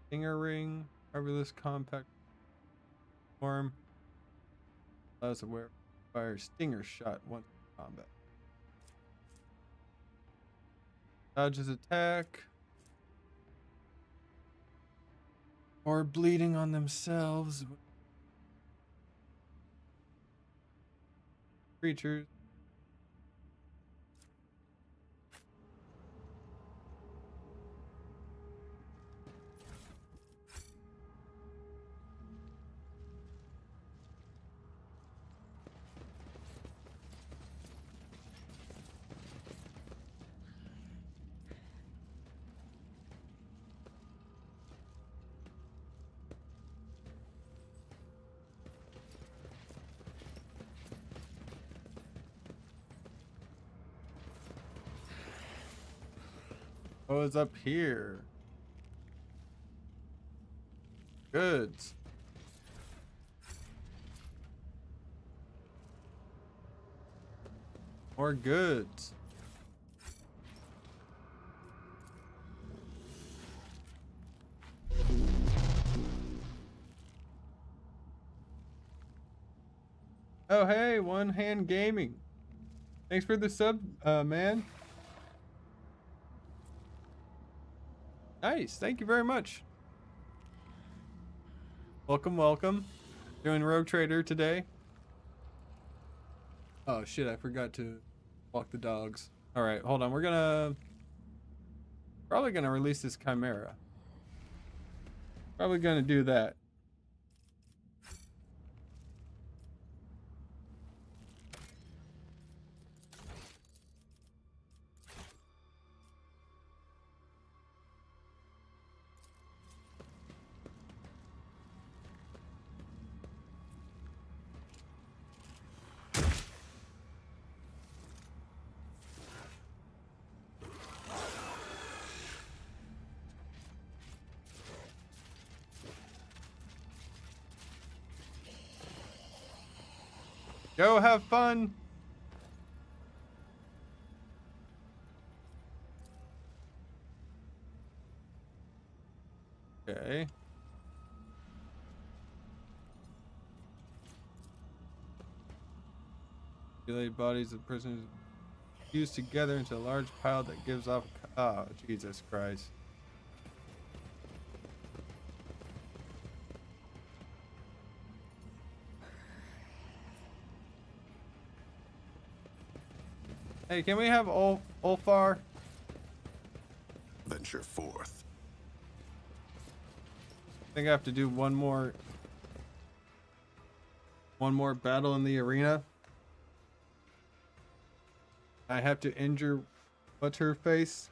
Stinger ring, coverless compact form. Allows to wear fire stinger shot once in combat. Dodges attack. Or bleeding on themselves. Creatures. What was up here? Goods. More goods. Oh hey, One Hand Gaming. Thanks for the sub, man. Nice, thank you very much. Welcome, welcome. Doing Rogue Trader today. Oh shit, I forgot to walk the dogs. All right, hold on. We're probably gonna release this Chimera. Probably gonna do that. Go have fun. Okay. Mutilated bodies of prisoners fused together into a large pile that gives off. Oh, Jesus Christ. Hey, can we have Ulfar? Venture forth. I think I have to do one more battle in the arena. I have to injure what's her face?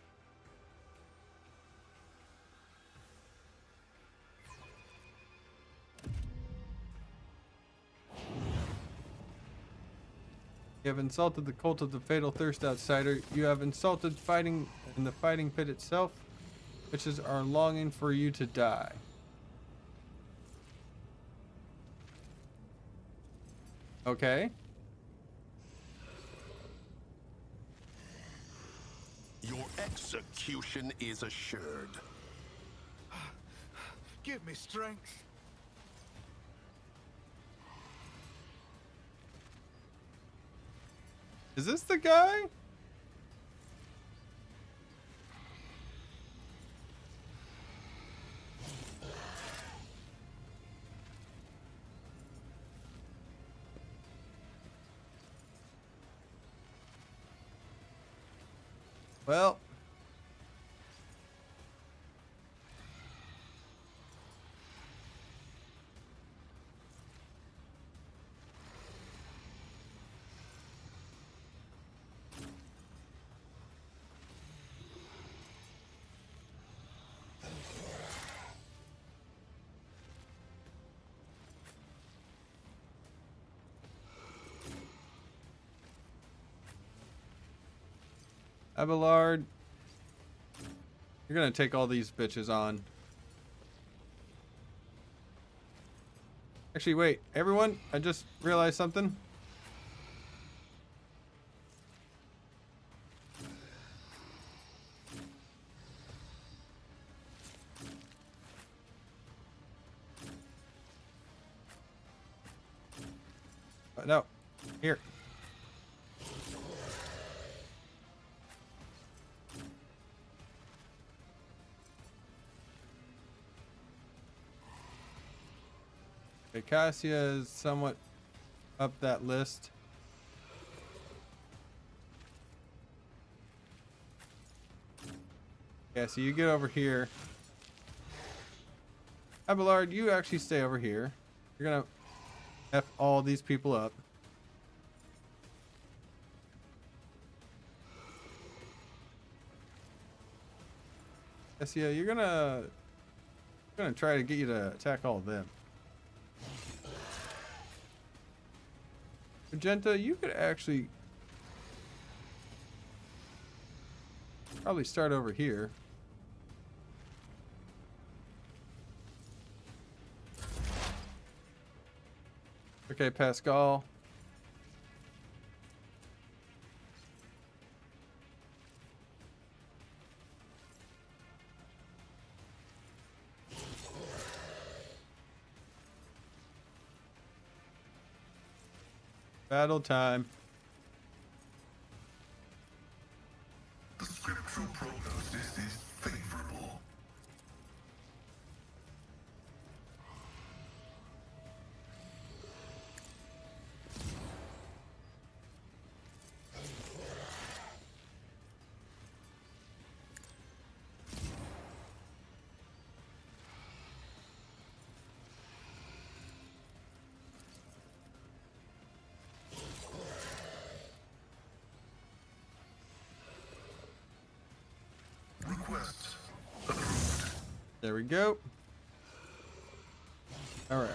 You have insulted the cult of the Fatal Thirst, outsider. You have insulted fighting in the fighting pit itself, which is our longing for you to die. Okay. Your execution is assured. Give me strength. Is this the guy? Well, Abelard. You're gonna take all these bitches on. Actually, wait. Everyone, I just realized something. No. Here. Okay, Cassia is somewhat up that list. Yeah, so you get over here. Abelard, you actually stay over here. You're gonna F all these people up. Cassia, you're gonna try to get you to attack all of them. Magenta, you could actually probably start over here. Okay, Pascal. Battle time. The scriptural prognosis is favorable. Request approved. There we go. All right.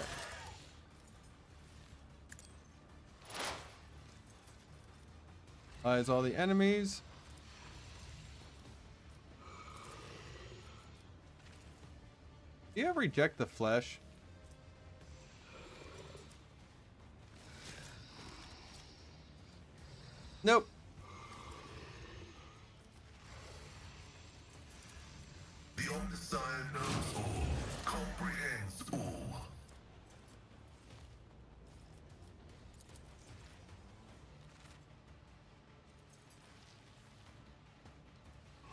Eyes all the enemies. Do you ever reject the flesh? Nope. The Omniscient knows all, comprehends all.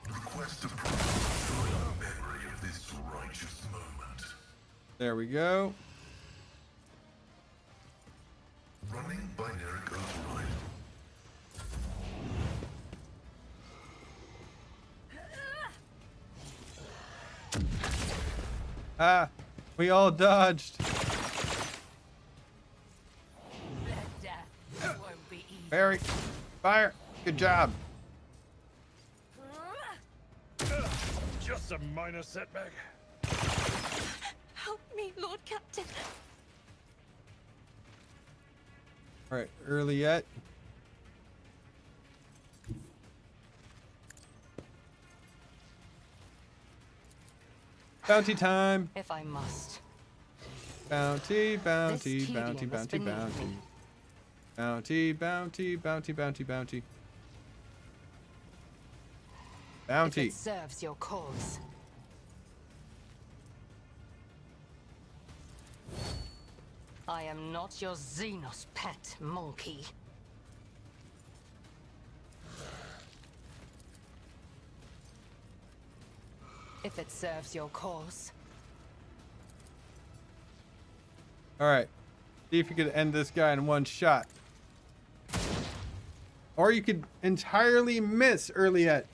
Request approved for the memory of this righteous moment. There we go. Running binary override. Ah, we all dodged. Death won't be easy. Barry, fire. Good job. Just a minor setback. Help me, Lord Captain. All right, early yet. Bounty time. If I must. Bounty, bounty, This bounty, tedium is bounty, beneath bounty. me. Bounty, bounty, bounty, bounty, bounty. If Bounty. it serves your cause. I am not your Xenos pet, monkey. If it serves your cause. All right. See if you could end this guy in one shot. Or you could entirely miss Earliette.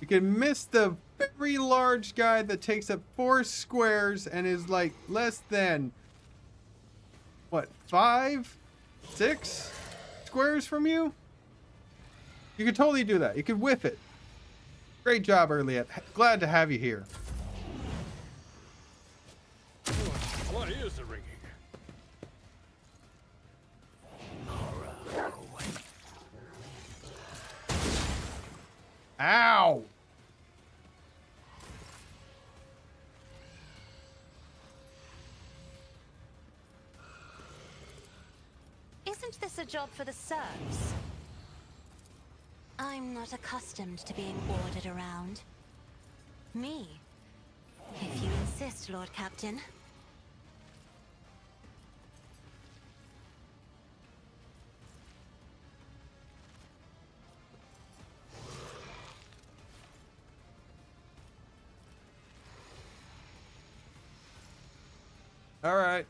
You can miss the very large guy that takes up 4 squares and is like less than, what, 5, 6 squares from you? You could totally do that. You could whiff it. Great job, Earliette. Glad to have you here. What is the ringing? Isn't this a job for the serfs? I'm not accustomed to being ordered around. Me? If you insist, Lord Captain. All right.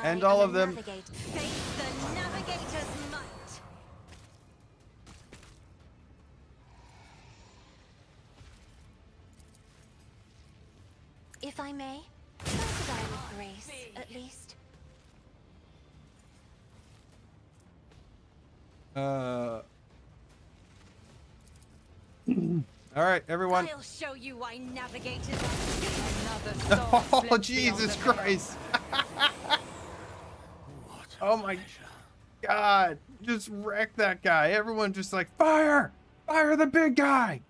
And I all am of a them. navigator. Face the navigator's might. If I may, try to die with grace, at least. All right, everyone. I'll show you why navigators Another soul Oh, slips Jesus beyond the veil. Christ. Oh my God. Just wreck that guy. Everyone just like, fire! Fire the big guy!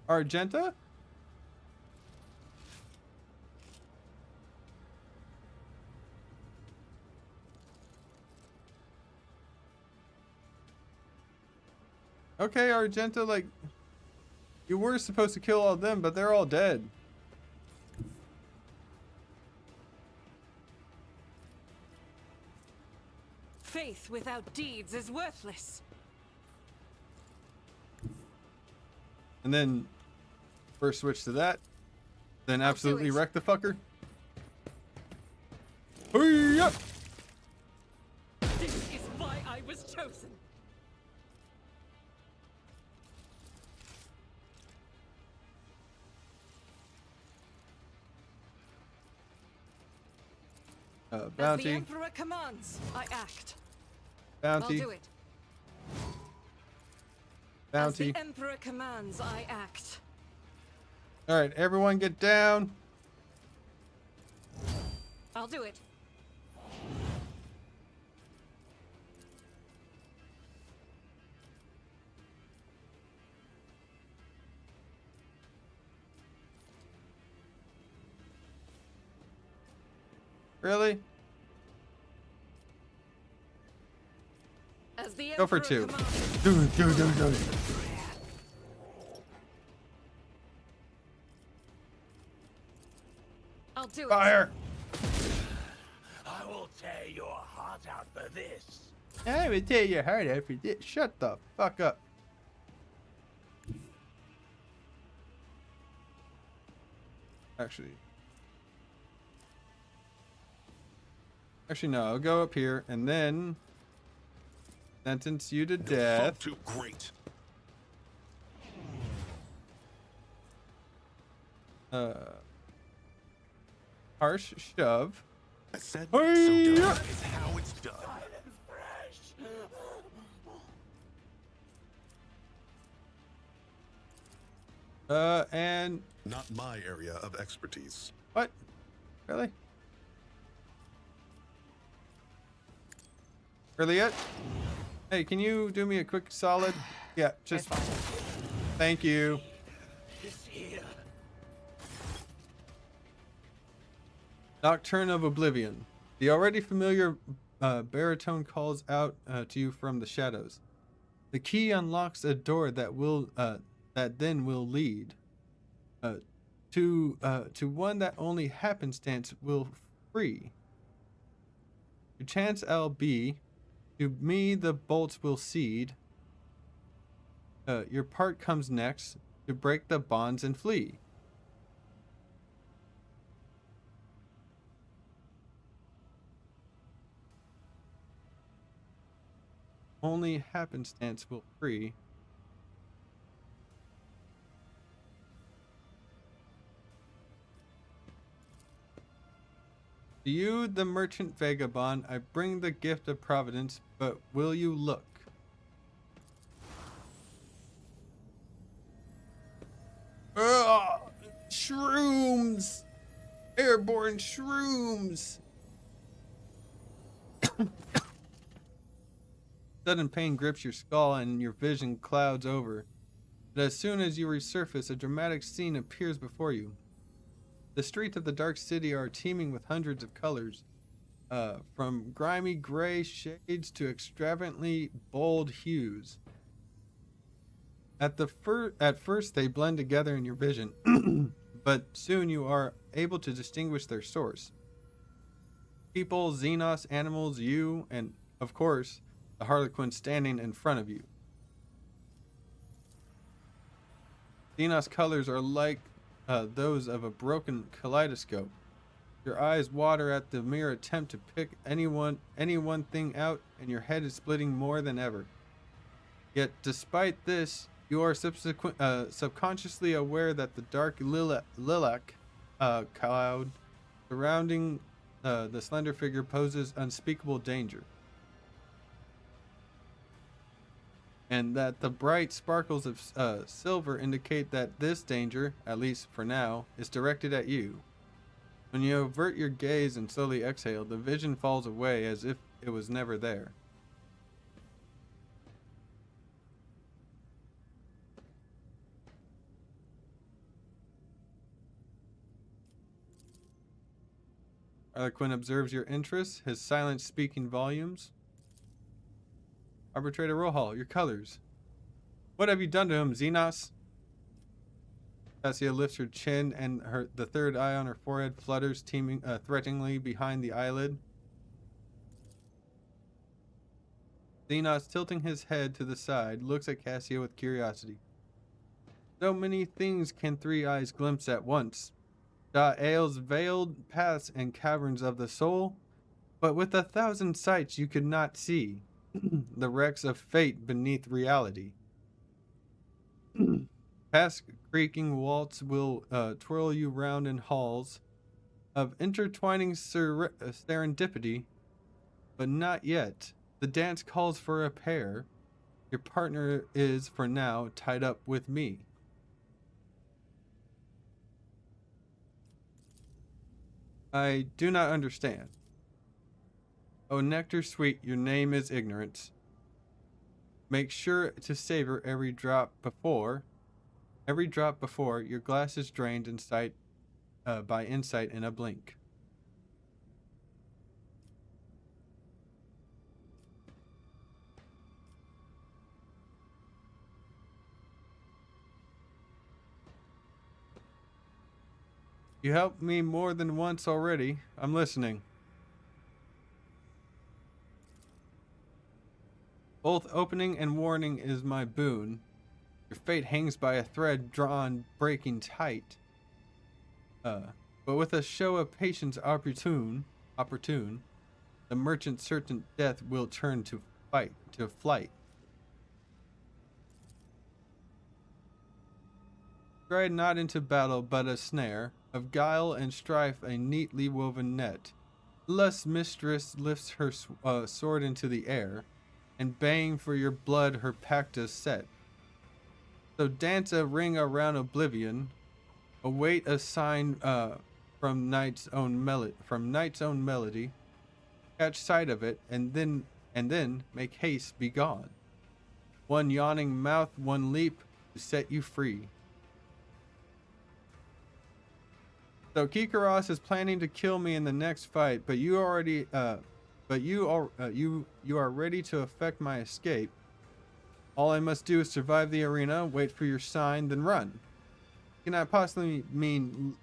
Argenta? Okay, Argenta, like, you were supposed to kill all of them, but they're all dead. Faith without deeds is worthless. And then first switch to that. Then I'll do absolutely it. wreck the fucker. Hoo-yah! This is why I was chosen. As the Bounty. Emperor commands, I act. Bounty. I'll do it. Bounty. As the Emperor commands, I act. Alright, everyone get down. I'll do it. Really? As the Go for Emperor two. commands. Do it, do it, do it, do it. I'll do it. Fire! I will tear your heart out for this. I would tear your heart out for this. Shut the fuck up. Actually, no, I'll go up here and then sentence you to death. Too great. Harsh shove. I said Hey-ya! so done is how it's done. And Not my area of expertise. what? Really? Really yet? Hey, can you do me a quick solid? Yeah, just thank you. It's here. Nocturne of Oblivion. The already familiar baritone calls out to you from the shadows. The key unlocks a door that will that then will lead to one that only happenstance will free. To chance LB, to me the bolts will cede. Your part comes next to break the bonds and flee. Only happenstance will free. To you, the merchant vagabond, I bring the gift of providence, but will you look? Ugh, shrooms! Airborne shrooms! Sudden pain grips your skull and your vision clouds over. But as soon as you resurface, a dramatic scene appears before you. The streets of the Dark City are teeming with hundreds of colors, from grimy gray shades to extravagantly bold hues. At first, they blend together in your vision, but soon you are able to distinguish their source. People, Xenos, animals, you, and, of course, the Harlequin standing in front of you. Xenos colors are like those of a broken kaleidoscope. Your eyes water at the mere attempt to pick any one thing out, and your head is splitting more than ever. Yet, despite this, you are subconsciously aware that the dark lilac cloud surrounding the slender figure poses unspeakable danger, and that the bright sparkles of silver indicate that this danger, at least for now, is directed at you. When you avert your gaze and slowly exhale, the vision falls away as if it was never there. Harlequin observes your interests, his silence speaking volumes. Arbitrator Rohal, your colors. What have you done to him, Xenos? Cassia lifts her chin, and the third eye on her forehead flutters threateningly behind the eyelid. Xenos, tilting his head to the side, looks at Cassia with curiosity. So many things can three eyes glimpse at once. Ael's veiled paths and caverns of the soul, but with 1,000 sights you could not see the wrecks of fate beneath reality. Past creaking waltz will twirl you round in halls of intertwining serendipity, but not yet. The dance calls for a pair. Your partner is, for now, tied up with me. I do not understand. O nectar sweet, your name is ignorance. Make sure to savor every drop before your glass is drained by insight in a blink. You helped me more than once already. I'm listening. Both opening and warning is my boon. Your fate hangs by a thread drawn breaking tight. But with a show of patience opportune, the merchant's certain death will turn to flight. Stride not into battle, but a snare of guile and strife, a neatly woven net. Lust mistress lifts her sword into the air, and baying for your blood her pact is set. So dance a ring around oblivion, await a sign from night's own melody. Catch sight of it, and then make haste be gone. One yawning mouth, one leap to set you free. So Kikaros is planning to kill me in the next fight, but you are ready to effect my escape. All I must do is survive the arena, wait for your sign, then run. You cannot possibly mean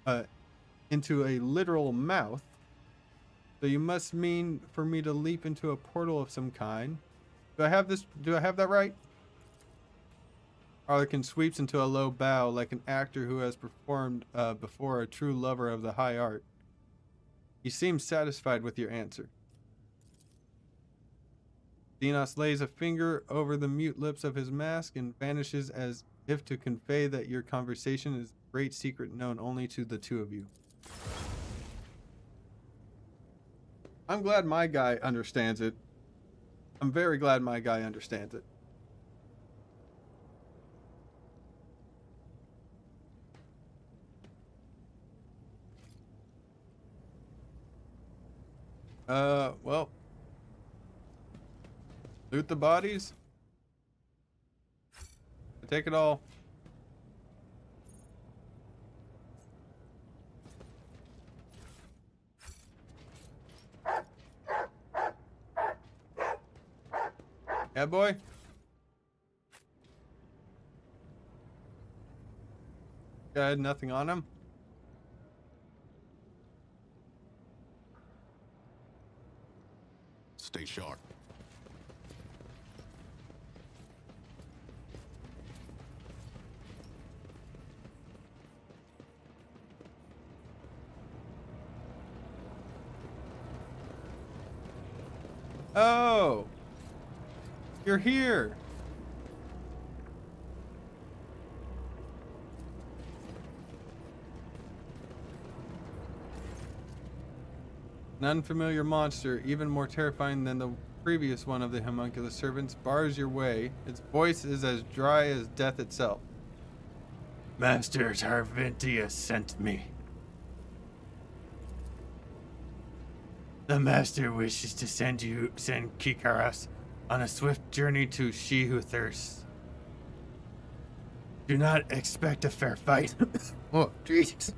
into a literal mouth. So you must mean for me to leap into a portal of some kind. Do I have that right? Harlequin sweeps into a low bow like an actor who has performed before a true lover of the high art. He seems satisfied with your answer. Xenos lays a finger over the mute lips of his mask and vanishes as if to convey that your conversation is a great secret known only to the two of you. I'm glad my guy understands it. I'm very glad my guy understands it. Well, loot the bodies. Take it all. Yeah, boy. Got nothing on him. Stay sharp. Oh, you're here. An unfamiliar monster, even more terrifying than the previous one of the homunculus servants, bars your way. Its voice is as dry as death itself. Master Tarvintia sent me. The master wishes to send Kikaras on a swift journey to She Who Thirsts. Do not expect a fair fight. Oh, Jesus.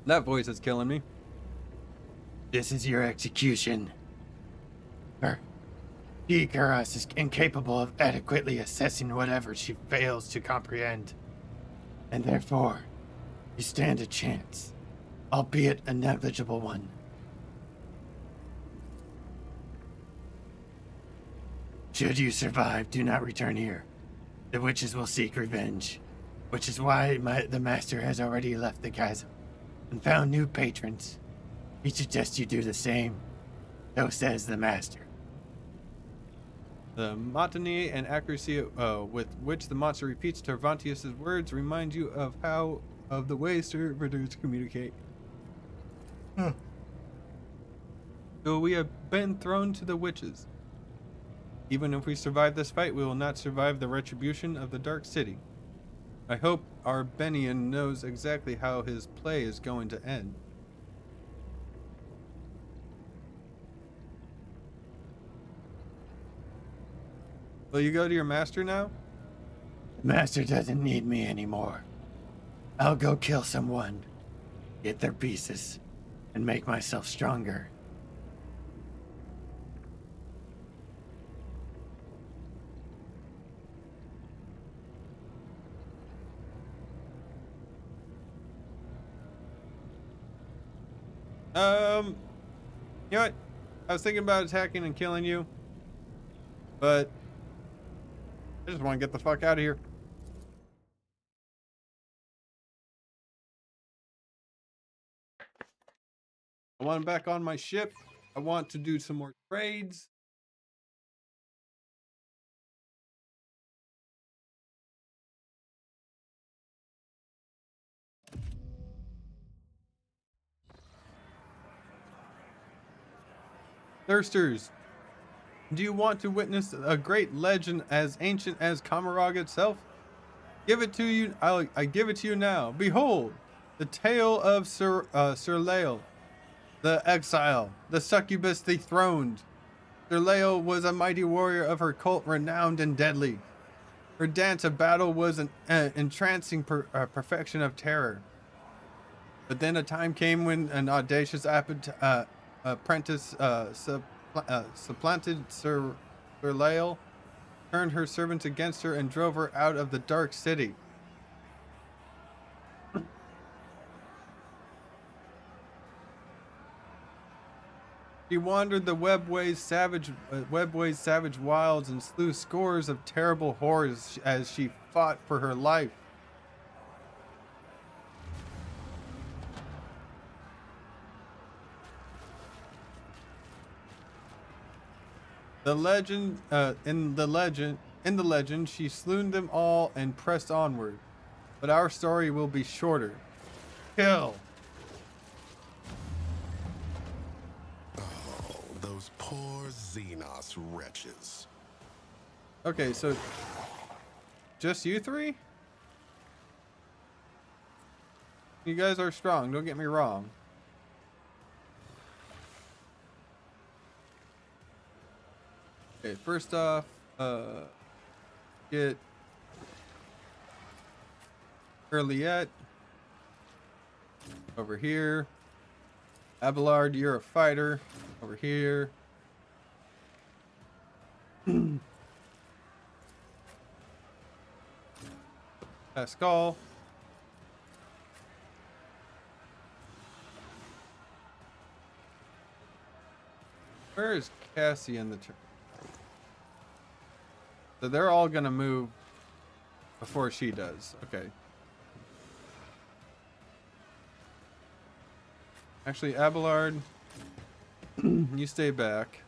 That voice is killing me. This is your execution. Kikaras is incapable of adequately assessing whatever she fails to comprehend. And therefore, you stand a chance, albeit a negligible one. Should you survive, do not return here. The witches will seek revenge, which is why the master has already left the chasm and found new patrons. He suggests you do the same, so says the master. The monotony and accuracy with which the monster repeats Tarvantius' words remind you of the way servitors communicate. So we have been thrown to the witches. Even if we survive this fight, we will not survive the retribution of the Dark City. I hope our Benian knows exactly how his play is going to end. Will you go to your master now? The master doesn't need me anymore. I'll go kill someone, get their pieces, and make myself stronger. You know what? I was thinking about attacking and killing you, but I just want to get the fuck out of here. I want back on my ship. I want to do some more trades. Thirsters, do you want to witness a great legend as ancient as Kamarog itself? Give it to you. I give it to you now. Behold, the tale of Sir Lael, the exile, the succubus dethroned. Sir Lael was a mighty warrior of her cult, renowned and deadly. Her dance of battle was an entrancing perfection of terror. But then a time came when an audacious apprentice supplanted Sir Lael, turned her servants against her, and drove her out of the Dark City. She wandered the webways savage wilds and slew scores of terrible horrors as she fought for her life. In the legend, she slew them all and pressed onward. But our story will be shorter. Kill. Oh, those poor Xenos wretches. Okay, so just you three? You guys are strong, don't get me wrong. Okay, first off, get Earliette over here. Abelard, you're a fighter. Over here. Pascal. Where is Cassie in the turn? So they're all gonna move before she does. Okay. Actually, Abelard, you stay back.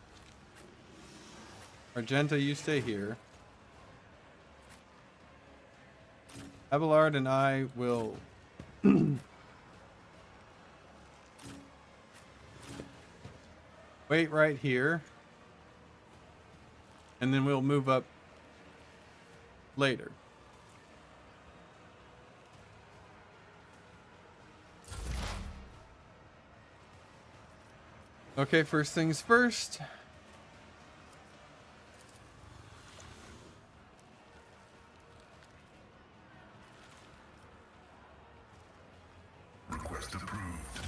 Argenta, you stay here. Abelard and I will wait right here. And then we'll move up later. Okay, first things first. Request approved.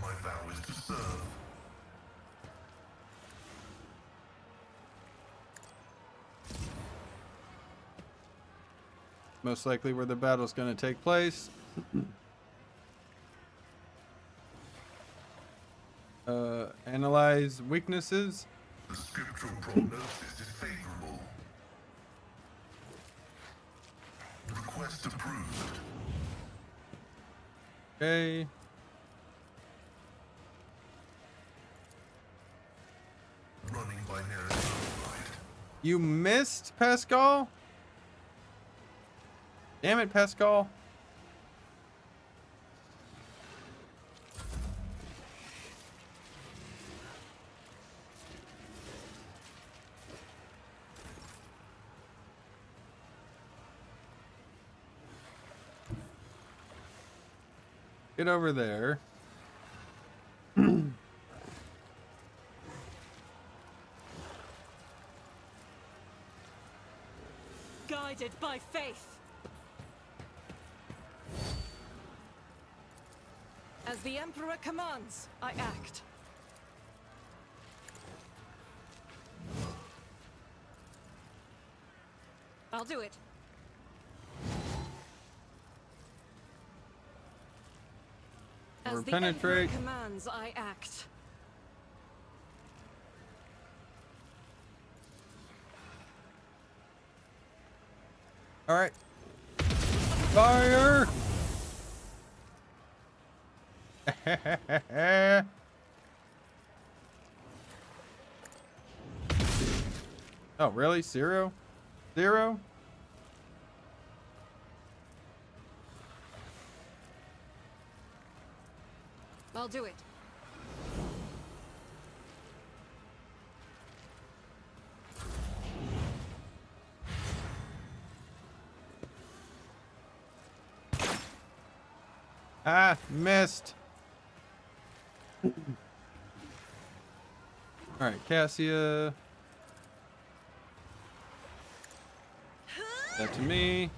My vow is to serve. Most likely where the battle's going to take place. Analyze weaknesses. The scriptural prognosis is favorable. Request approved. Okay. Running binary override. You missed, Pascal? Damn it, Pascal. Get over there. Guided by faith. As the Emperor commands, I act. I'll do it. As the Penetrate. Emperor commands, I act. All right. Fire! Oh, really? Zero? Zero? I'll do it. Ah, missed. All right, Cassia. That to me.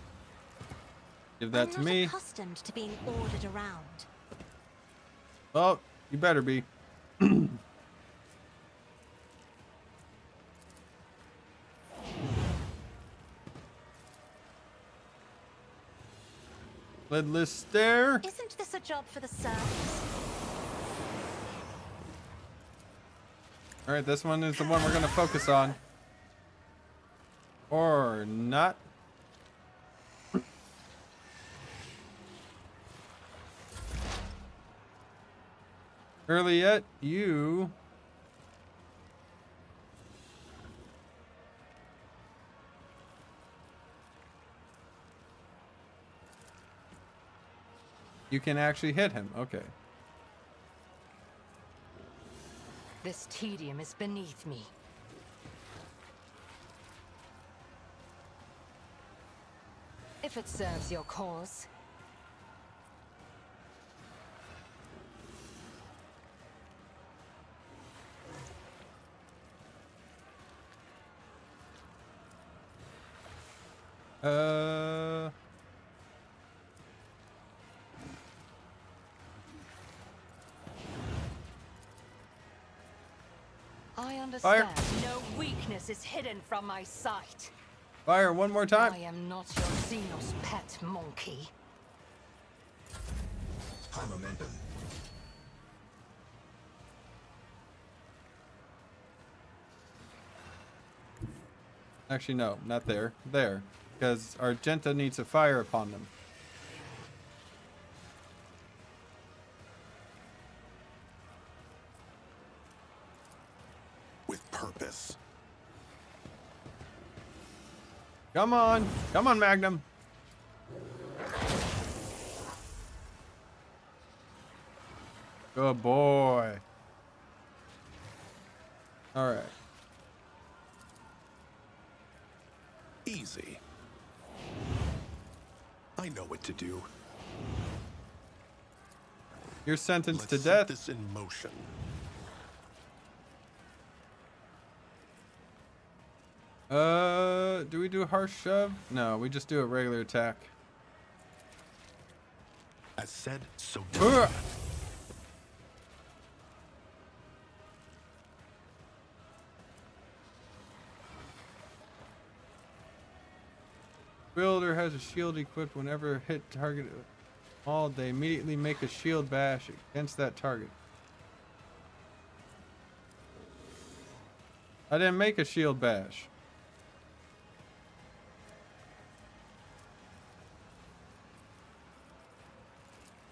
Give that to I'm not me. accustomed to being ordered around. Well, you better be. Lidless stare. Isn't this a job for the serfs? All right, this one is the one we're going to focus on. Or not. Early yet, you... You can actually hit him. Okay. This tedium is beneath me. If it serves your cause. I understand. No weakness is hidden from my sight. Fire one more time. I am not your Xenos pet monkey. High momentum. Actually, no, not there. There. Because Argenta needs to fire upon them. With purpose. Come on. Come on, Magnum. Good boy. All right. Easy. I know what to do. You're sentenced Let's to set death. this in motion. Do we do a harsh shove? No, we just do a regular attack. As said, so done. Wielder has a shield equipped. Whenever hit target all, they immediately make a shield bash against that target. I didn't make a shield bash.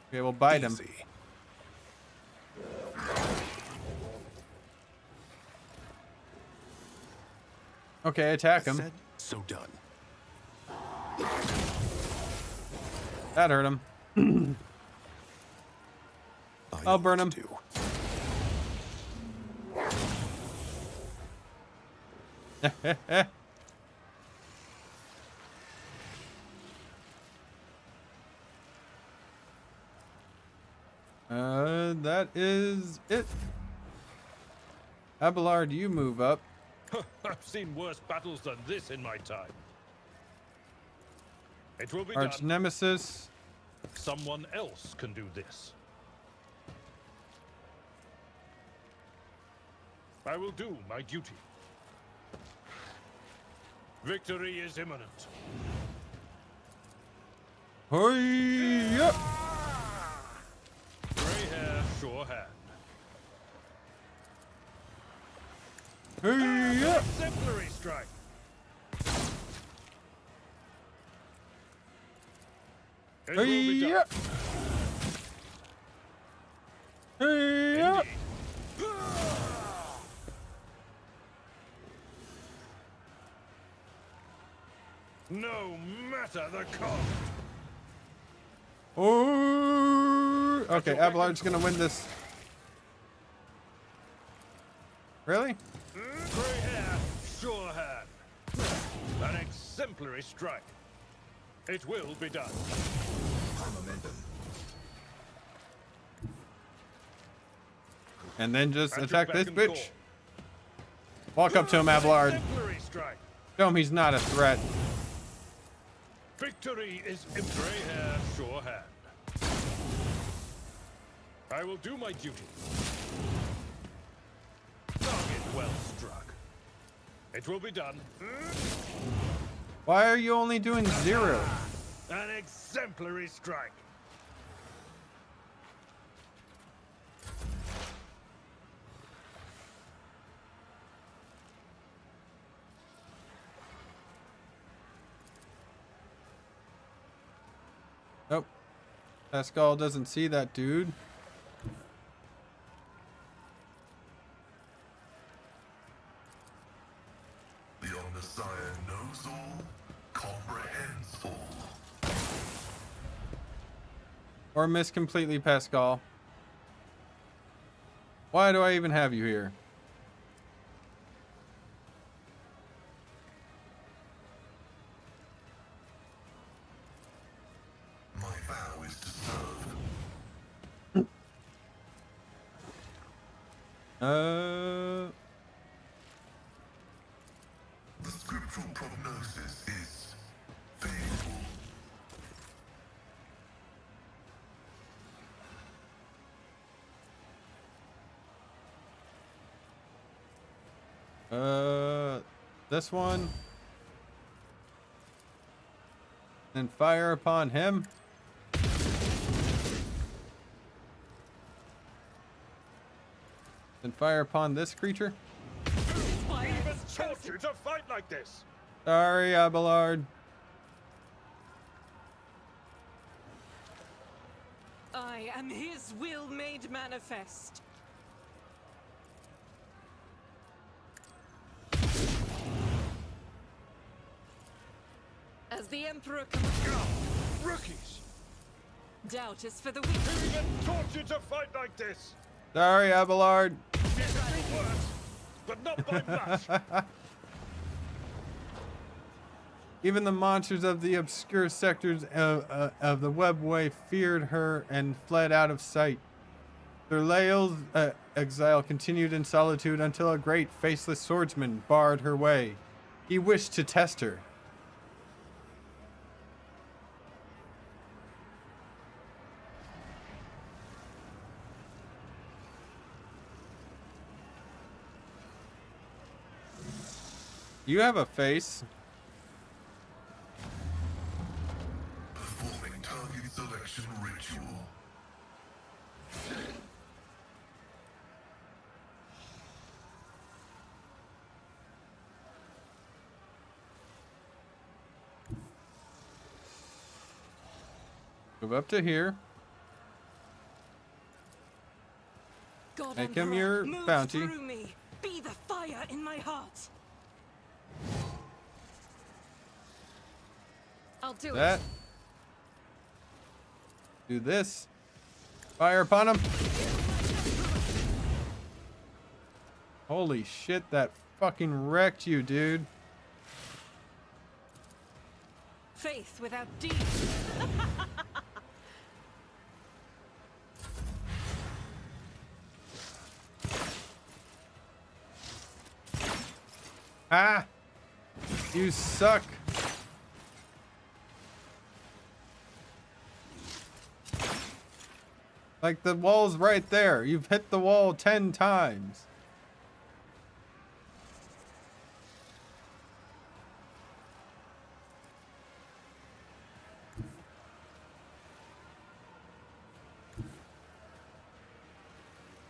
Okay, we'll bite him. Easy. Okay, attack As him. said, so done. That hurt him. I I'll know burn what him. to do. That is it. Abelard, you move up. I've seen worse battles than this in my time. It will be Arch done. Nemesis. Someone else can do this. I will do my duty. Victory is imminent. Hurry up! Grey hair, sure hand. Hurry up! Exemplary strike. It will be Hurry done. up! Hurry up! Indeed. No matter the cost. Oh! Okay, Abelard's gonna win this. Really? Grey hair, sure hand. An exemplary strike. It will be done. High momentum. And then just At your attack this beck and bitch. call. Walk up to him, Abelard. Exemplary strike. Show him he's not a threat. Victory is in grey hair, sure hand. I will do my duty. Target well struck. It will be done. Why are you only doing 0? An exemplary strike. Nope. Pascal doesn't see that dude. The Omnissiah knows all, comprehends all. Or miss completely, Pascal. Why do I even have you here? My vow is to serve. The scriptural prognosis is faith This one. Then fire upon him. Then fire upon this creature. Even taught you to fight like this. Sorry, Abelard. I am his will made manifest. As the Emperor commands, Rookies. doubt is for the weak. Who even taught you to fight like this? Sorry, Abelard. It works, but not by much. Even the monsters of the obscure sectors of the webway feared her and fled out of sight. Sir Lael's exile continued in solitude until a great faceless swordsman barred her way. He wished to test her. You have a face. Performing target selection ritual. Move up to here. God Make him Emperor, your move bounty. through me. Be the fire in my heart. I'll do That. it. Do this. Fire upon him. Holy shit, that fucking wrecked you, dude. Faith without deeds. Ah! You suck. Like the wall's right there. You've hit the wall 10 times.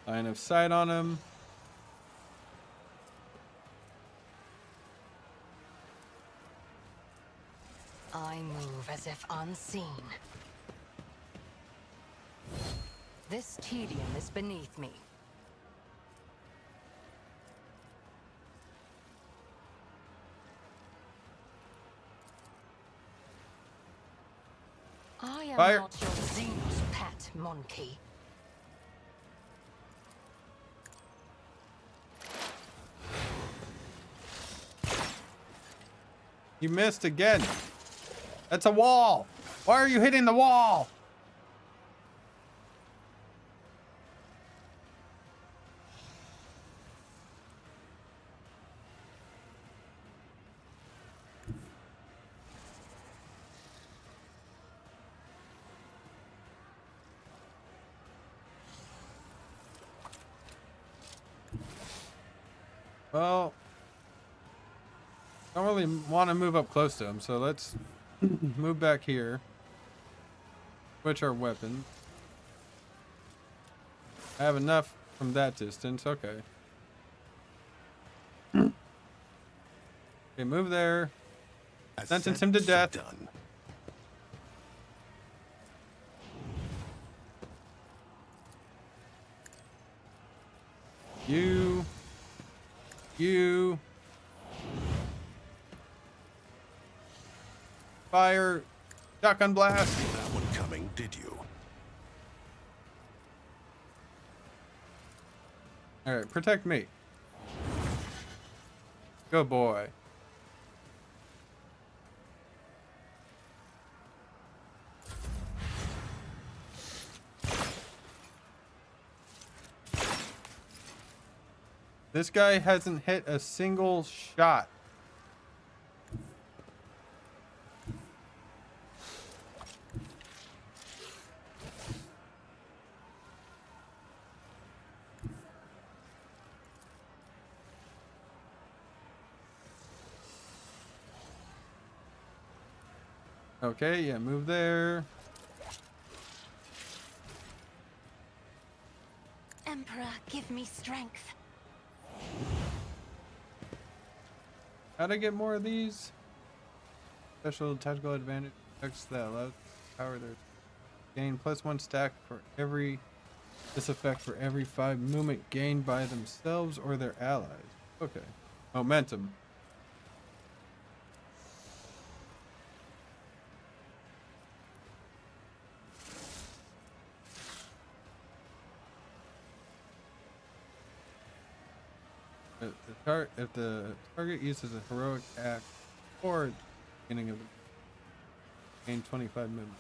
Line of sight on him. I move as if unseen. This tedium is beneath me. I am Fire. not your Xenos pet, monkey. You missed again. That's a wall. Why are you hitting the wall? Well, I don't really want to move up close to him, so let's move back here. Switch our weapon. I have enough from that distance. Okay. Okay, move there. Sentence him to death. Done. You. Fire. Shotgun blast. That one coming, did you? Alright, protect me. Good boy. This guy hasn't hit a single shot. Okay, yeah, move there. Emperor, give me strength. How'd I get more of these? Special tactical advantage effects that allows power their gain +1 stack for every this effect for every 5 movement gained by themselves or their allies. Okay. Momentum. If the target uses a heroic act or beginning of the gain 25 movement.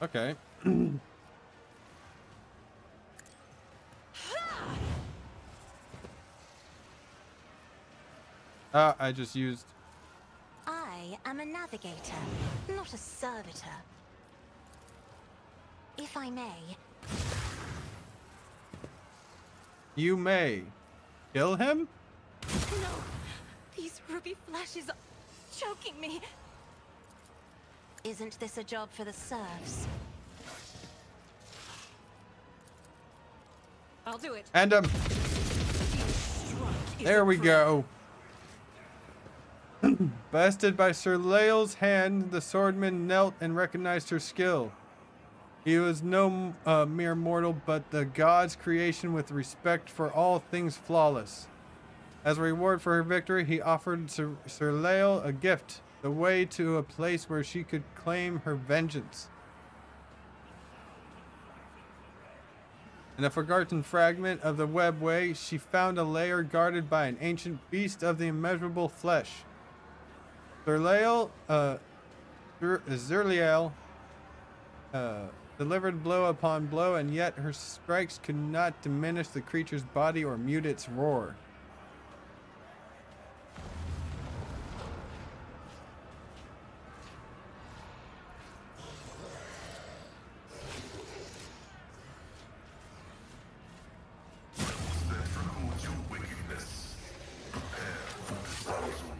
Okay. I just used. I am a navigator, not a servitor. If I may, You may kill him? no! These ruby flashes are choking me! Isn't this a job for the serfs? I'll do it. And there we go. Bested by Sir Lael's hand, the swordman knelt and recognized her skill. He was no mere mortal, but the god's creation with respect for all things flawless. As a reward for her victory, he offered Sir Lael a gift, the way to a place where she could claim her vengeance. In a forgotten fragment of the webway, she found a lair guarded by an ancient beast of the immeasurable flesh. Sir Lael, Zerliel, delivered blow upon blow, and yet her strikes could not diminish the creature's body or mute its roar. That records your wickedness. Prepare for disposal.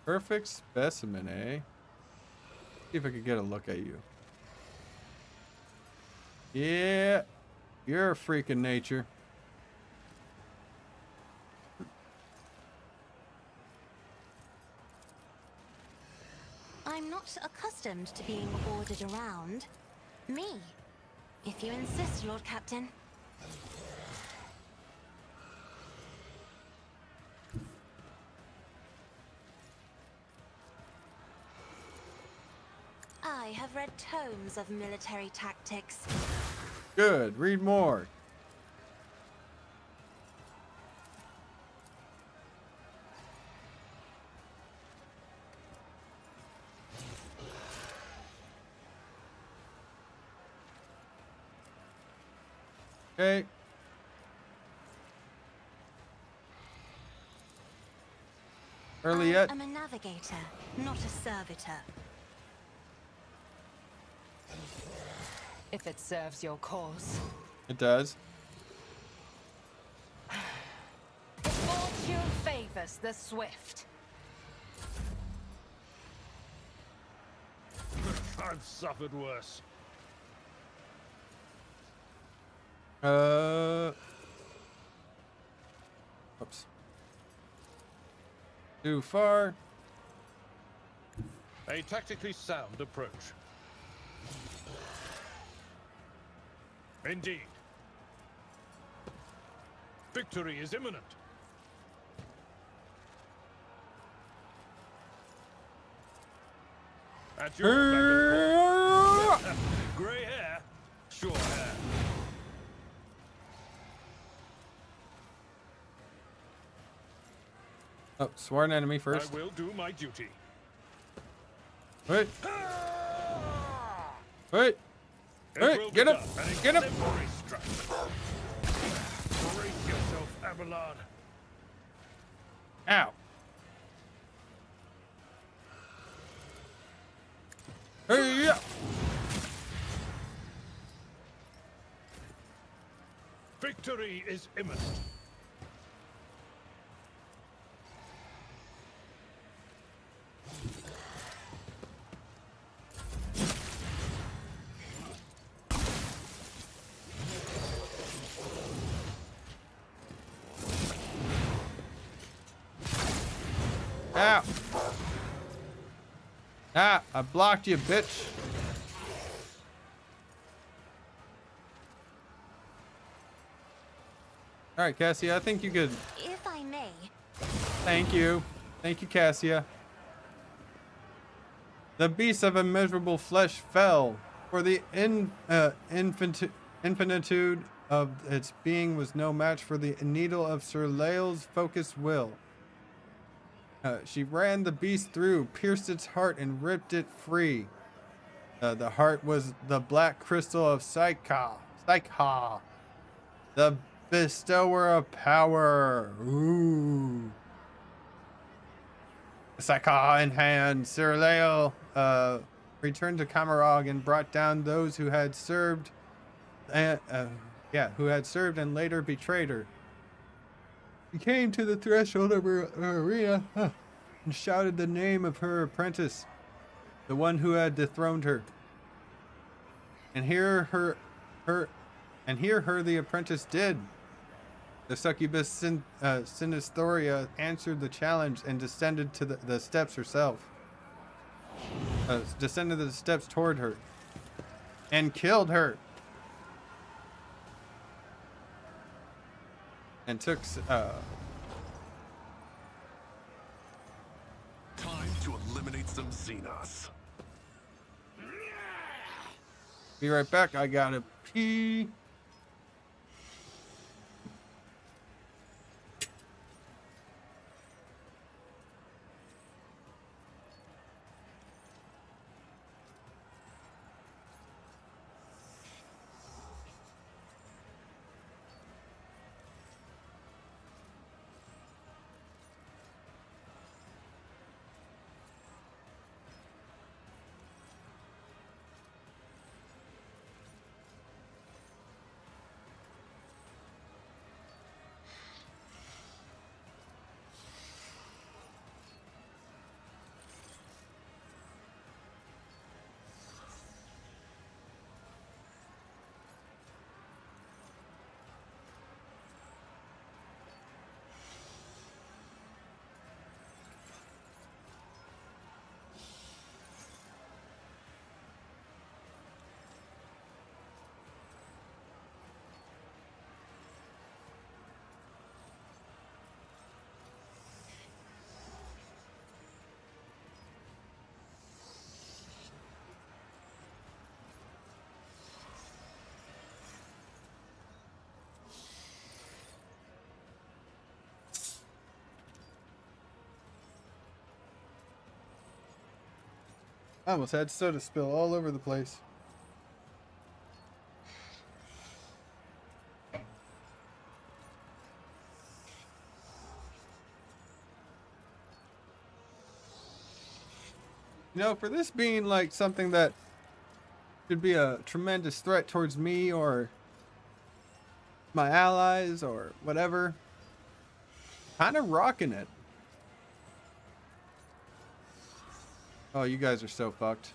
Perfect specimen, eh? See if I could get a look at you. Yeah, you're a freak of nature. I'm not accustomed to being ordered around. Me, if you insist, Lord Captain. I have read tomes of military tactics. Good, read more. Okay. Early yet? I'm a navigator, not a servitor. If it serves your cause. It does. Fortune favors the swift. I've suffered worse. Oops. Too far. A tactically sound approach. Indeed. Victory is imminent. At your beck and call. Grey hair, sure hair. Oh, sworn enemy first. I will do my duty. Wait. Wait. It Hey, will be get him! done. An Get him! exemplary strike. Brace yourself, Abelard. Ow. Hey, yeah. Victory is imminent. Ow! Ah, I blocked you, bitch. All right, Cassia, I think you could. If I may. Thank you. Thank you, Cassia. The beast of immeasurable flesh fell, for the infinitude of its being was no match for the needle of Sir Lael's focused will. She ran the beast through, pierced its heart, and ripped it free. The heart was the black crystal of Psycha, the bestower of power. Ooh. Psycha in hand, Sir Lael returned to Camarog and brought down those who had served, and later betrayed her. He came to the threshold of her arena and shouted the name of her apprentice, the one who had dethroned her. And hear her the apprentice did. The succubus Sinistheria answered the challenge and descended to the steps herself. Descended the steps toward her and killed her. And took Time to eliminate some Xenos. Be right back. I gotta pee. I almost had soda spill all over the place. You know, for this being like something that could be a tremendous threat towards me or my allies or whatever, kind of rocking it. Oh, you guys are so fucked.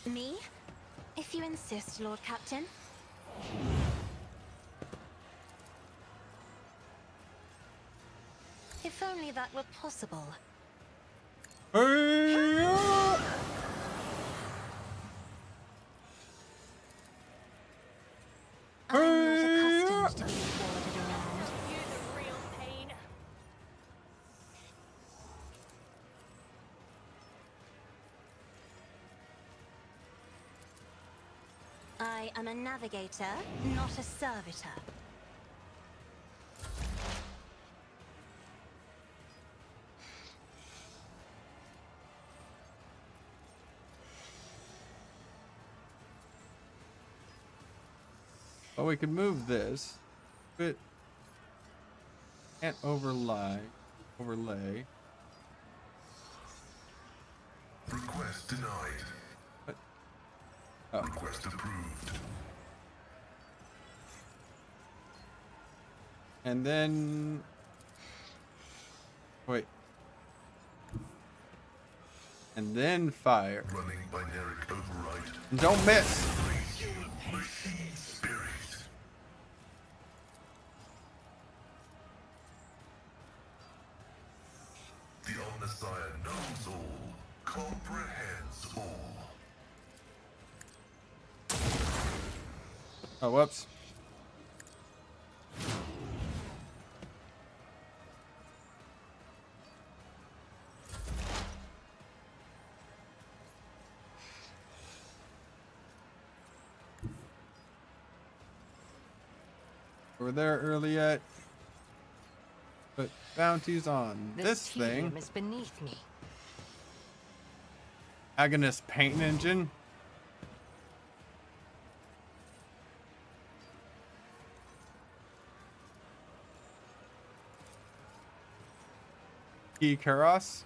Me? If you insist, Lord Captain. If only that were possible. Hey! I'm not accustomed to being ordered around. You're the real pain. I am a navigator, not a servitor. Well, we could move this, but can't overlay. Request denied. What? Oh. Request approved. And then, wait. And then fire. Running binary override. And don't miss. Raise you Oh, whoops. We're there early yet. Put bounties on this thing. Tedium is beneath me. Agonist paint engine. Key Karos.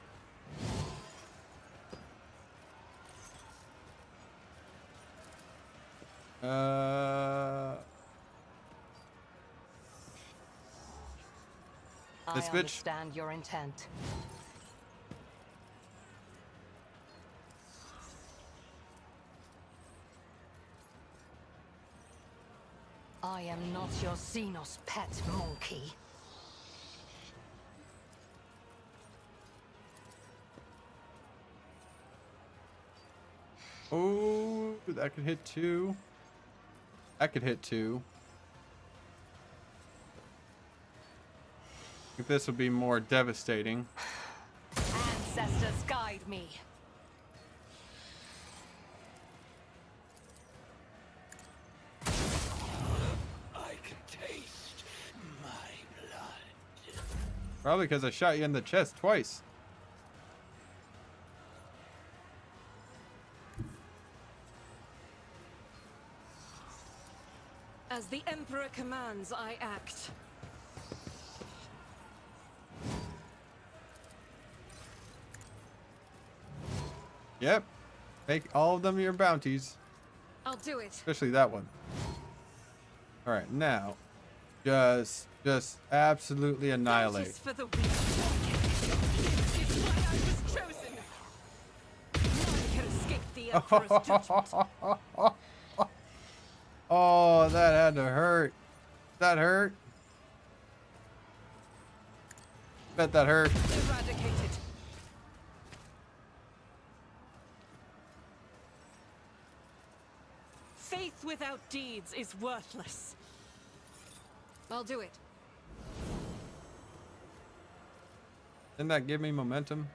This I bitch. understand your intent. I am not your Xenos pet monkey. Oh, that could hit 2. That could hit 2. I think this would be more devastating. Ancestors guide me. I can taste my blood. Probably because I shot you in the chest twice. As the Emperor commands, I act. Yep. Make all of them your bounties. I'll do it. Especially that one. Alright, now. Just absolutely annihilate. Justice for the weak. It's why I was chosen. None can escape the Emperor's judgment. Oh, that had to hurt. That hurt. Bet that hurt. Eradicated. Faith without deeds is worthless. I'll do it. Didn't that give me momentum?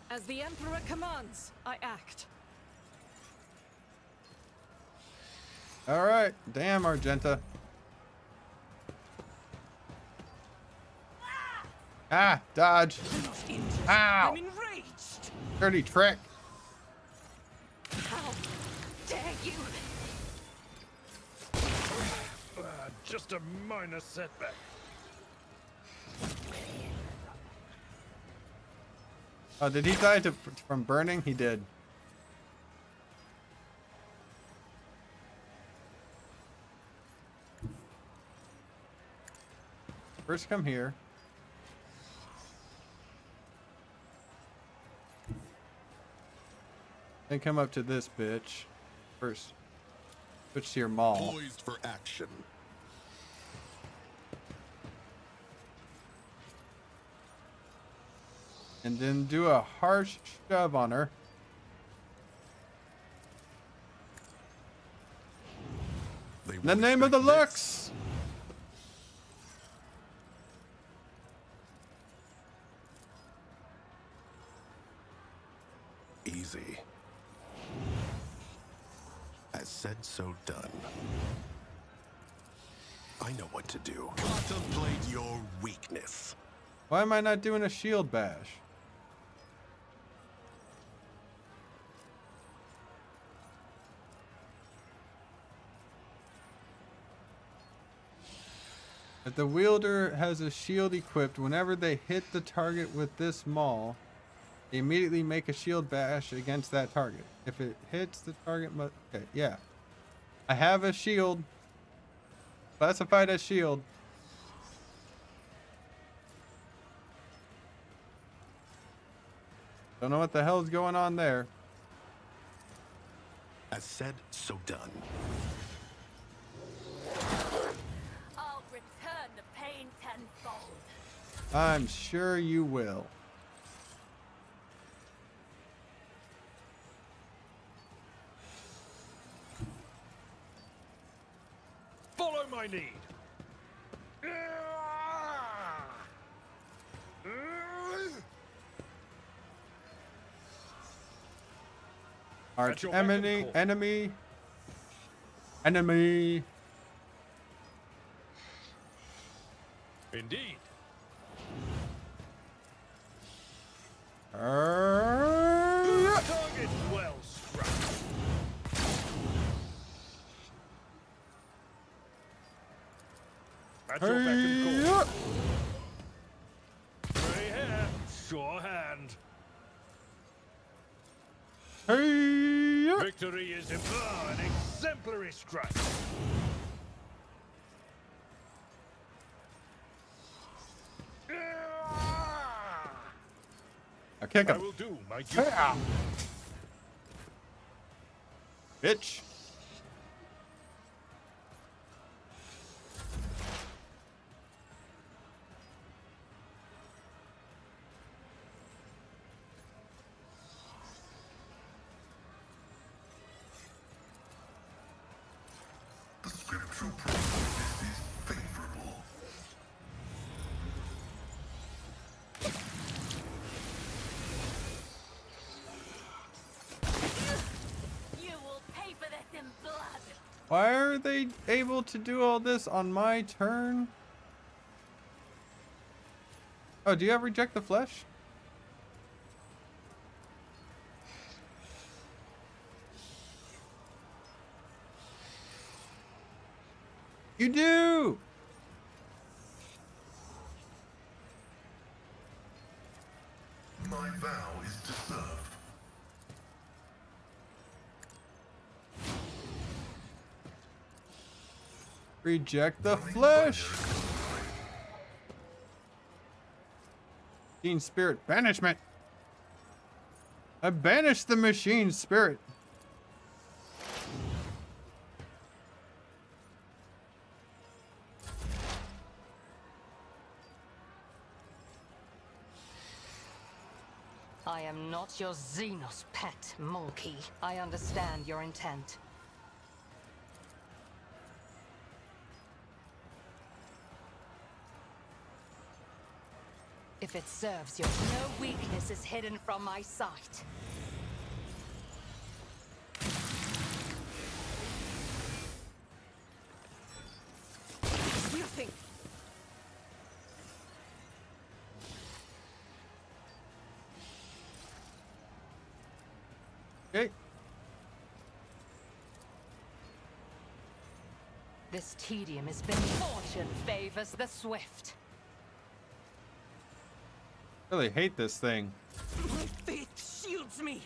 As the Emperor commands, I act. Alright. Damn, Argenta. Ah, dodge. Not injured. Ow. I'm enraged. Dirty trick. How dare you? Just a minor setback. Oh, did he die from burning? He did. First come here. Then come up to this bitch. First, switch to your maul. Poised for action. And then do a harsh shove on her. In the name of the Lux! Easy. As said, so done. I know what to do. Contemplate your weakness. Why am I not doing a shield bash? If the wielder has a shield equipped, whenever they hit the target with this maul, they immediately make a shield bash against that target. If it hits the target, okay, yeah. I have a shield. Classified as shield. Don't know what the hell's going on there. As said, so done. I'll return the pain tenfold. I'm sure you will. them I need. Arch your beck and enemy, call. enemy, enemy. Indeed. Target well struck. At your beck and call. Grey hair, sure hand. Victory is an exemplary strike. I'll kick I him. will do my duty. Bitch. The scriptural prognosis is favorable. You will pay for this in blood. Why are they able to do all this on my turn? Oh, do you have reject the flesh? You do! My vow is to serve. Reject the flesh! Machine spirit banishment! I banish the machine spirit! I am not your Xenos pet, monkey. I understand your intent. If it serves you, no weakness is hidden from my sight. Nothing. Okay. This tedium has been fortune favors the swift. Really hate this thing. My faith shields me.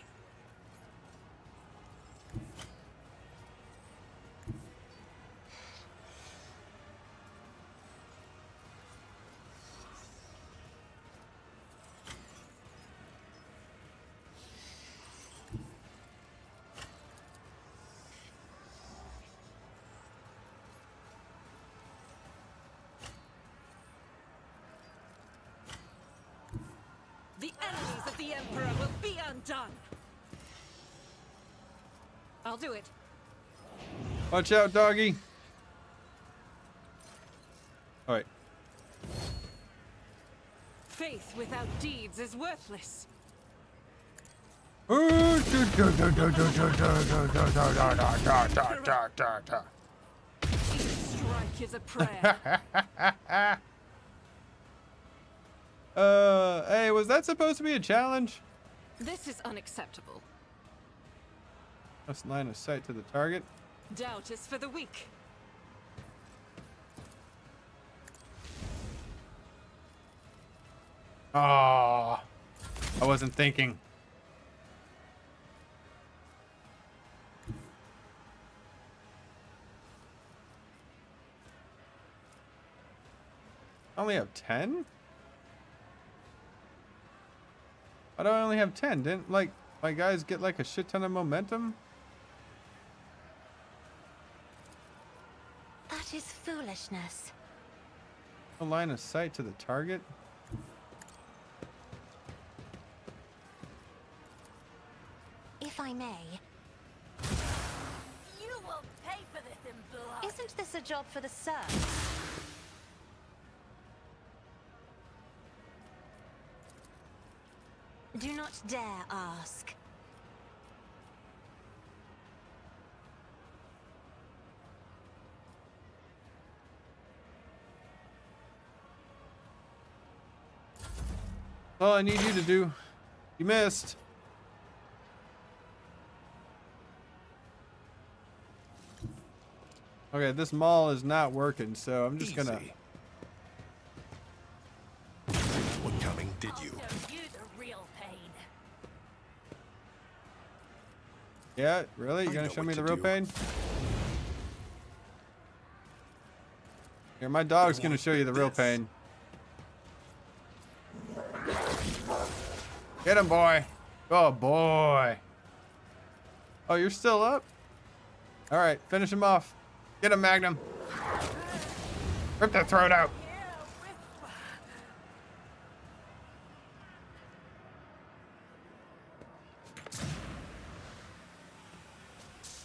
The enemies of the Emperor will be undone. I'll do it. Watch out, doggy. Alright. Faith without deeds is worthless. Each strike is a prayer. Hey, was that supposed to be a challenge? This is unacceptable. Let's line of sight to the target. Doubt is for the weak. Ah, I wasn't thinking. I only have 10? Why do I only have 10? Didn't, like, my guys get, like, a shit ton of momentum? That is foolishness. No line of sight to the target? If I may, You will pay for this in blood. Isn't this a job for the serfs? Do not dare ask. All I need you to do. You missed. Okay, this mall is not working, so I'm just gonna. Easy. What coming did you? I'll show you the real pain. Yeah, really? You I gonna know show me what the to real do. pain? Here, my dog's I gonna want show you the real this. pain. Get him, boy. Oh, boy. Oh, you're still up? All right, finish him off. Get him, Magnum. Rip that throat out.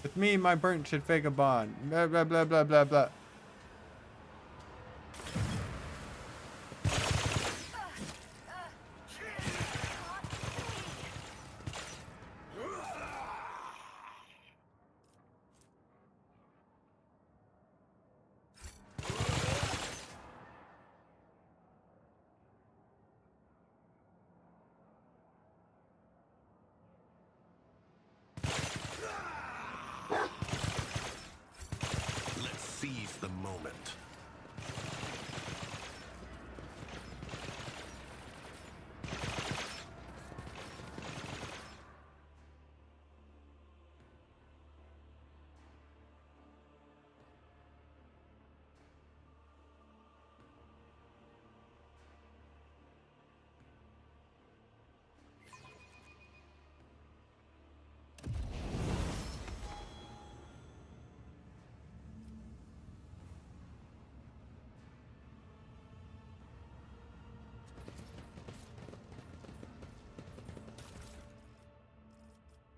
With me, my burnt should fake a bond. Blah, blah, blah, blah, blah, blah. Let's seize the moment.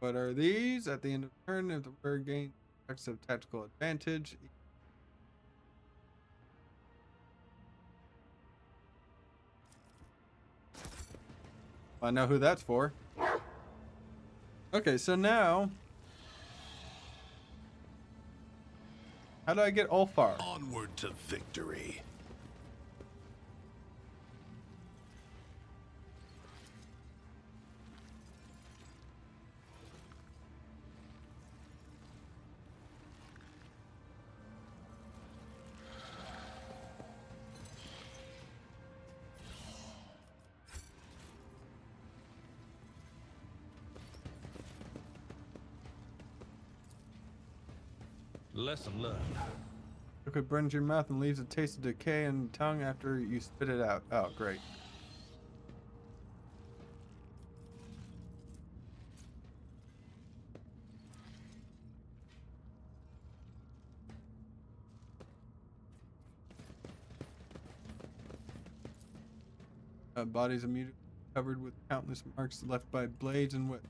What are these? At the end of the turn, if the player gains X of tactical advantage. I know who that's for. Okay, so now, how do I get Ulfar? Onward to victory. Lesson learned. Liquid burns your mouth and leaves a taste of decay in the tongue after you spit it out. Oh, great. Bodies immediately covered with countless marks left by blades and what?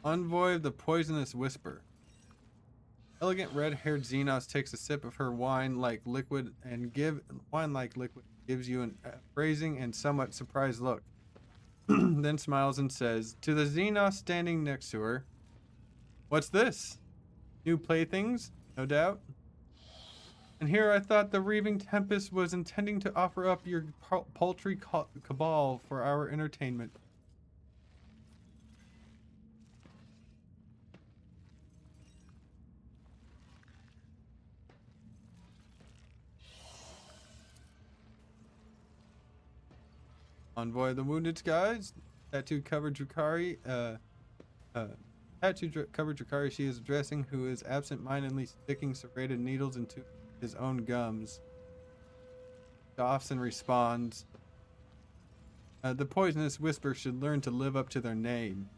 Envoy of the Poisonous Whisper. Elegant red-haired Xenos takes a sip of her wine-like liquid gives you an appraising and somewhat surprised look. Then smiles and says, to the Xenos standing next to her, "What's this? New playthings, no doubt. And here I thought the Reaving Tempest was intending to offer up your paltry cabal for our entertainment." Envoy of the Wounded Skies, tattooed covered Drakari, covered Drakari she is addressing, who is absent-mindedly sticking serrated needles into his own gums. Doffs and responds, the Poisonous Whisper should learn to live up to their name.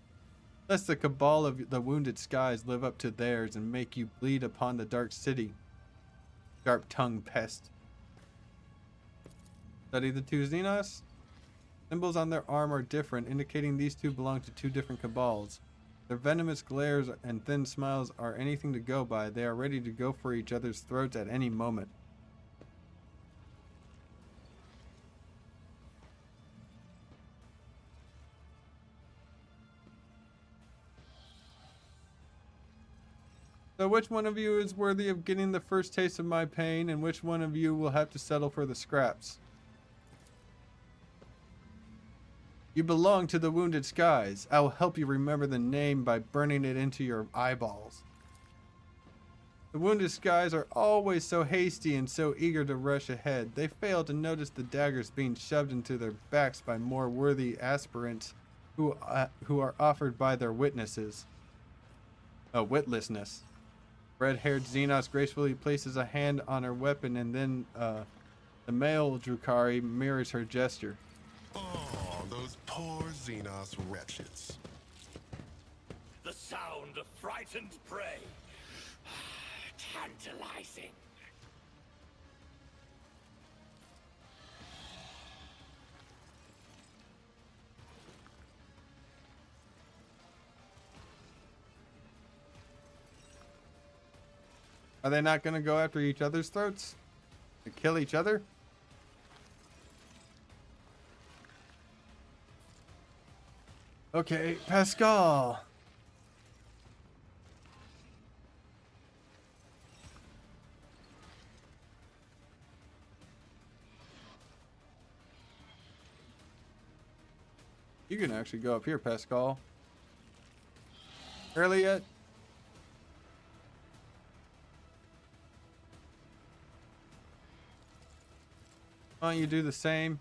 Lest the cabal of the wounded skies live up to theirs and make you bleed upon the dark city. Sharp-tongued pest. Study the two Xenos. Symbols on their arm are different, indicating these two belong to two different cabals. Their venomous glares and thin smiles are anything to go by. They are ready to go for each other's throats at any moment. So which one of you is worthy of getting the first taste of my pain, and which one of you will have to settle for the scraps? You belong to the wounded skies. I will help you remember the name by burning it into your eyeballs. The wounded skies are always so hasty and so eager to rush ahead. They fail to notice the daggers being shoved into their backs by more worthy aspirants who are offered by their witnesses. Witlessness. Red-haired Xenos gracefully places a hand on her weapon, and then the male Drukari mirrors her gesture. Oh, those poor Xenos wretches. The sound of frightened prey. Tantalizing. Are they not going to go after each other's throats? To kill each other? Okay, Pascal. You can actually go up here, Pascal. Early yet? Why don't you do the same?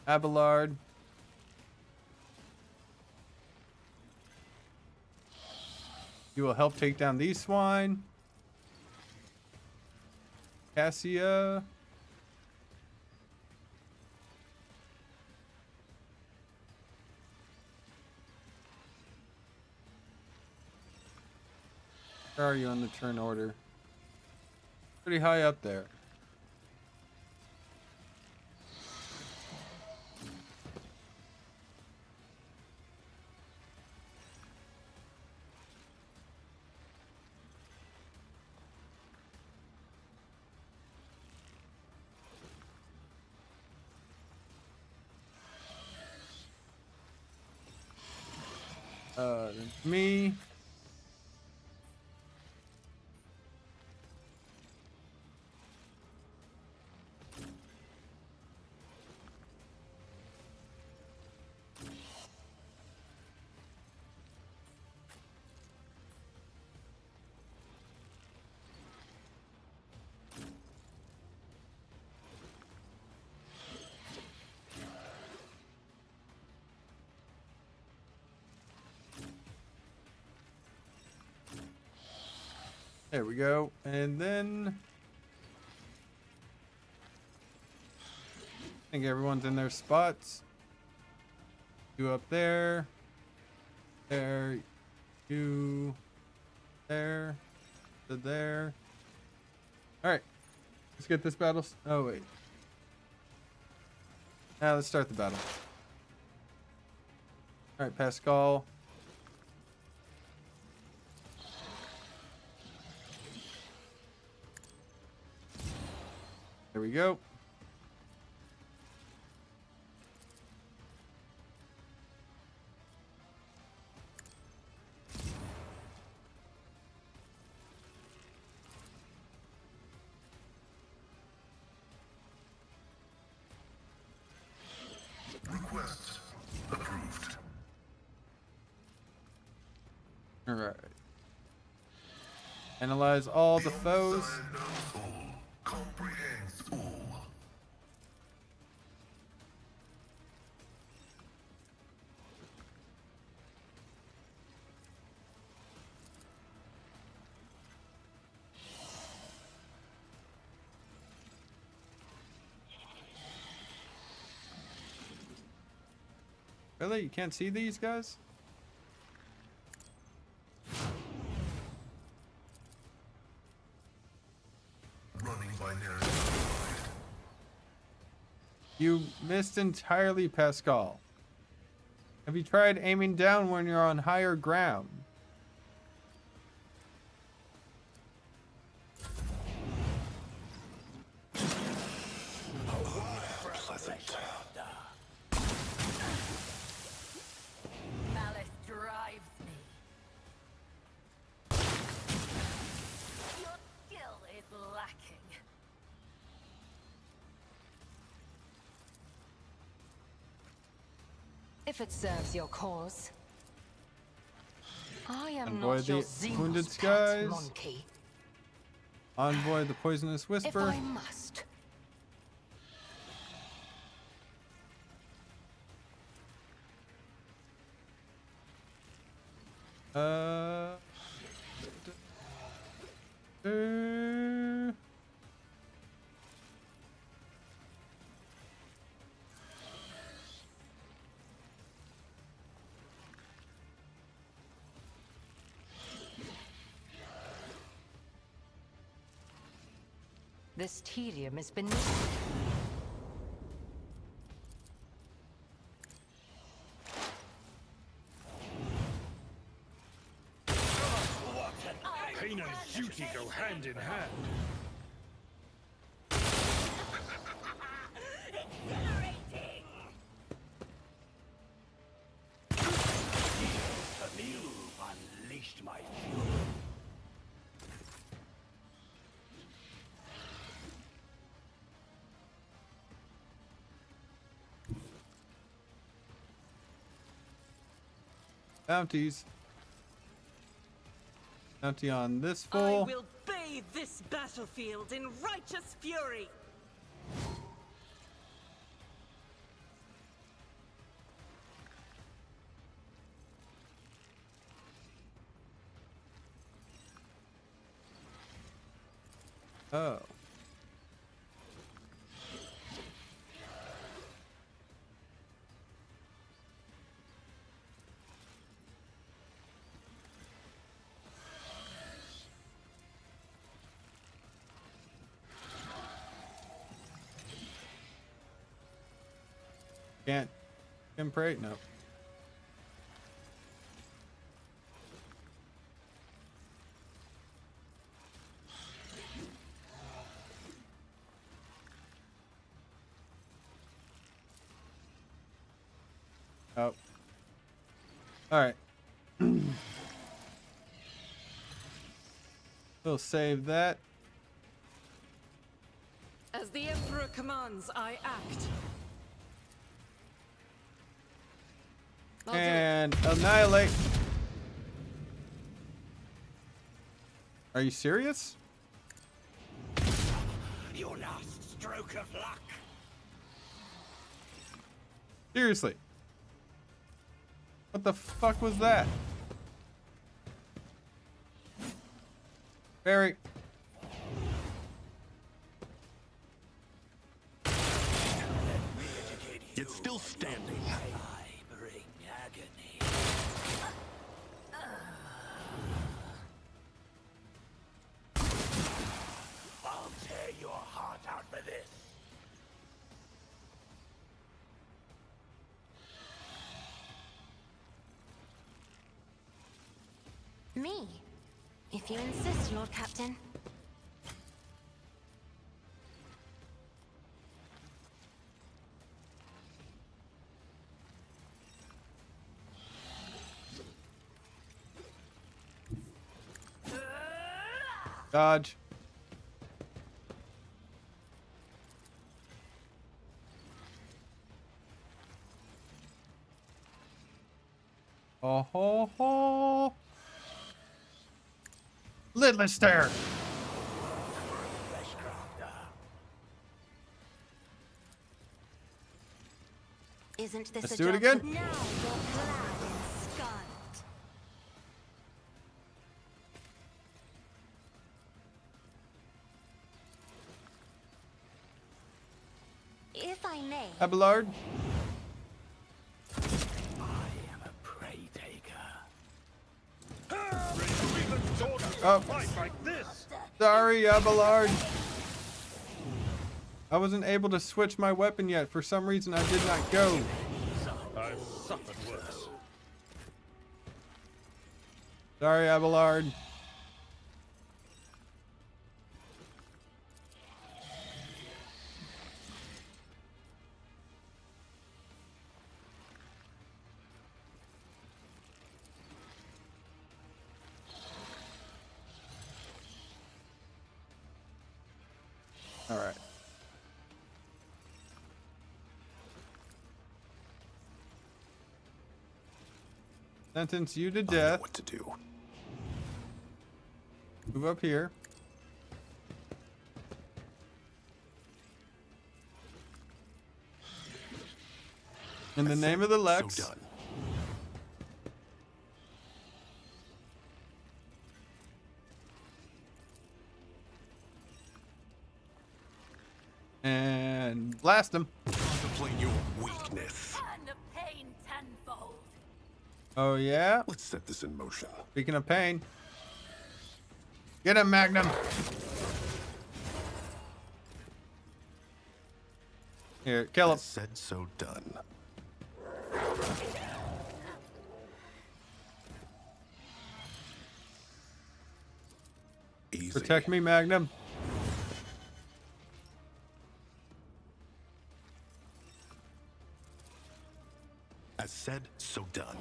Abelard. You will help take down these swine. Cassia. Where are you on the turn order? Pretty high up there. Me. There we go. And then I think everyone's in their spots. You up there. There. You there. To there. Alright. Let's get this battle. Oh, wait. Now let's start the battle. Alright, Pascal. There we go. Request approved. All right. Analyze all the foes. Inside knows all, comprehends all. Really? You can't see these guys? You missed entirely, Pascal. Have you tried aiming down when you're on higher ground? Pleasant. Malice drives me. Your skill is lacking. If it serves your cause. I am Envoy not your the wounded Xenos skies. pet monkey. Envoy the poisonous If whisper. I must. Uh, This tedium is beneath. Pain and duty go hand in hand. Exhilarating! You've unleashed my fury. bounties. Bounty on this I fool. will bathe this battlefield in righteous fury. Oh. Can't imprate? No. Oh. Alright. We'll save that. As the Emperor commands, I act. I'll do it. And annihilate. Are you serious? Your last stroke of luck. Seriously. What the fuck was that? Barry. It's still standing. I bring agony. I'll tear your heart out for this. Me, if you insist, Lord Captain. Dodge. Oh ho ho. Lidless stare. Isn't this Let's a do it job again. for- Now you're clad in scarlet. If I may, Abelard. I am a prey taker. Freeland's order Oh. fight like this. Sorry, Abelard. I wasn't able to switch my weapon yet. For some reason, I did not go. I've suffered worse. Sorry, Abelard. All right. Sentence you to I know death. what to do. Move up here. In the name of the Lex. So done. And blast him. Contemplate your weakness. And the pain tenfold. Oh, yeah. Let's set this in motion. Speaking of pain. Get him, Magnum. Here, kill him. As said, so done. Easy. Protect me, Magnum. As said, so done.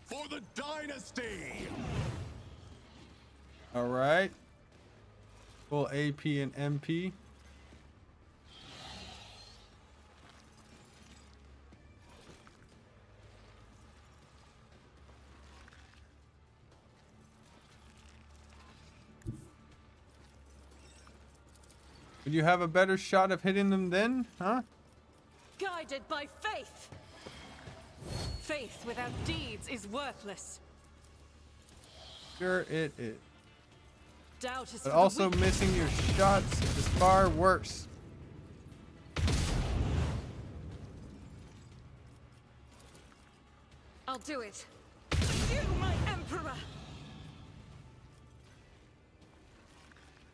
For the dynasty! All right. Full AP and MP. Would you have a better shot of hitting them then, huh? Guided by faith. Faith without deeds is worthless. Sure it is. Doubt is But for the also weak. missing your shots is far worse. I'll do it. For you, my Emperor!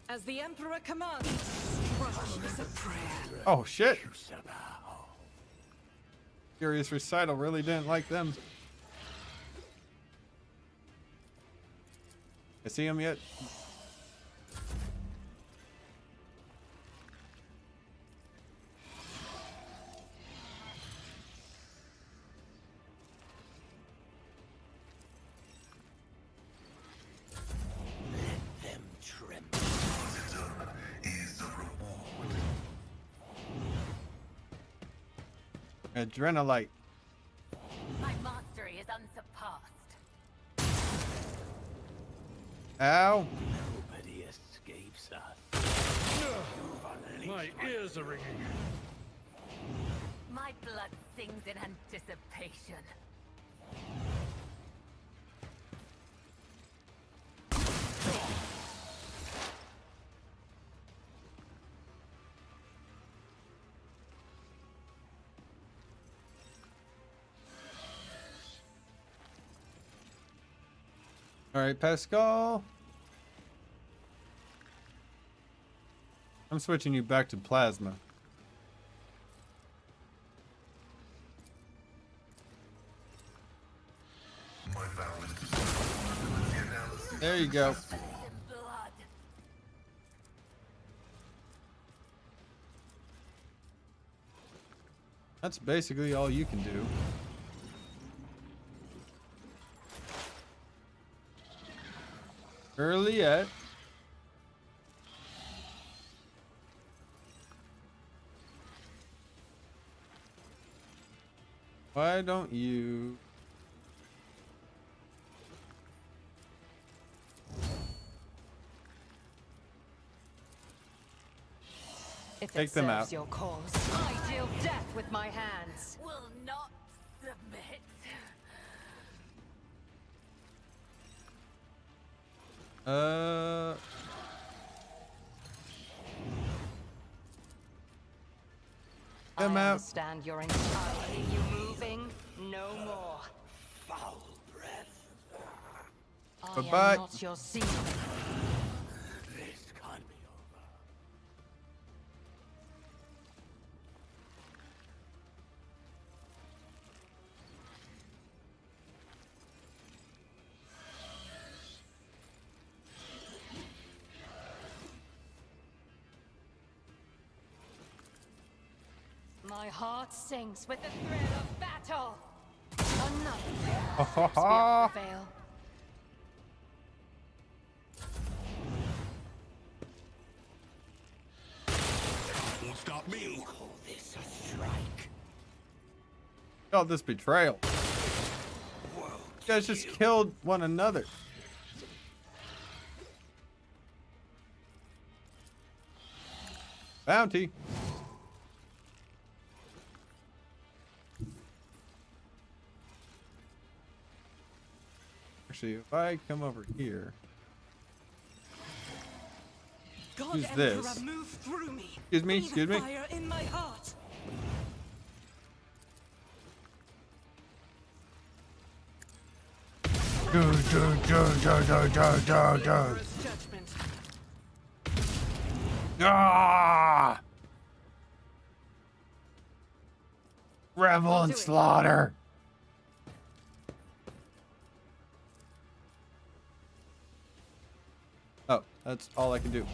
As the Emperor commands, struggle is a prayer. Oh shit! Furious Recital really didn't like them. I see him yet? Them tremble. Is the reward. Adrenalite. My mastery is unsurpassed. Ow! Nobody escapes us. My ears are ringing. My blood sings in anticipation. All right, Pascal. I'm switching you back to plasma. My vow is to the analysis. There you go. In blood. That's basically all you can do. Early yet. Why don't you... If Take it them serves out. your cause, I deal death with my hands. Will not submit. them I out. understand your entirely. You moving? No more. Foul breath. I Bye-bye. am not your seed. This can't be over. My heart sinks with the thrill of battle. Ha ha Another ha. spirit prevail. Won't stop me. Call this a strike. Call this betrayal. You guys just killed one another. Bounty. Actually, if I come over here, God, Who's Emperor, this? move through me. Excuse me, Be the excuse me. fire in my heart. Emperor's judgment. Ah! Revel I'll and do it. slaughter. oh, that's all I can do.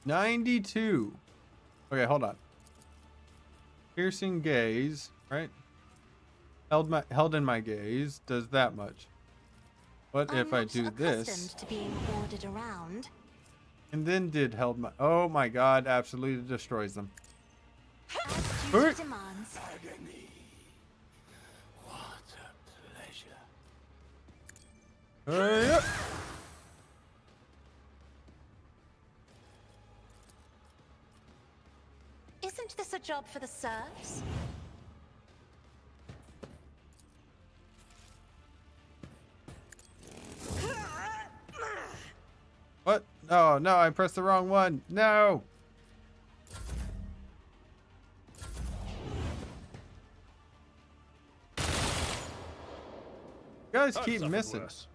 $92. Okay, hold on. Piercing gaze, right? Held in my gaze does that much. What I'm if I not do accustomed this to being ordered around. and then did held my? Oh my God! Absolutely destroys them. As Hurt. duty demands. Agony. What a pleasure. Yep. Isn't this a job for the serfs? What? Oh no! I pressed the wrong one. No. You guys I've keep suffered missing. worse.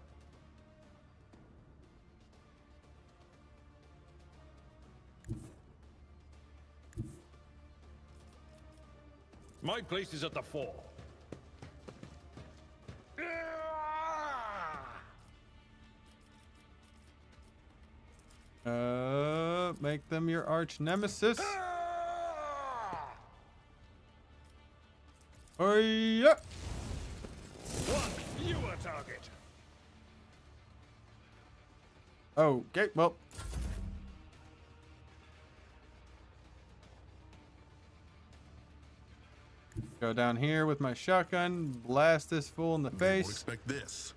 My place is at the fore. Make them your arch nemesis. Oh yeah. One fewer target. Okay, well. Go down here with my shotgun, blast this fool in the Won't face. expect this.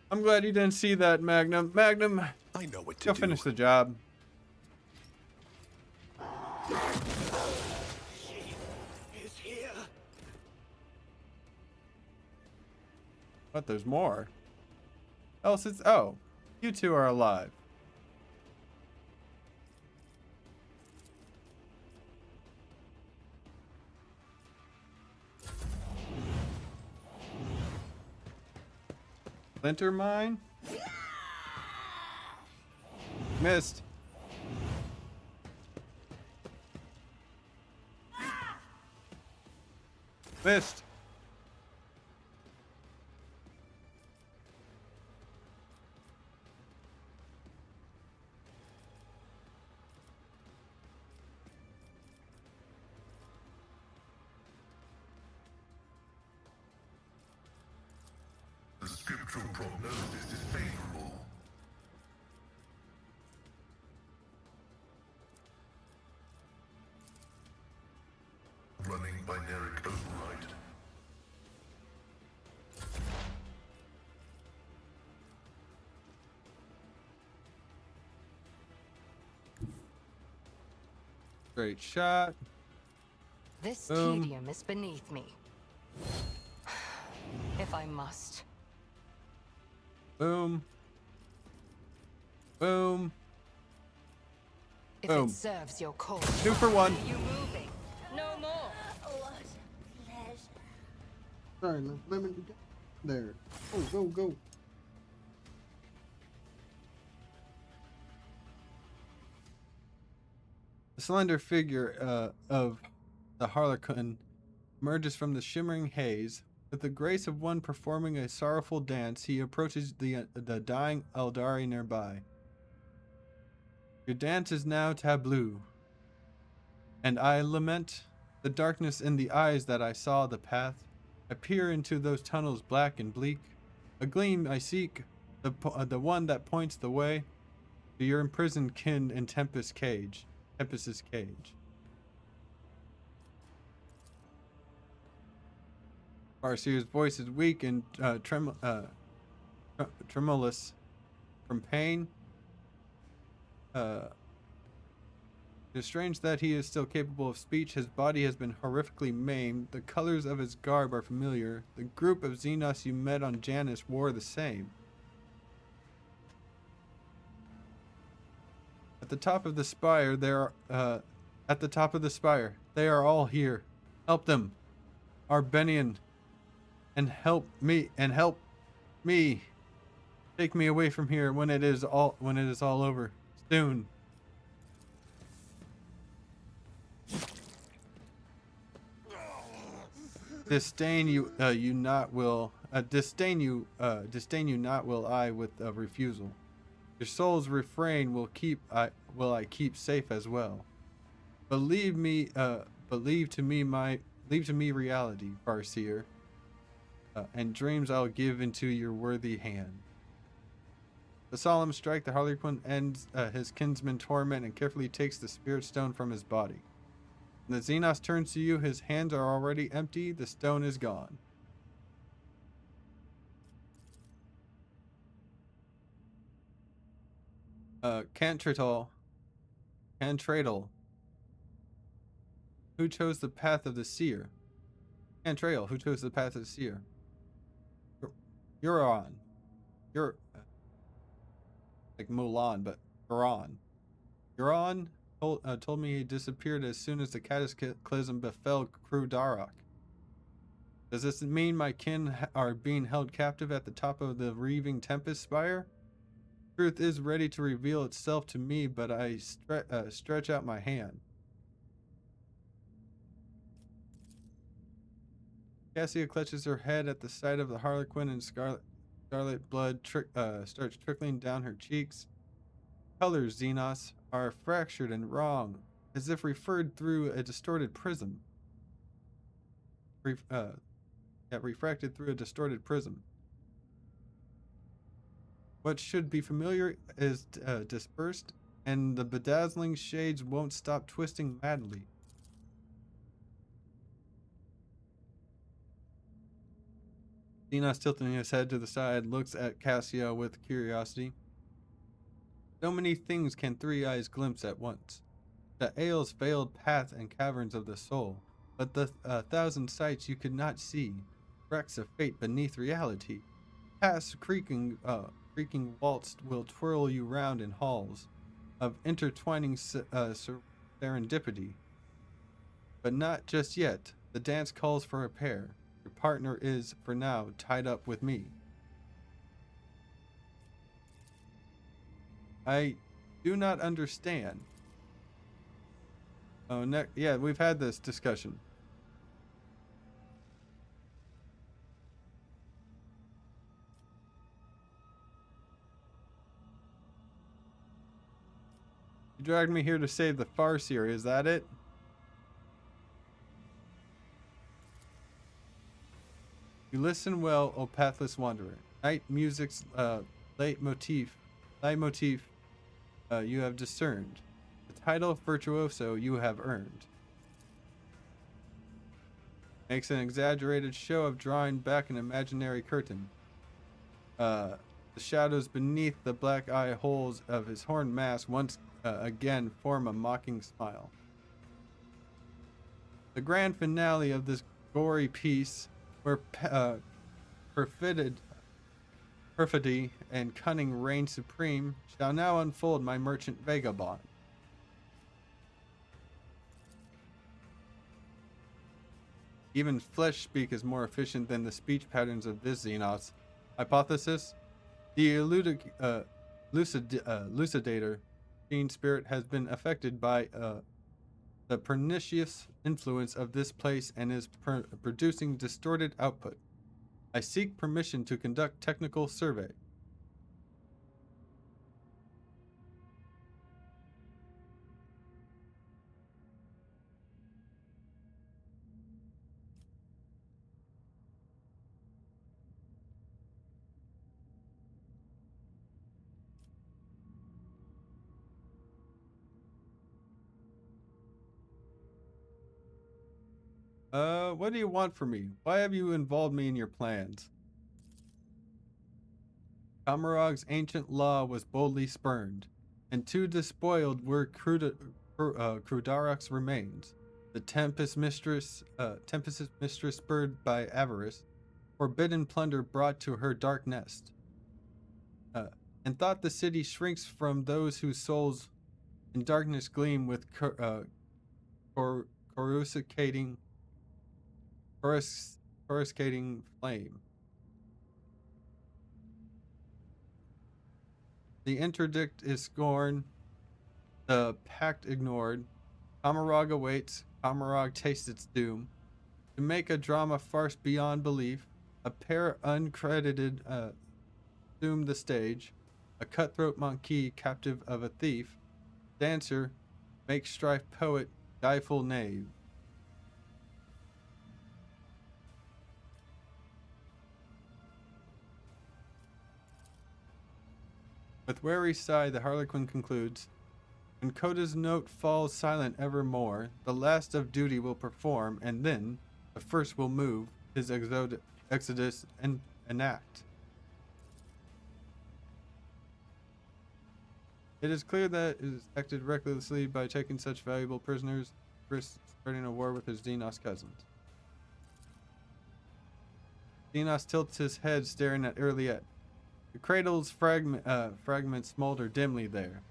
I'm glad you didn't see that, Magnum. Magnum, I know what to go do. finish the job. Is here. What, there's more? Else it's... Oh, you two are alive. Splinter mine? Missed. Missed. The scriptural prognosis is favorable. Running binaric override. Straight shot. This Boom. tedium is beneath me. If I must. Boom. Boom. If Boom. it serves your cause. 2 for 1. You moving? No more. What pleasure. Sorry, let me get there. Go. The slender figure of the Harlequin emerges from the shimmering haze. With the grace of one performing a sorrowful dance, he approaches the dying Eldari nearby. Your dance is now taboo, and I lament the darkness in the eyes that I saw the path. I peer into those tunnels black and bleak. A gleam I seek, the one that points the way to your imprisoned kin in Tempest's cage. Farseer's voice is weak and tremulous from pain. It is strange that he is still capable of speech. His body has been horrifically maimed. The colors of his garb are familiar. The group of Xenos you met on Janus wore the same. At the top of the spire, they are all here. Help them, Arbenian, and help me. Take me away from here when it is all over. Soon. Disdain you not will I with a refusal. Your soul's refrain will I keep safe as well. Believe to me reality, Farseer, and dreams I'll give into your worthy hand. The solemn strike, the Harlequin ends his kinsman torment and carefully takes the spirit stone from his body. When the Xenos turns to you, his hands are already empty, the stone is gone. Cantradle. Who chose the path of the seer? Cantrail, who chose the path of the seer? Euron. Like Mulan, but Euron. Euron told me he disappeared as soon as the cataclysm befell Crew Darok. Does this mean my kin are being held captive at the top of the reaving Tempest Spire? Truth is ready to reveal itself to me, but I stretch out my hand. Cassia clutches her head at the sight of the Harlequin, and scarlet blood starts trickling down her cheeks. Colors, Xenos, are fractured and wrong, as if referred through a distorted prism. Refracted through a distorted prism. What should be familiar is dispersed, and the bedazzling shades won't stop twisting madly. Xenos, tilting his head to the side, looks at Cassia with curiosity. So many things can three eyes glimpse at once. The Ael's veiled path and caverns of the soul, but the thousand sights you could not see, wrecks of fate beneath reality. Past creaking waltz will twirl you round in halls of intertwining serendipity. But not just yet. The dance calls for a pair. Your partner is, for now, tied up with me. I do not understand. Oh, yeah, we've had this discussion. You dragged me here to save the Farseer, is that it? You listen well, O pathless wanderer. Night music's leitmotif you have discerned. The title virtuoso you have earned. Makes an exaggerated show of drawing back an imaginary curtain. The shadows beneath the black eye holes of his horned mask once again form a mocking smile. The grand finale of this gory piece, where perfidy and cunning reign supreme, shall now unfold my merchant vagabond. Even flesh speak is more efficient than the speech patterns of this Xenos. Hypothesis: the elucidator machine spirit has been affected by the pernicious influence of this place and is producing distorted output. I seek permission to conduct technical survey. What do you want from me? Why have you involved me in your plans? Kamarog's ancient law was boldly spurned, and too despoiled were Krudarok's remains. The Tempest's mistress spurred by avarice, forbidden plunder brought to her dark nest, and thought the city shrinks from those whose souls in darkness gleam with coruscating flame. The interdict is scorned, the pact ignored. Kamarog awaits, Kamarog tastes its doom. To make a drama farce beyond belief, a pair uncredited assume the stage. A cutthroat monkey, captive of a thief. Dancer, make strife poet, guileful knave. With wary sigh, the Harlequin concludes, when Coda's note falls silent evermore, the last of duty will perform, and then the first will move, his exodus and enact. It is clear that it is acted recklessly by taking such valuable prisoners, risks starting a war with his Xenos cousins. Xenos tilts his head, staring at Erliette. The cradle's fragments smolder dimly there,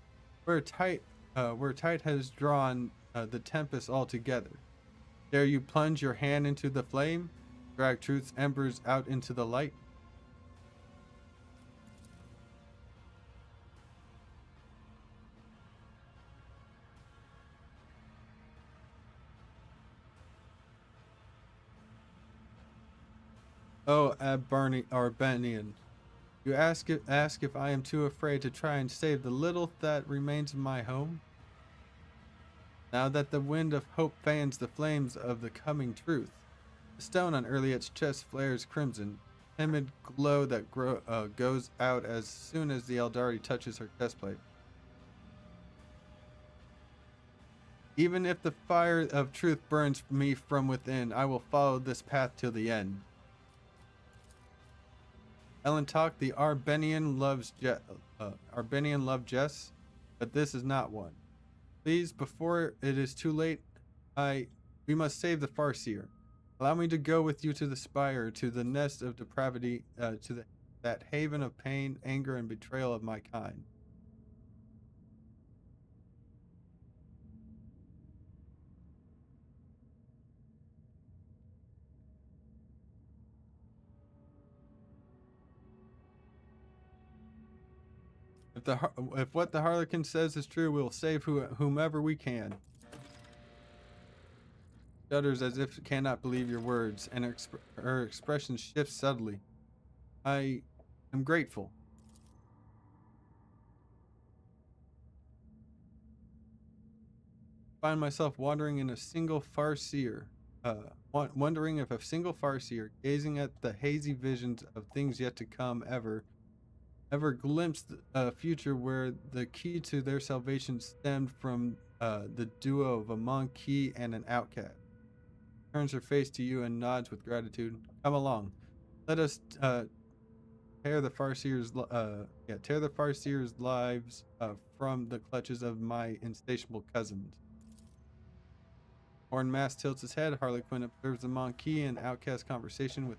where Tight has drawn the tempest all together. Dare you plunge your hand into the flame, drag truth's embers out into the light? Oh, Arbenian. You ask if I am too afraid to try and save the little that remains of my home? Now that the wind of hope fans the flames of the coming truth, the stone on Erliette's chest flares crimson, timid glow that goes out as soon as the Eldari touches her chestplate. Even if the fire of truth burns me from within, I will follow this path till the end. Ellen talk, the Arbenian loved Jess, but this is not one. Please, before it is too late, we must save the Farseer. Allow me to go with you to the spire, to the nest of depravity, that haven of pain, anger, and betrayal of my kind. If what the Harlequin says is true, we'll save whomever we can. Shudders as if cannot believe your words, and her expression shifts subtly. I am grateful. Find myself wandering in a single Farseer, wondering if a single Farseer, gazing at the hazy visions of things yet to come, ever glimpsed a future where the key to their salvation stemmed from the duo of a monkey and an outcast. Turns her face to you and nods with gratitude. Come along. Let us tear the Farseer's lives from the clutches of my insatiable cousins. Hornmask tilts his head. Harlequin observes the Monkey and Outcast conversation with,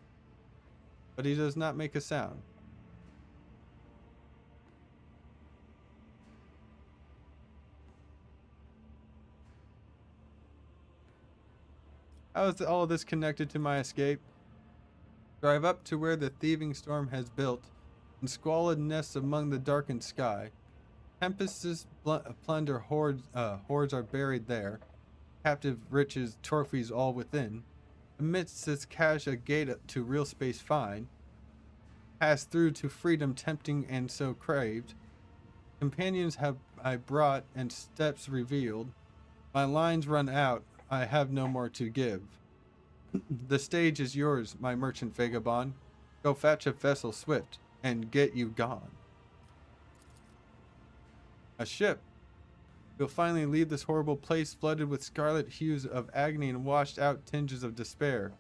but he does not make a sound. How is all this connected to my escape? Drive up to where the thieving storm has built, in squalid nests among the darkened sky. Tempests plunder hordes are buried there. Captive riches, trophies all within. Amidst this cache a gate to real space find. Pass through to freedom tempting and so craved. Companions have I brought and steps revealed. My lines run out, I have no more to give. The stage is yours, my merchant vagabond. Go fetch a vessel swift, and get you gone. A ship. You'll finally leave this horrible place flooded with scarlet hues of agony and washed out tinges of despair.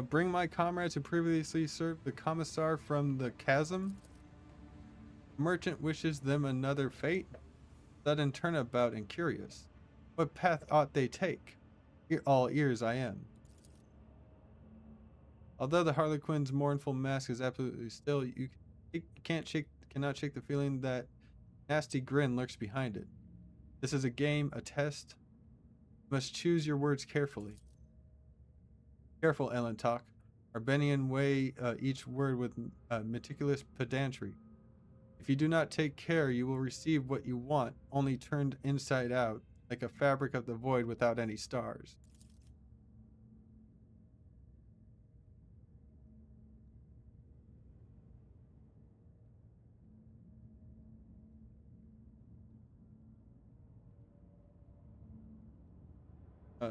Bring my comrades who previously served the commissar from the chasm. Merchant wishes them another fate. Sudden turnabout and curious. What path ought they take? All ears I am. Although the Harlequin's mournful mask is absolutely still, you cannot shake the feeling that nasty grin lurks behind it. This is a game, a test. You must choose your words carefully. Careful, Elentok. Arbenian weigh each word with meticulous pedantry. If you do not take care, you will receive what you want, only turned inside out, like a fabric of the void without any stars.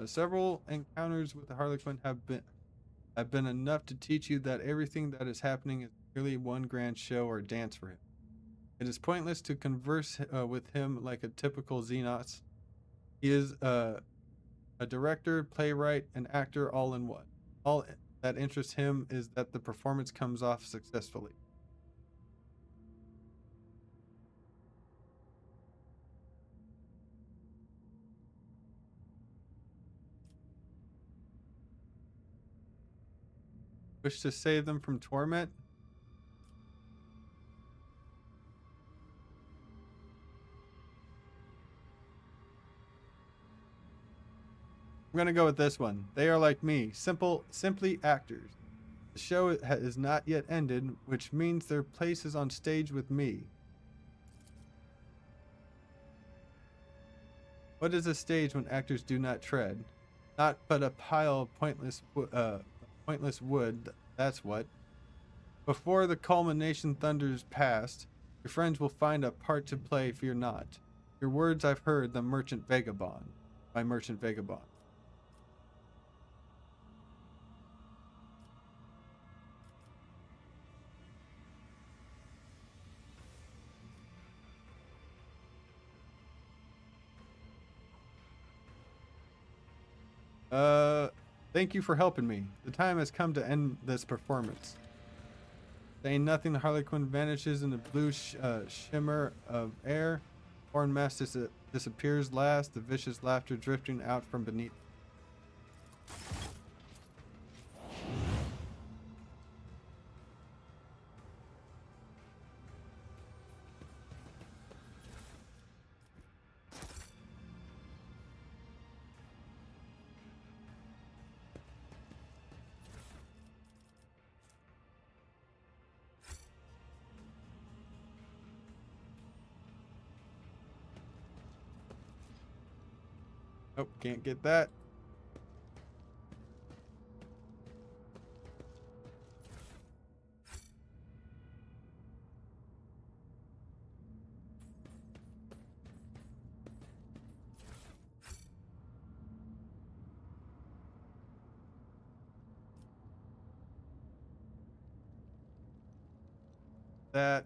Several encounters with the Harlequin have been enough to teach you that everything that is happening is merely one grand show or dance for him. It is pointless to converse with him like a typical Xenos. He is a director, playwright, and actor all in one. All that interests him is that the performance comes off successfully. Wish to save them from torment? I'm gonna go with this one. They are like me, simply actors. The show is not yet ended, which means their place is on stage with me. What is a stage when actors do not tread? Not but a pile of pointless wood, that's what. Before the culmination thunders past, your friends will find a part to play, fear not. Your words I've heard, the merchant vagabond. My merchant vagabond. Thank you for helping me. The time has come to end this performance. Saying nothing, the Harlequin vanishes in the blue shimmer of air. Hornmask disappears last, the vicious laughter drifting out from beneath. Oh, can't get that. That.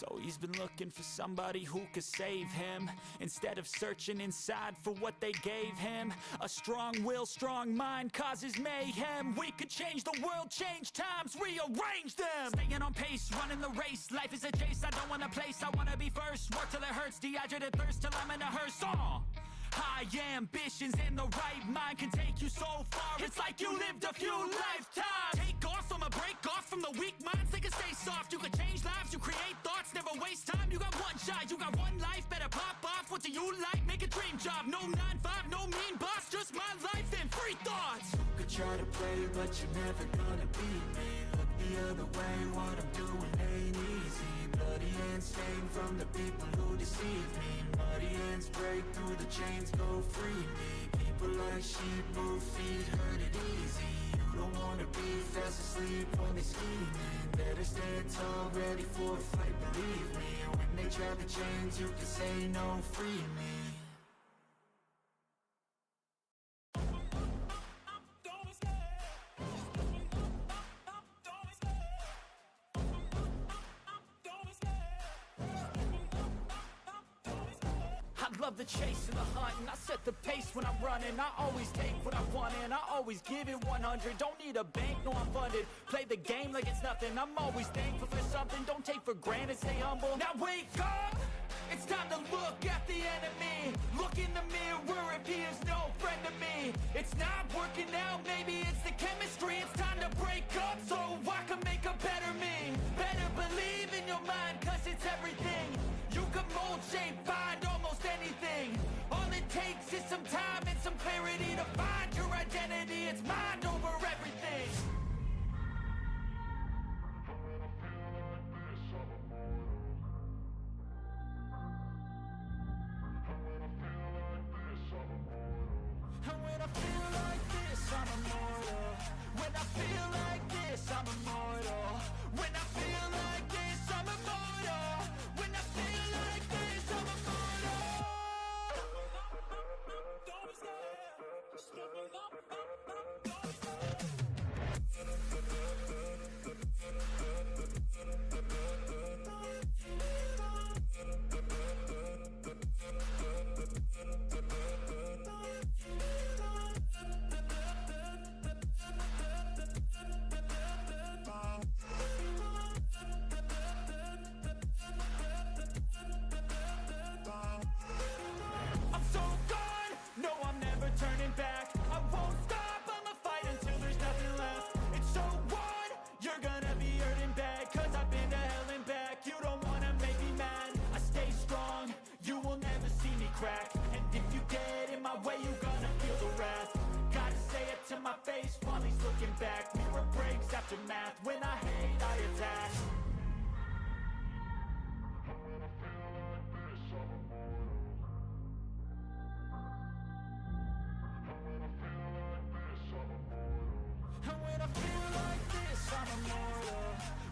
So he's been looking for somebody who could save him, instead of searching inside for what they gave him. A strong will, strong mind causes mayhem. We could change the world, change times, rearrange them. Staying on pace, running the race. Life is a chase, I don't want a place, I wanna be first. Work till it hurts, dehydrated thirst till I'm in a hearse. High ambitions and the right mind can take you so far. It's like you lived a few lifetimes. Take off from a break off from the weak minds. They can stay soft. You can change lives. You create thoughts. Never waste time. You got one shot. You got one life. Better pop off. What do you like? Make a dream job. No 9-5. No mean boss. Just my life and free thoughts. You could try to play, but you're never gonna beat me. Look the other way. What I'm doing ain't easy. Bloody hands stained from the people who deceive me. Muddy hands break through the chains, go free me. People like sheep move feet, hurt it easy. You don't wanna be fast asleep when they scheming. Better stand tall, ready for a fight, believe me. When they try to change, you can say no, free me. I love the chase and the hunt, and I set the pace when I'm running. I always take what I want and I always give it 100. Don't need a bank, no I'm funded. Play the game like it's nothing. I'm always thankful for something. Don't take for granted, stay humble. Now wake up! It's time to look at the enemy. Look in the mirror if he is no friend to me. It's not working out, maybe it's the chemistry. It's time to break up so I can make a better me. Better believe in your mind, cause it's everything. You can mold, shape, find almost anything. All it takes is some time and some clarity to find your identity. It's mind over everything. And when I feel like this, I'm immortal. When I feel like this, I'm immortal. When I feel like this, I'm immortal. When I feel like this, I'm immortal. Don't I'm so gone, no I'm never turning back. I won't stop, I'ma fight until there's nothing left. It's so on, you're gonna be hurting bad. Cause I've been to hell and back. You don't wanna make me mad. I stay strong, you will never see me crack. And if you get in my way, you gonna feel the wrath. Gotta say it to my face while he's looking back. Mirror breaks after math. When I hate, I attack. And when I feel like this, I'm immortal.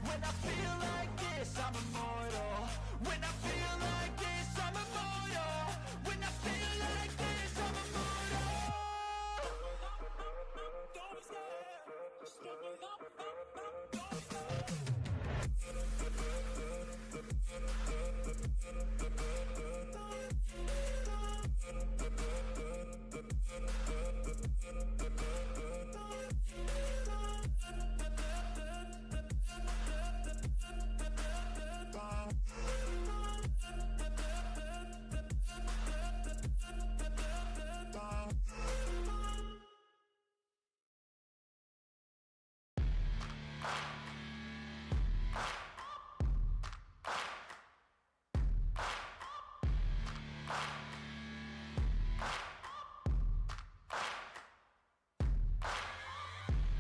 When I feel like this, I'm immortal. When I feel like this, I'm immortal. When I feel like this, I'm immortal. Don't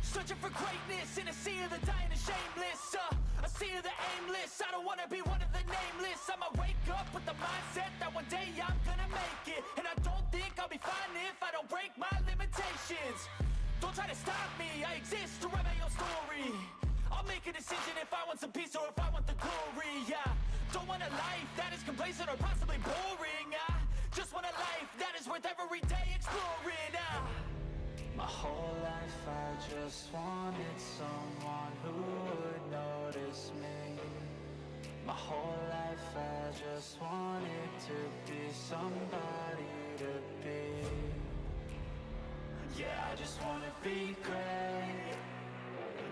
Searching for greatness in a sea of the dying and shameless. A sea of the aimless. I don't wanna be one of the nameless. I'ma wake up with the mindset that one day I'm gonna make it. And I don't think I'll be fine if I don't break my limitations. Don't try to stop me, I exist to write my own story. I'll make a decision if I want some peace or if I want the glory. Yeah, don't want a life that is complacent or possibly boring. I just want a life that is worth every day exploring. My whole life I just wanted someone who would notice me. My whole life I just wanted to be somebody to be. Yeah, I just wanna be great.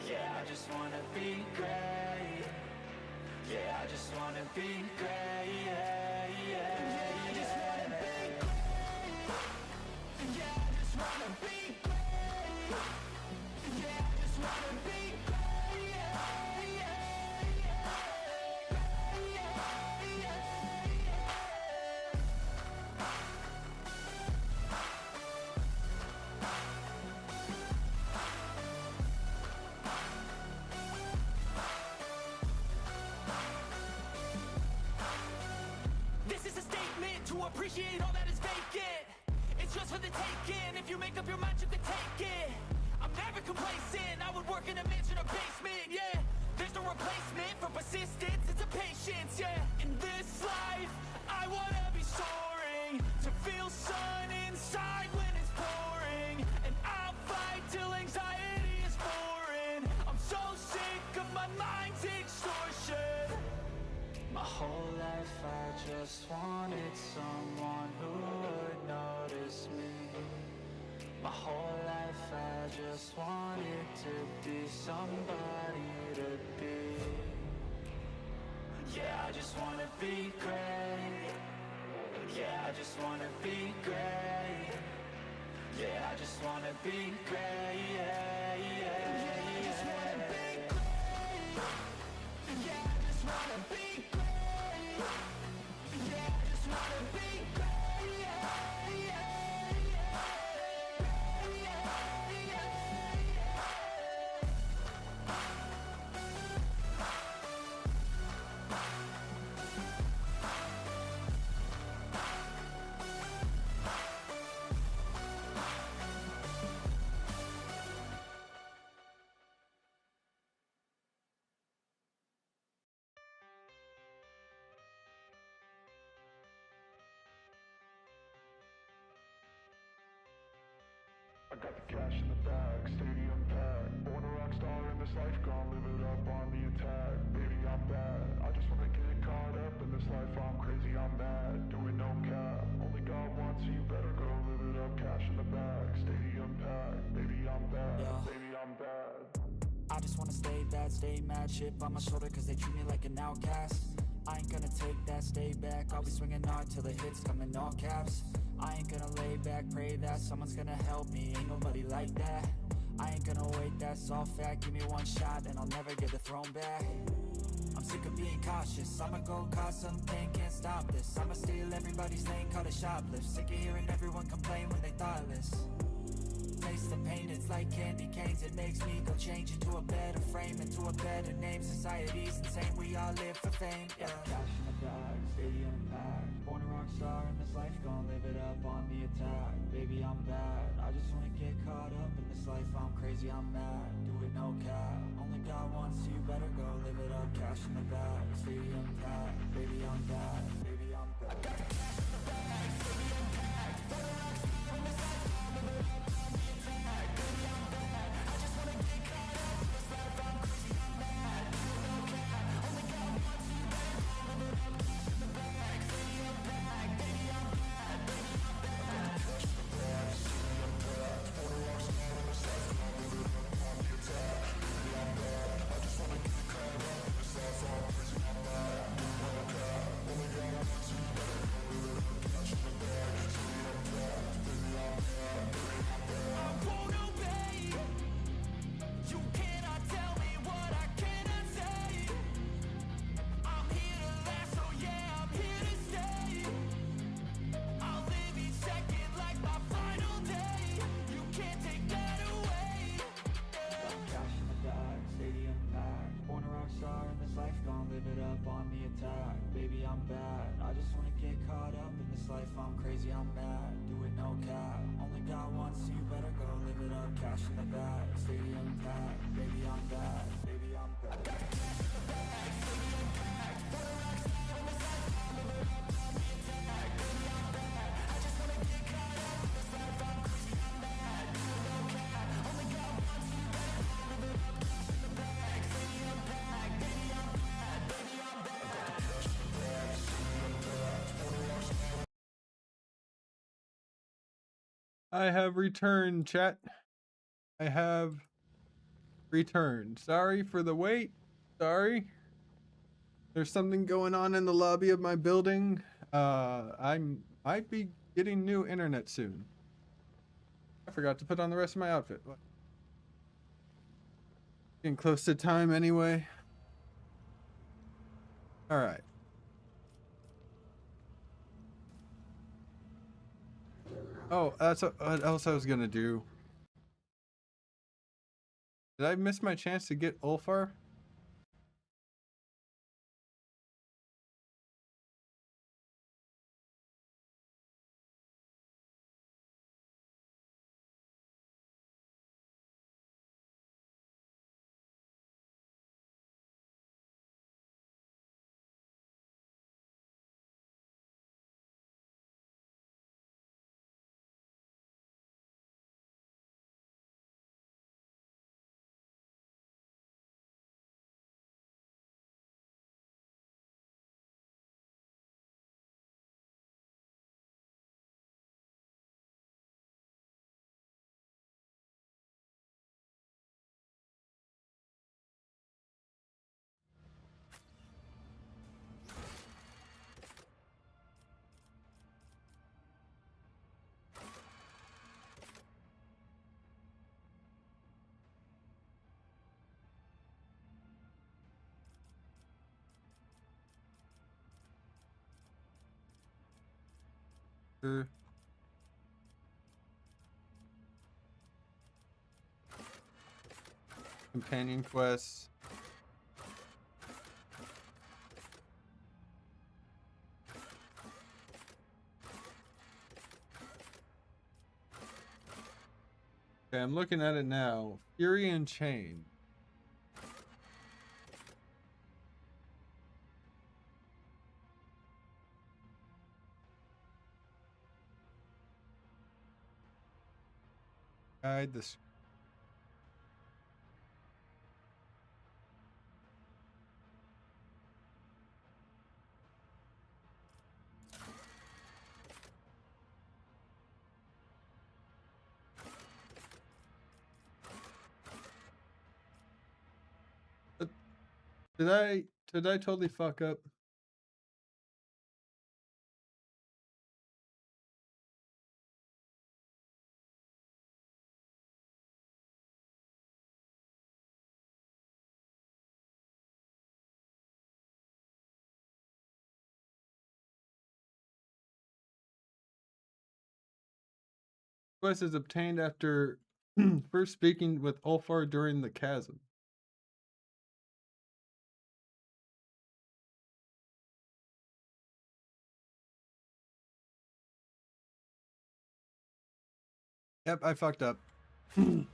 Yeah, I just wanna be great. Yeah, I just wanna be great. Yeah, yeah, I just wanna be great. Yeah, I just wanna be great. Yeah, I just wanna be great. Yeah, yeah, This is a statement to appreciate all that is vacant. It's just for the taking. If you make up your mind, you can take it. I'm never complacent. I would work in a mansion or basement, yeah. There's no replacement for persistence. It's a patience, yeah. In this life, I wanna be soaring. To feel sun inside when it's pouring. And I'll fight till anxiety is foreign. I'm so sick of my mind's extortion. My whole life I just wanted someone who would notice me. My whole life I just wanted to be somebody to be. Yeah, I just wanna be great. Yeah, I just wanna be great. Yeah, I just wanna be great. Yeah, yeah, yeah, I just wanna be great. Yeah, I just wanna be great. Yeah, I just wanna be great. Yeah, yeah, I got the cash in the bag, stadium packed. Born a rock star in this life, gon' live it up on the attack. Baby, I'm bad. I just wanna get caught up in this life. I'm crazy, I'm mad. Doing no cap. Only God wants you, better go live it up. Cash in the bag, stadium packed. Baby, I'm bad. Yeah. Baby, I'm bad. I just wanna stay bad, stay mad. Chip on my shoulder cause they treat me like an outcast. I ain't gonna take that, stay back. I'll be swinging hard till the hits come in all caps. I ain't gonna lay back, pray that someone's gonna help me. Ain't nobody like that. I ain't gonna wait, that's all fact. Give me one shot and I'll never get the throne back. I'm sick of being cautious. I'ma go cause something, can't stop this. I'ma steal everybody's lane, call it shoplift. Sick of hearing everyone complain when they thoughtless. Taste the pain, it's like candy canes. It makes me go change into a better frame, into a better name. Society's insane, we all live for fame, yeah. Cash in the bag, stadium packed. Born a rock star in this life, gon' live it up on the attack. Baby, I'm bad, I just wanna get caught up in this life. I'm crazy, I'm mad, do it no cap. Only God wants you, better go live it up. Cash in the bag, stadium packed. Baby, I'm bad, baby, I'm bad. I got the cash in the bag, stadium packed. Born a rock star in this life, gon' live it up on the attack. Baby, I'm bad, I just wanna get caught up in this life. I'm crazy, I'm mad, do it no cap. Only God wants you, better go live it up. Cash in the bag, stadium packed. Baby, I'm bad, baby, I'm bad. Cash in the bag, stadium packed. Born a rock star in this life, gon' live it up on the attack. Baby, I'm bad, I just wanna get caught up in this life. I'm crazy, I'm mad, do it no cap. Only God wants you, better go live it up. Cash in the bag, stadium packed. Baby, I'm bad, baby, I'm bad. I won't obey. You cannot tell me what I cannot say. I'm here to last, so yeah, I'm here to stay. I'll live each second like my final day. You can't take that away. Cash in the bag, stadium packed. Born a rock star in this life, gon' live it up on the attack. Baby, I'm bad, I just wanna get caught up in this life. I'm crazy, I'm mad, do it no cap. Only God wants you, better go live it up. Cash in the bag, stadium packed. Baby, I'm bad, baby, I'm bad. I got the cash in the bag, stadium packed. Born a rock star in this life, gon' live it up on the attack. Baby, I'm bad, I just wanna get caught up in this life. I'm crazy, I'm mad, do it no cap. Only God wants you, better go live it up. Cash in the bag, stadium packed. Baby, I'm bad, baby, I'm bad. I have returned, chat. I have returned. Sorry for the wait. Sorry. There's something going on in the lobby of my building. I might be getting new internet soon. I forgot to put on the rest of my outfit. What? Getting close to time anyway. All right. Oh, that's what else I was gonna do. Did I miss my chance to get Ulfar? Companion quests. Okay, I'm looking at it now. Fury and Chain. Guide this. Did I totally fuck up? Quest is obtained after first speaking with Ulfar during the chasm. Yep, I fucked up. I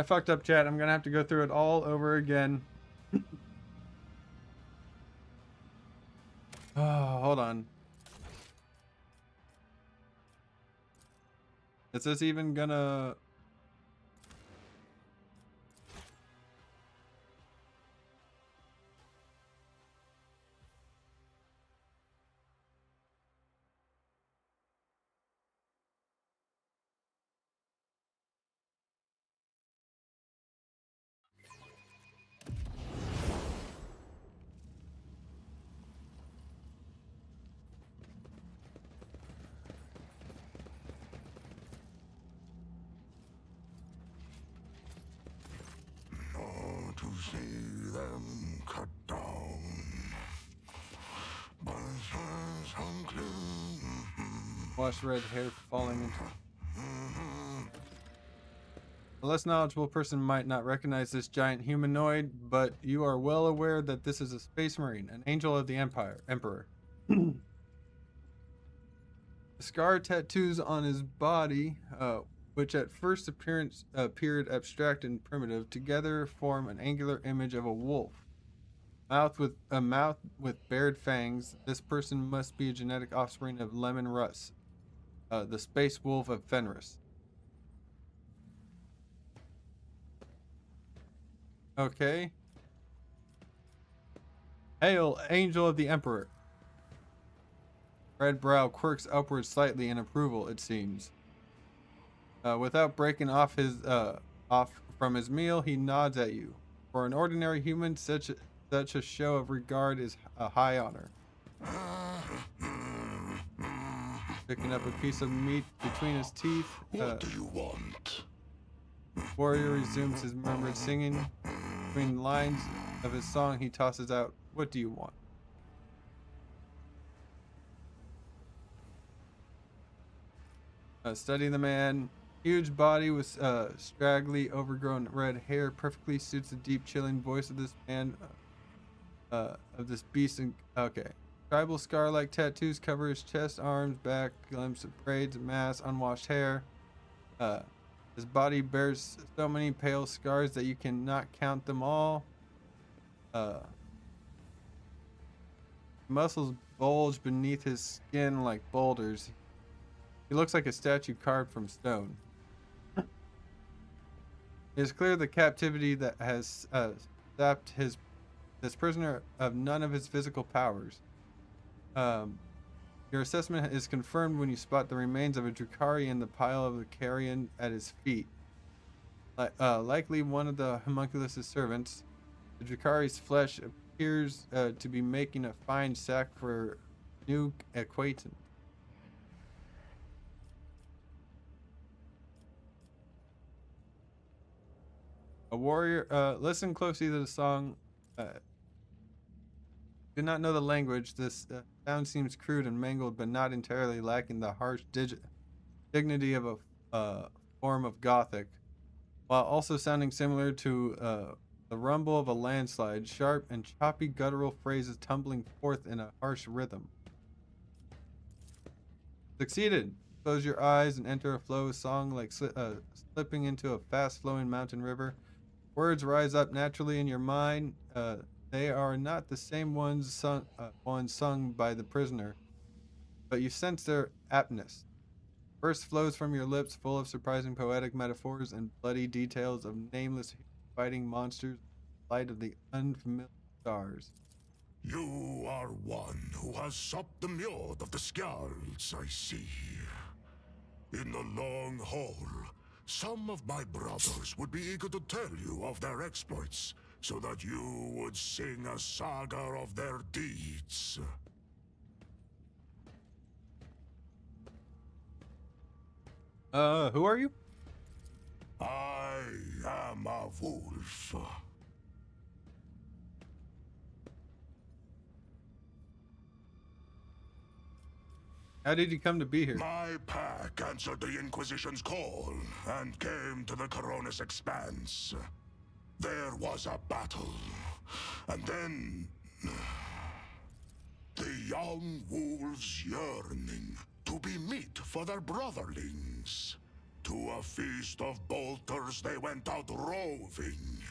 fucked up, chat. I'm gonna have to go through it all over again. Oh, hold on. Is this even gonna... Oh, to see them cut down by suns unclean. Watch red hair falling into... A less knowledgeable person might not recognize this giant humanoid, but you are well aware that this is a space marine, an angel of the emperor. The scar tattoos on his body, which at first appearance appeared abstract and primitive, together form an angular image of a wolf. Mouth with bared fangs. This person must be a genetic offspring of Lemon Russ, the space wolf of Fenris. Okay. Hail, angel of the emperor. red brow quirks upward slightly in approval, it seems. Without breaking off from his meal, he nods at you. For an ordinary human, such a show of regard is a high honor. Picking up a piece of meat between his teeth. What do you want? Warrior resumes his murmured singing. Between the lines of his song, he tosses out, "What do you want?" Study the man. Huge body with straggly, overgrown red hair perfectly suits the deep, chilling voice of this man, of this beast. Okay. Tribal scar-like tattoos cover his chest, arms, back, glimpse of braids, mass, unwashed hair. His body bears so many pale scars that you cannot count them all. Muscles bulge beneath his skin like boulders. He looks like a statue carved from stone. It is clear the captivity that has sapped this prisoner of none of his physical powers. Your assessment is confirmed when you spot the remains of a Drukhari in the pile of the carrion at his feet. Likely one of the homunculus' servants. The Drukhari's flesh appears to be making a fine sack for new acquaintance. A warrior, listen closely to the song. Do not know the language. This sound seems crude and mangled, but not entirely lacking the harsh dignity of a form of Gothic, while also sounding similar to the rumble of a landslide, sharp and choppy guttural phrases tumbling forth in a harsh rhythm. Succeeded. Close your eyes and enter a flow of song like slipping into a fast-flowing mountain river. Words rise up naturally in your mind. They are not the same ones sung by the prisoner, but you sense their aptness. Verse flows from your lips, full of surprising poetic metaphors and bloody details of nameless fighting monsters in the light of the unfamiliar stars. You are one who has supped the mjord of the Skjalds, I see. In the long haul, some of my brothers would be eager to tell you of their exploits, so that you would sing a saga of their deeds. Who are you? I am a wolf. How did you come to be here? My pack answered the Inquisition's call and came to the Coronis Expanse. There was a battle, and then the young wolves yearning to be meat for their brotherlings. To a feast of bolters they went out roving.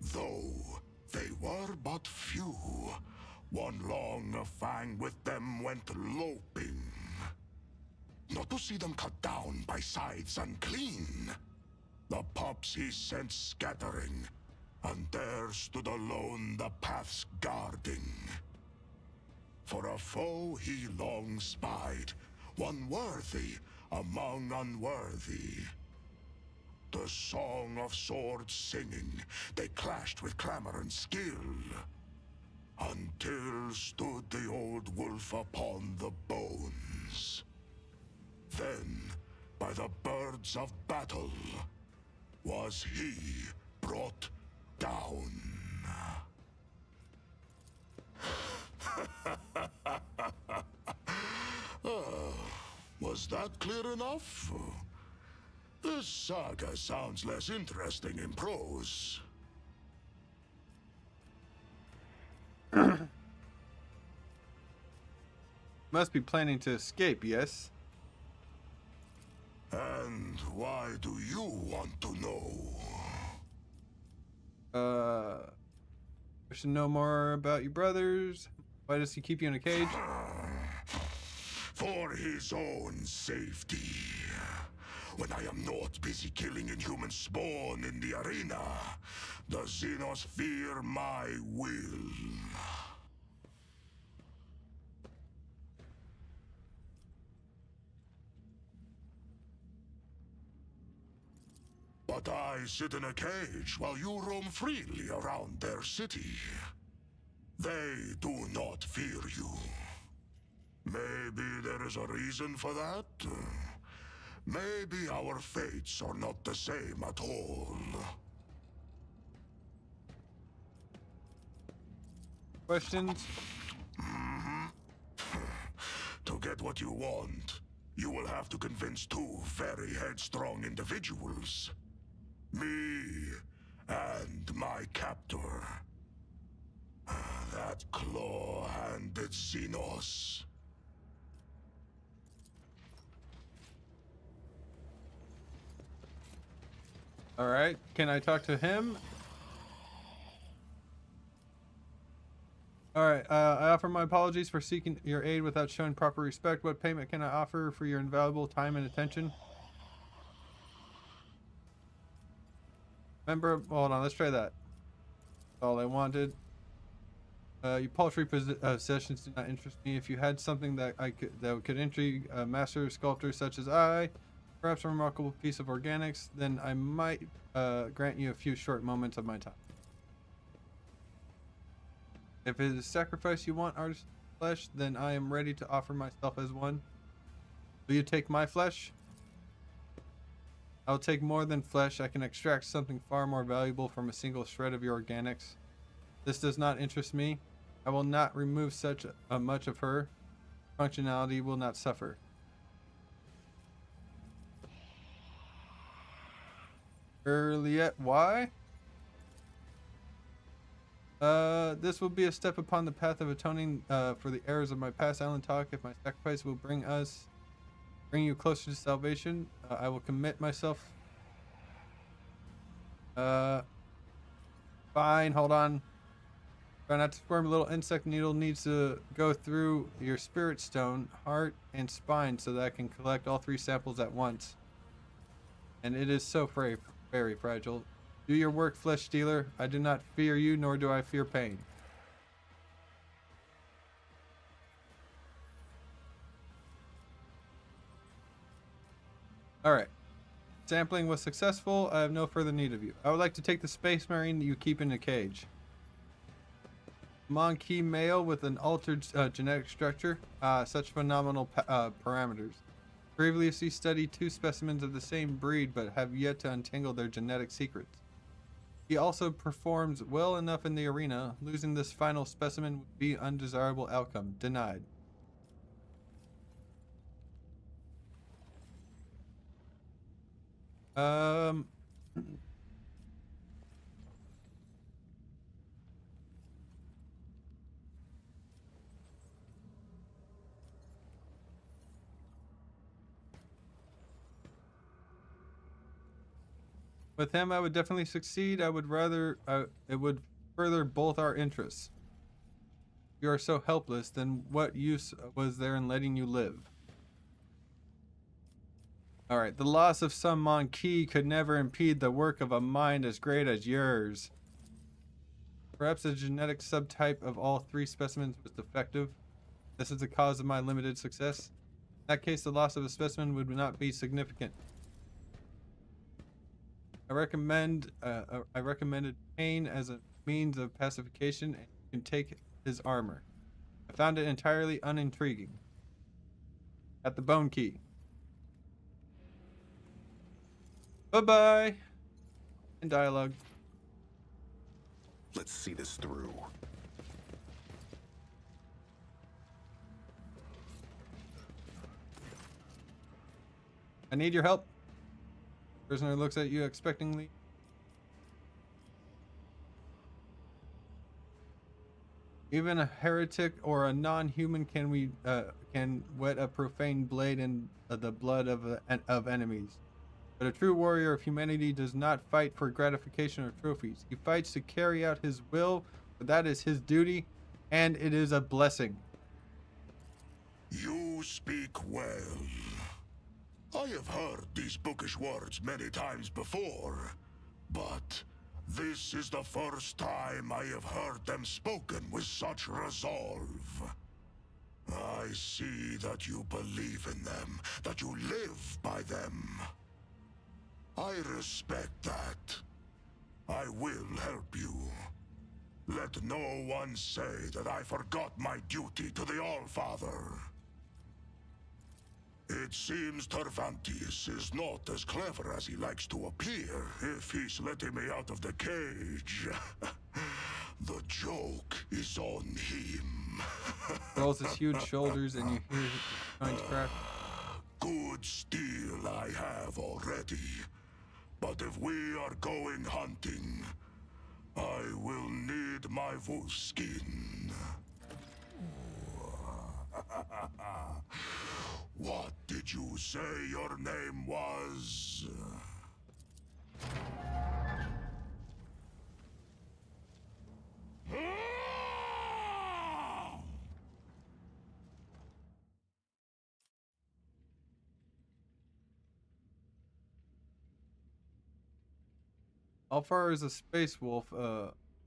Though they were but few, one long fang with them went loping. Not to see them cut down by scythes unclean. The pups he sent scattering, and there stood alone the paths guarding. For a foe he long spied, one worthy among unworthy. The song of swords singing, they clashed with clamor and skill, until stood the old wolf upon the bones. Then, by the birds of battle, was he brought down. Was that clear enough? This saga sounds less interesting in prose. Must be planning to escape, yes? And why do you want to know? I should know more about your brothers. Why does he keep you in a cage? For his own safety. When I am not busy killing inhuman spawn in the arena, the Xenos fear my will. But I sit in a cage while you roam freely around their city. They do not fear you. Maybe there is a reason for that. Maybe our fates are not the same at all. Questions? To get what you want, you will have to convince two very headstrong individuals. Me and my captor. That claw-handed Xenos. All right. Can I talk to him? All right. I offer my apologies for seeking your aid without showing proper respect. What payment can I offer for your invaluable time and attention? Remember, hold on. Let's try that. All I wanted. Your paltry possessions do not interest me. If you had something that could intrigue a master sculptor such as I, perhaps a remarkable piece of organics, then I might grant you a few short moments of my time. If it is a sacrifice you want, artist flesh, then I am ready to offer myself as one. Will you take my flesh? I'll take more than flesh. I can extract something far more valuable from a single shred of your organics. This does not interest me. I will not remove such much of her. Functionality will not suffer. Earliet, why? This will be a step upon the path of atoning for the errors of my past island talk. If my sacrifice will bring you closer to salvation, I will commit myself. Fine, hold on. Try not to squirm. A little insect needle needs to go through your spirit stone, heart, and spine so that I can collect all 3 samples at once. And it is so very fragile. Do your work, flesh stealer. I do not fear you, nor do I fear pain. Alright. Sampling was successful. I have no further need of you. I would like to take the space marine that you keep in a cage. Monkey male with an altered genetic structure. Such phenomenal parameters. Previously studied 2 specimens of the same breed, but have yet to untangle their genetic secrets. He also performs well enough in the arena. Losing this final specimen would be undesirable outcome. Denied. With him, I would definitely succeed. I would rather it would further both our interests. If you are so helpless, then what use was there in letting you live? Alright, the loss of some Monkey could never impede the work of a mind as great as yours. Perhaps a genetic subtype of all 3 specimens was defective. This is the cause of my limited success. In that case, the loss of a specimen would not be significant. I recommended pain as a means of pacification, and you can take his armor. I found it entirely unintriguing. At the bone key. Bye-bye. In dialogue. Let's see this through. I need your help. Prisoner looks at you expectantly. Even a heretic or a non-human can wet a profane blade in the blood of enemies. But a true warrior of humanity does not fight for gratification or trophies. He fights to carry out his will, but that is his duty, and it is a blessing. You speak well. I have heard these bookish words many times before, but this is the first time I have heard them spoken with such resolve. I see that you believe in them, that you live by them. I respect that. I will help you. Let no one say that I forgot my duty to the All-Father. It seems Tervantius is not as clever as he likes to appear if he's letting me out of the cage. The joke is on him. Rolls his huge shoulders and you hear his joints crack. Good steel I have already. But if we are going hunting, I will need my wolf skin. What did you say your name was? Alfar is a space wolf,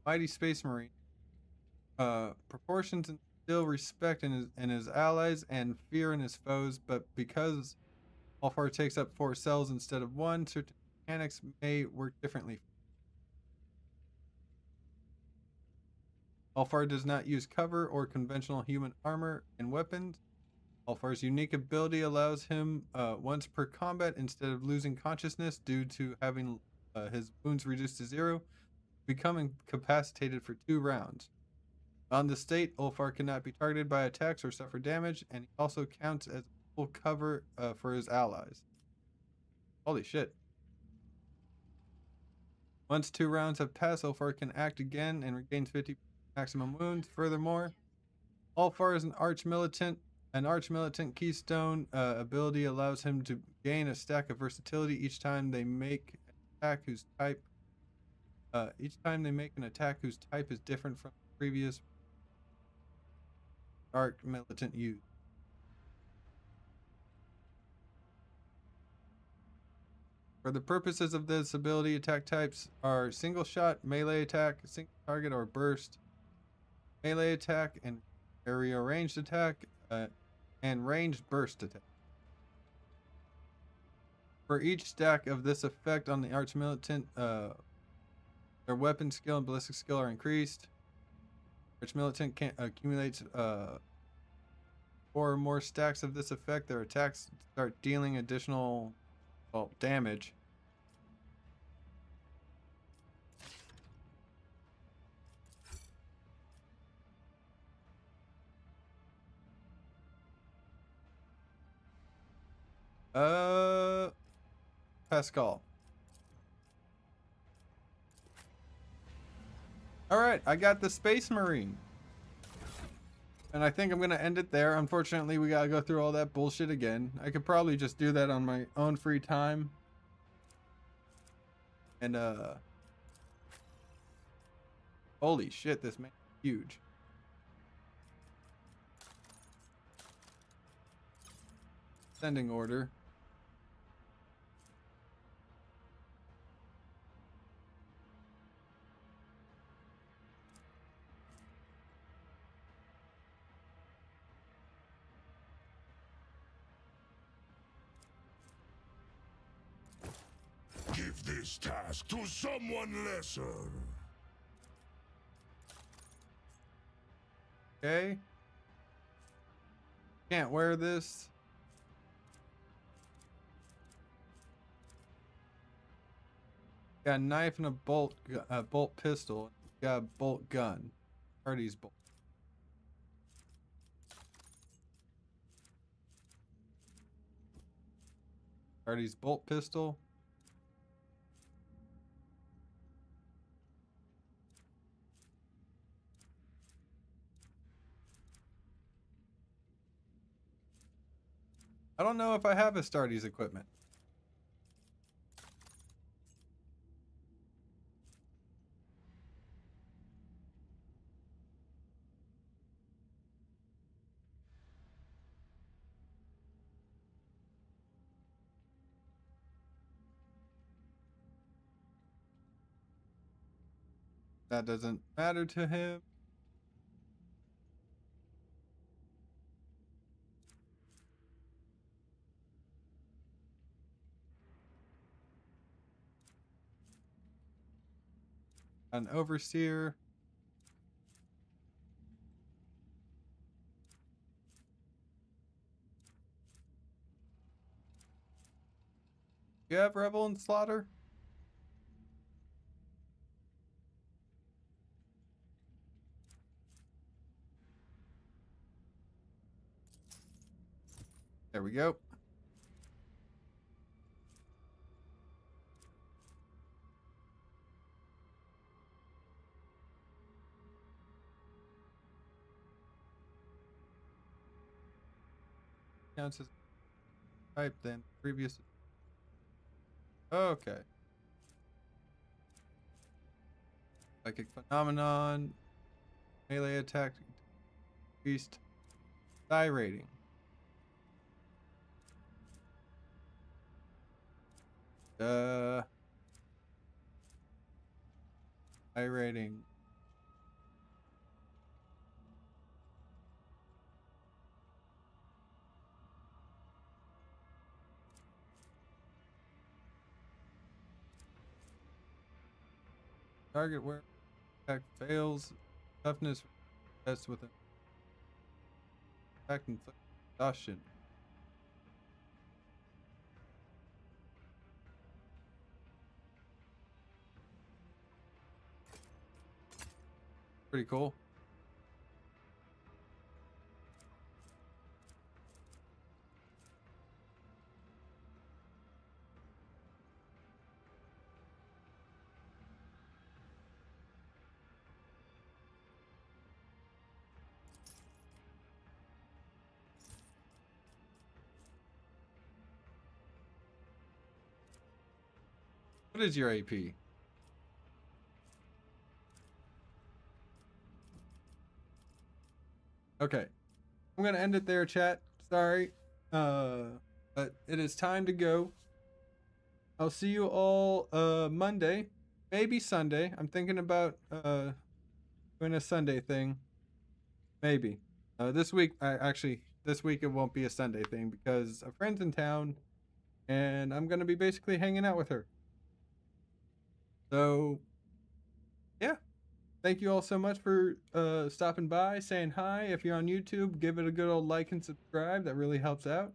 mighty space marine. Proportions instill respect in his allies and fear in his foes, but because Alfar takes up 4 cells instead of 1, certain mechanics may work differently. Alfar does not use cover or conventional human armor and weapons. Alfar's unique ability allows him once per combat, instead of losing consciousness due to having his wounds reduced to 0, become incapacitated for 2 rounds. On the state, Ulfar cannot be targeted by attacks or suffer damage, and he also counts as full cover for his allies. Holy shit. Once 2 rounds have passed, Ulfar can act again and regains 50 maximum wounds. Furthermore, Ulfar is an arch-militant. An arch-militant keystone ability allows him to gain a stack of versatility each time they make an attack whose type is different from the previous arch-militant use. For the purposes of this ability, attack types are single shot, melee attack, single target, or burst, melee attack, and area ranged attack, and ranged burst attack. For each stack of this effect on the arch-militant, their weapon skill and ballistic skill are increased. Arch-militant can accumulates 4 or more stacks of this effect. Their attacks start dealing additional damage. Pascal. Alright, I got the Space Marine. And I think I'm going to end it there. Unfortunately, we got to go through all that bullshit again. I could probably just do that on my own free time. And, holy shit, this man is huge. Sending order. Give this task to someone lesser. Okay. Can't wear this. Got a knife and a bolt pistol. Got a bolt gun. Hardy's bolt. Hardy's bolt pistol. I don't know if I have Astartes equipment. That doesn't matter to him. An overseer. You have rebel and slaughter? There we go. Counts as type then previous. Okay. Psychic phenomenon. Melee attack. Increased die rating. Die rating. Target where attack fails. Toughness test with an attack inflict exhaustion. Pretty cool. What is your AP? Okay. I'm going to end it there, chat. Sorry. But it is time to go. I'll see you all Monday, maybe Sunday. I'm thinking about doing a Sunday thing. Maybe. This week it won't be a Sunday thing because a friend's in town and I'm going to be basically hanging out with her. So, yeah. Thank you all so much for stopping by, saying hi. If you're on YouTube, give it a good old like and subscribe. That really helps out.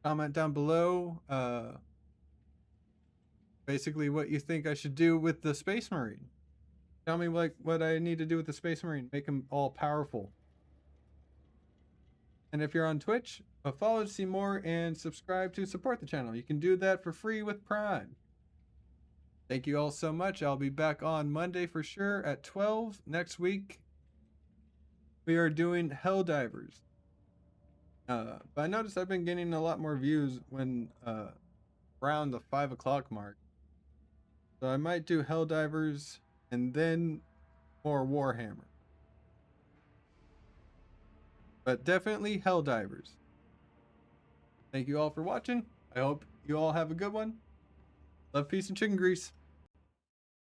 Comment down below basically what you think I should do with the Space Marine. Tell me like what I need to do with the Space Marine. Make him all powerful. And if you're on Twitch, follow to see more and subscribe to support the channel. You can do that for free with Prime. Thank you all so much. I'll be back on Monday for sure at 12. Next week, we are doing Helldivers. But I noticed I've been getting a lot more views when around the 5 o'clock mark. So I might do Helldivers and then more Warhammer. But definitely Helldivers. Thank you all for watching. I hope you all have a good one. Love, peace, and chicken grease.